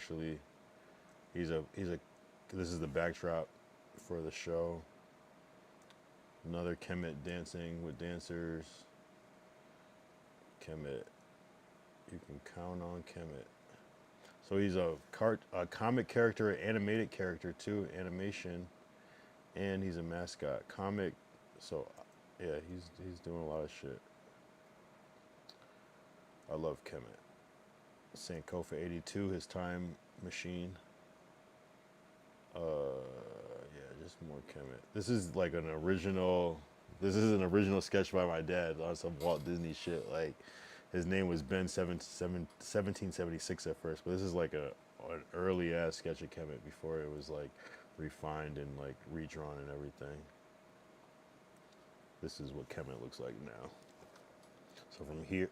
is the backdrop. for the show. Another Kemet dancing with dancers. Kemet. You can count on Kemet. So he's a comic character, an animated character too, animation, and he's a mascot. Comic, so yeah, he's doing a lot of shit. I love Kemet. Sankofa 82, his time machine. Yeah, just more Kemet. This is like an original. This is an original sketch by my dad on some Walt Disney shit. Like, his name was Ben 1776 at first, but this is like an early ass sketch of Kemet before it was like refined and like redrawn and everything. This is what Kemet looks like now. So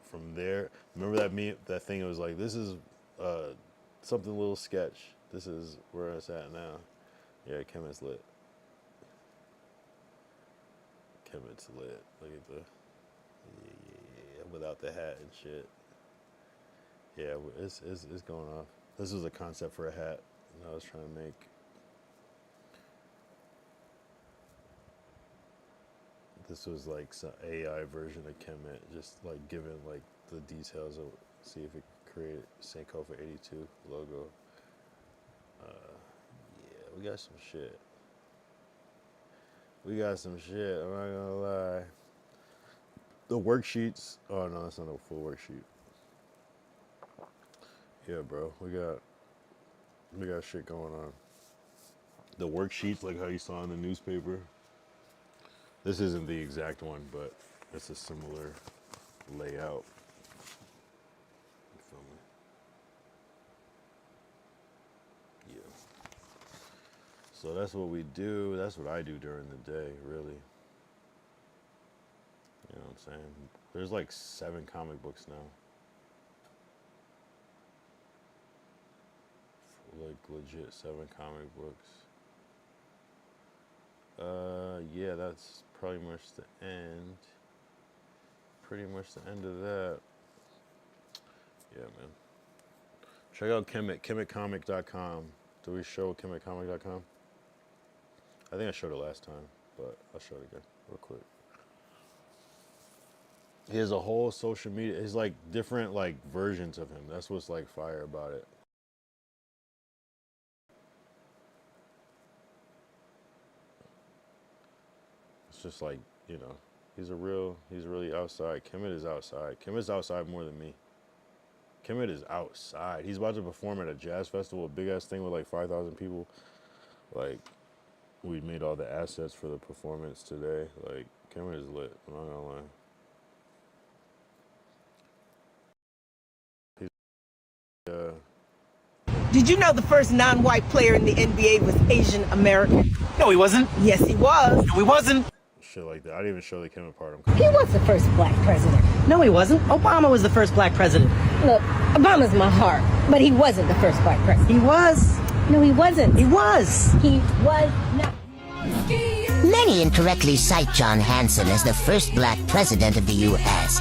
from there, remember that thing? It was like, this is something little sketch. This is where it's at now. Yeah, Kemet's lit. Kemet's lit. Look at the without the hat and shit. Yeah, it's going off. This was a concept for a hat that I was trying to make. This was like some AI version of Kemet, just like giving like the details of, see if it created Sankofa 82 logo. Yeah, we got some shit. We got some shit, I'm not gonna lie. The worksheets, oh no, that's not a full worksheet. Yeah, bro, we got shit going on. The worksheets, like how you saw in the newspaper. This isn't the exact one, but it's a similar layout. You feel me? Yeah. So that's what we do. That's what I do during the day, really. You know what I'm saying? There's like 7 comic books now. Like legit 7 comic books. Yeah, that's pretty much the end. Pretty much the end of that. Yeah, man. Check out Kemet, kemetcomic.com. Do we show kemetcomic.com? I think I showed it last time, but I'll show it again real quick. He has a whole social media. It's like different like versions of him. That's what's like fire about it. It's just like, you know, he's really outside. Kemet is outside. Kemet's outside more than me. Kemet is outside. He's about to perform at a jazz festival, a big ass thing with like 5,000 people. Like, we made all the assets for the performance today. Like, Kemet is lit. I'm not gonna lie. Did you know the first non-white player in the NBA was Asian American? No, he wasn't. Yes, he was. No, he wasn't. Shit like that. I didn't even show the Kemet part. He was the first black president. No, he wasn't. Obama was the first black president. Look, Obama's my heart, but he wasn't the first black president. He was. No, he wasn't. He was. He was not. Many incorrectly cite John Hanson as the first black president of the U.S.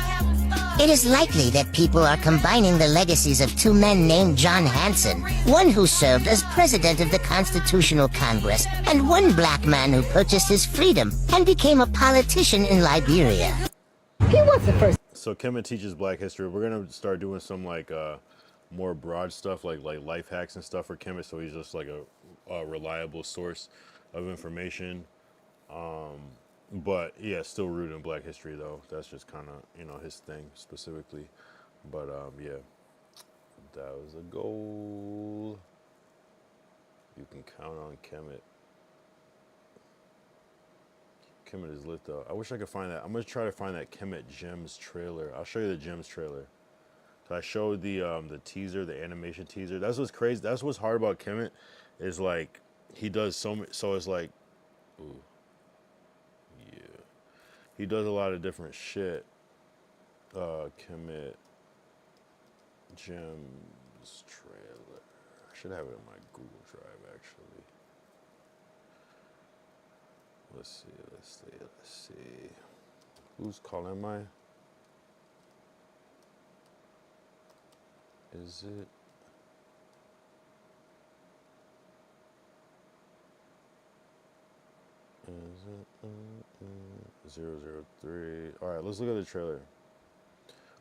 It is likely that people are combining the legacies of 2 men named John Hanson, one who served as president of the Constitutional Congress, and one black man who purchased his freedom and became a politician in Liberia. He was the first. So Kemet teaches black history. We're gonna start doing some like more broad stuff, like life hacks and stuff for Kemet, so he's just like a reliable source of information. But yeah, still rooted in black history though. That's just kind of, you know, his thing specifically. But yeah, that was a goal. You can count on Kemet. Kemet is lit though. I wish I could find that. I'm gonna try to find that Kemet Gems trailer. I'll show you the Gems trailer. So I showed the teaser, the animation teaser. That's what's crazy. That's what's hard about Kemet, is like he does so much. So it's like, ooh. He does a lot of different shit. Kemet Gems trailer. I should have it in my Google Drive actually. Let's see. Who's calling my? Is it? 003. All right, let's look at the trailer.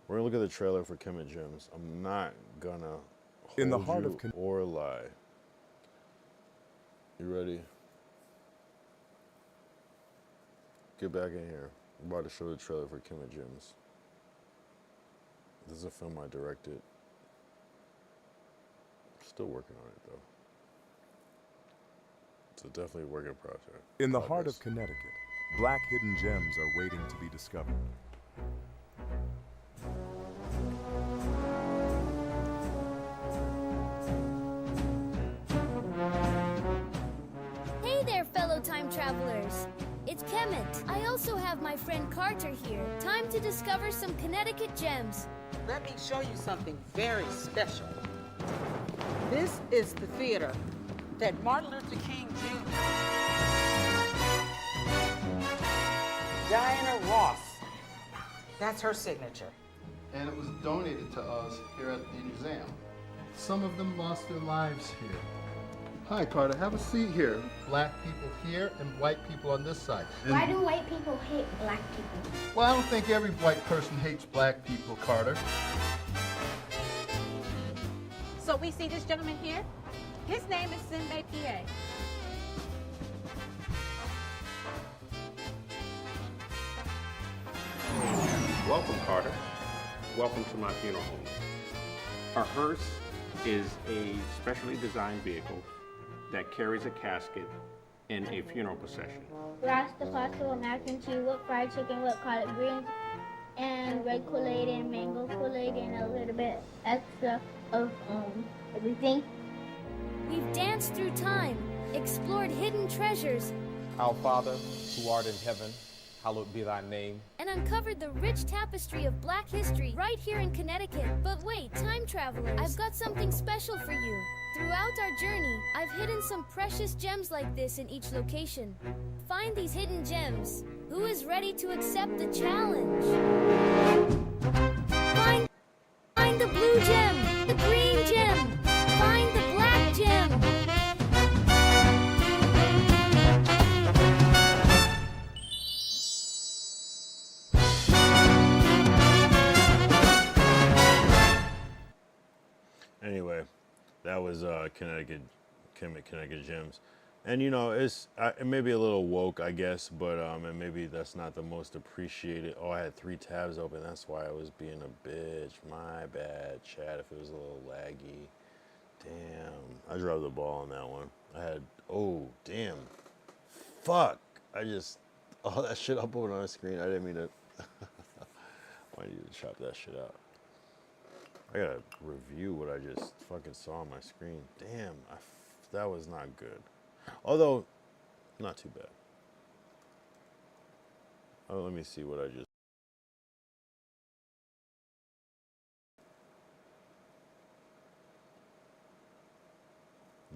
We're gonna look at the trailer for Kemet Gems. I'm not gonna hold you or lie. You ready? Get back in here. I'm about to show the trailer for Kemet Gems. This is a film I directed. Still working on it though. It's definitely a work in process. In the heart of Connecticut, black hidden gems are waiting to be discovered. Hey there, fellow time travelers. It's Kemet. I also have my friend Carter here. Time to discover some Connecticut gems. Let me show you something very special. This is the theater that Martin Luther King Jr. Diana Ross. That's her signature. And it was donated to us here at the museum. Some of them lost their lives here. Hi, Carter, have a seat here. Black people here and white people on this side. Why do white people hate black people? Well, I don't think every white person hates black people, Carter. So we see this gentleman here. His name is Sinbei P.A. Welcome, Carter. Welcome to my funeral home. A hearse is a specially designed vehicle that carries a casket in a funeral procession. Lobster pasta with mac and cheese with fried chicken with collard greens and red Kool-Aid and mango Kool-Aid and a little bit extra of everything. We've danced through time, explored hidden treasures, Our Father, who art in heaven, hallowed be thy name. and uncovered the rich tapestry of Black history right here in Connecticut. But wait, time travelers, I've got something special for you. Throughout our journey, I've hidden some precious gems like this in each location. Find these hidden gems. Who is ready to accept the challenge? Find the blue gem, the green gem, find the black gem. Anyway, that was Connecticut Gems, and you know it may be a little woke, I guess, but and maybe that's not the most appreciated. Oh, I had 3 tabs open. That's why I was being a bitch. My bad, chat. If it was a little laggy, damn, I dropped the ball on that one. I had damn, fuck. I just all that shit up on the screen. I didn't mean to. Why did you chop that shit out? I gotta review what I just fucking saw on my screen. Damn, that was not good. Although, not too bad. Oh, let me see what I just.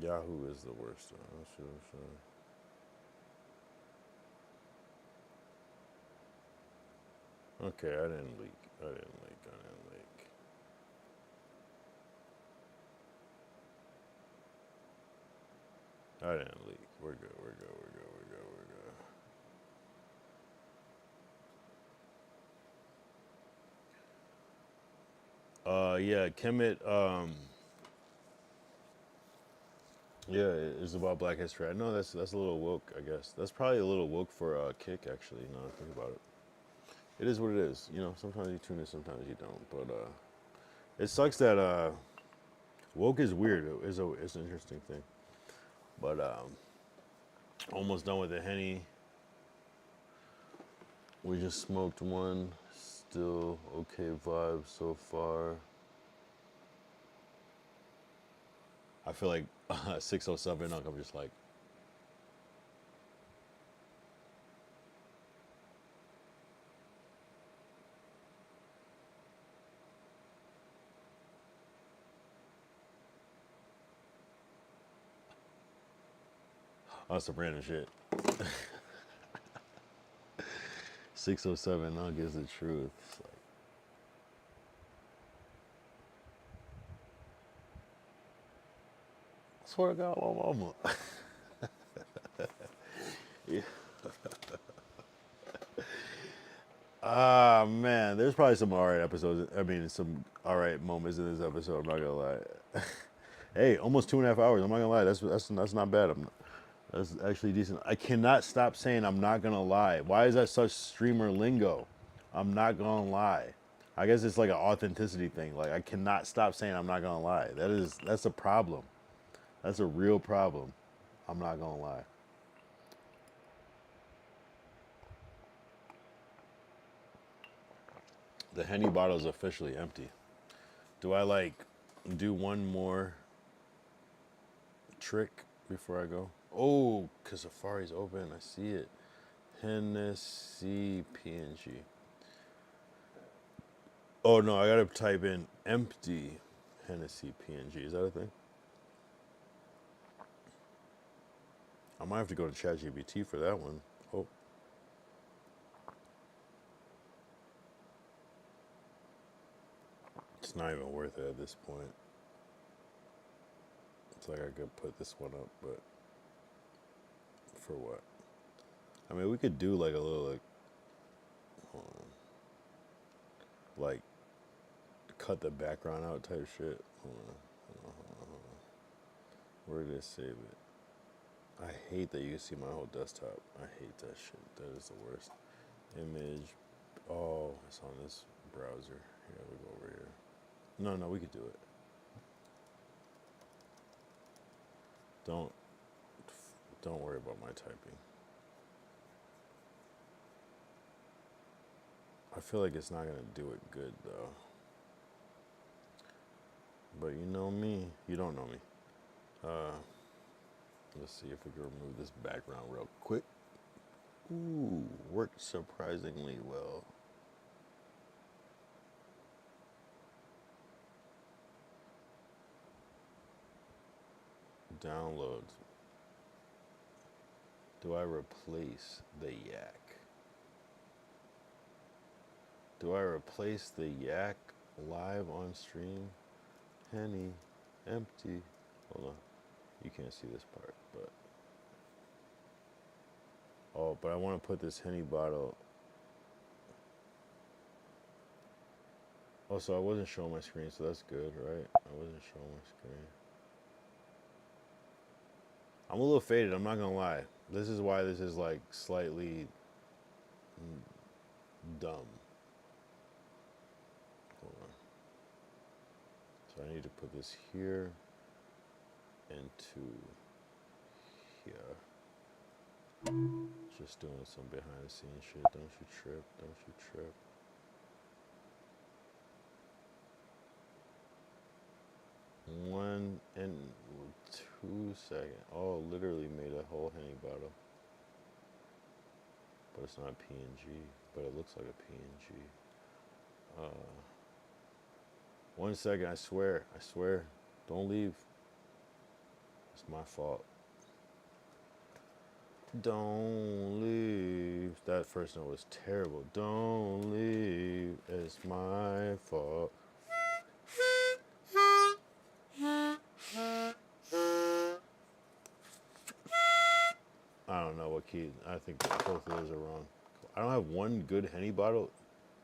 Yahoo is the worst. Okay, I didn't leak. I didn't leak. We're good. Yeah, Kemet, yeah, it's about Black history. I know that's a little woke, I guess. That's probably a little woke for Kick, actually, now that I think about it. It is what it is. You know, sometimes you tune in, sometimes you don't. But it sucks that woke is weird. It's an interesting thing. But almost done with the Henny. We just smoked one. Still okay vibes so far. I feel like 607 I'm just like. On some random shit. 607 now gives the truth. It's like, I swear to God, my mama. Yeah. Ah, man, there's probably some alright episodes. I mean, some alright moments in this episode. I'm not gonna lie. Hey, almost 2.5 hours. I'm not gonna lie. That's not bad. That's actually decent. I cannot stop saying I'm not gonna lie. Why is that such streamer lingo? I'm not gonna lie. I guess it's like an authenticity thing. Like I cannot stop saying I'm not gonna lie. That's a problem. That's a real problem. I'm not gonna lie. The Henny bottle is officially empty. Do I like do one more trick before I go? Oh, because Safari's open. I see it. Hennessy PNG. Oh, no, I got to type in empty Hennessy PNG. Is that a thing? I might have to go to ChatGPT for that one. Oh. It's not even worth it at this point. It's like I could put this one up, but for what? I mean, we could do like a little, like, hold on. Like, cut the background out type shit. Hold on. Where did it save it? I hate that you can see my whole desktop. I hate that shit. That is the worst. Image. Oh, it's on this browser. Here, we go over here. No, we could do it. Don't worry about my typing. I feel like it's not gonna do it good though. But you know me. You don't know me. Let's see if we can remove this background real quick. Ooh, worked surprisingly well. Downloads. Do I replace the yak? Do I replace the yak live on stream? Henny, empty. Hold on. You can't see this part, but. Oh, but I want to put this Henny bottle. Oh, so I wasn't showing my screen, so that's good, right? I wasn't showing my screen. I'm a little faded, I'm not gonna lie. This is why this is like slightly dumb. Hold on. So I need to put this here into here. Just doing some behind the scenes shit. Don't you trip, don't you trip. One and 2 seconds. Oh, literally made a whole Henny bottle. But it's not PNG, but it looks like a PNG. 1 second, I swear. Don't leave. It's my fault. Don't leave. That first note was terrible. Don't leave. It's my fault. I don't know what key. I think both of those are wrong. I don't have one good Henny bottle,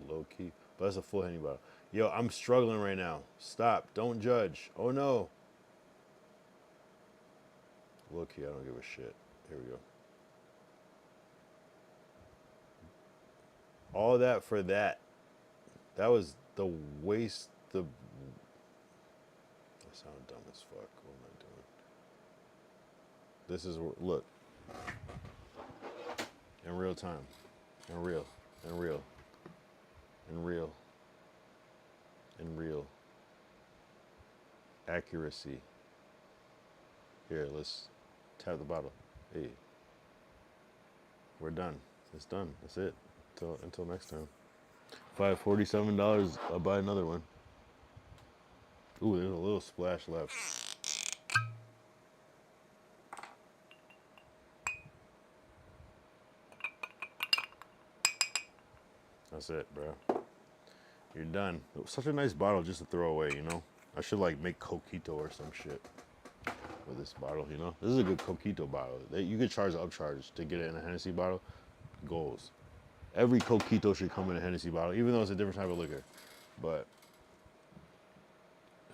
low key, but that's a full Henny bottle. Yo, I'm struggling right now. Stop. Don't judge. Oh no. Low key, I don't give a shit. Here we go. All that for that. That was the waste. I sound dumb as fuck. What am I doing? This is, look. In real time. In real. Accuracy. Here, let's tap the bottle. Hey. We're done. It's done. That's it. Until next time. $47. I'll buy another one. Ooh, there's a little splash left. That's it, bro. You're done. It was such a nice bottle just to throw away, you know? I should like make coquito or some shit with this bottle, you know? This is a good coquito bottle. You could charge an upcharge to get it in a Hennessy bottle. Goals. Every coquito should come in a Hennessy bottle, even though it's a different type of liquor. But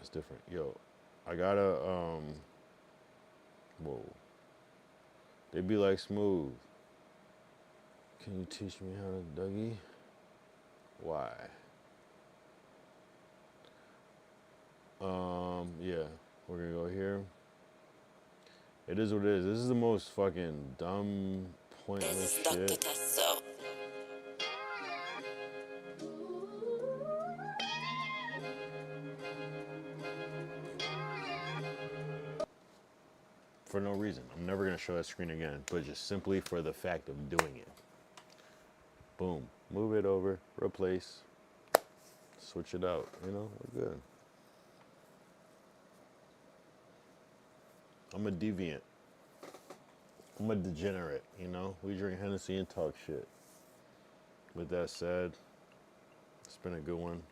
it's different. Yo, I gotta, whoa. They be like, Smooth, can you teach me how to Dougie? Why? Yeah, we're gonna go here. It is what it is. This is the most fucking dumb, pointless shit. For no reason. I'm never gonna show that screen again, but just simply for the fact of doing it. Boom. Move it over, replace, switch it out. You know, we're good. I'm a deviant. I'm a degenerate, you know? We drink Hennessy and talk shit. With that said, it's been a good one.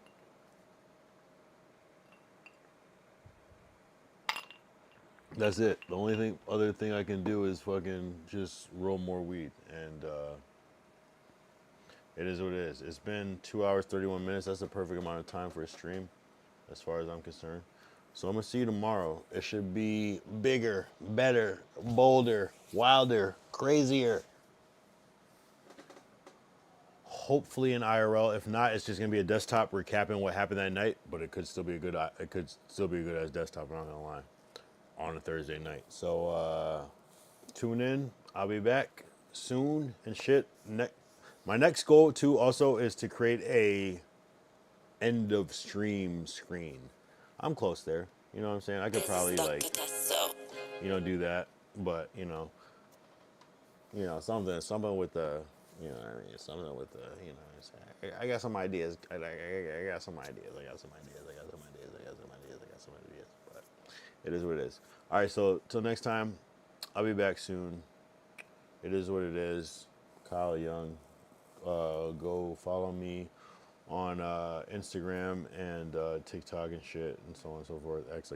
That's it. The only other thing I can do is fucking just roll more weed. And it is what it is. It's been 2 hours, 31 minutes. That's the perfect amount of time for a stream, as far as I'm concerned. So I'm gonna see you tomorrow. It should be bigger, better, bolder, wilder, crazier. Hopefully in IRL. If not, it's just gonna be a desktop recapping what happened that night. But it could still be a good. It could still be a good as desktop. I'm not gonna lie. On a Thursday night. So tune in. I'll be back soon and shit. My next goal too also is to create a end of stream screen. I'm close there. You know what I'm saying? I could probably like, you know, do that. But you know, something with the, you know what I mean, something with the, you know what I'm saying? I got some ideas. I got some ideas. But it is what it is. All right, so till next time, I'll be back soon. It is what it is. Kyle Young. Go follow me on Instagram and TikTok and shit and so on and so forth. X, I guess.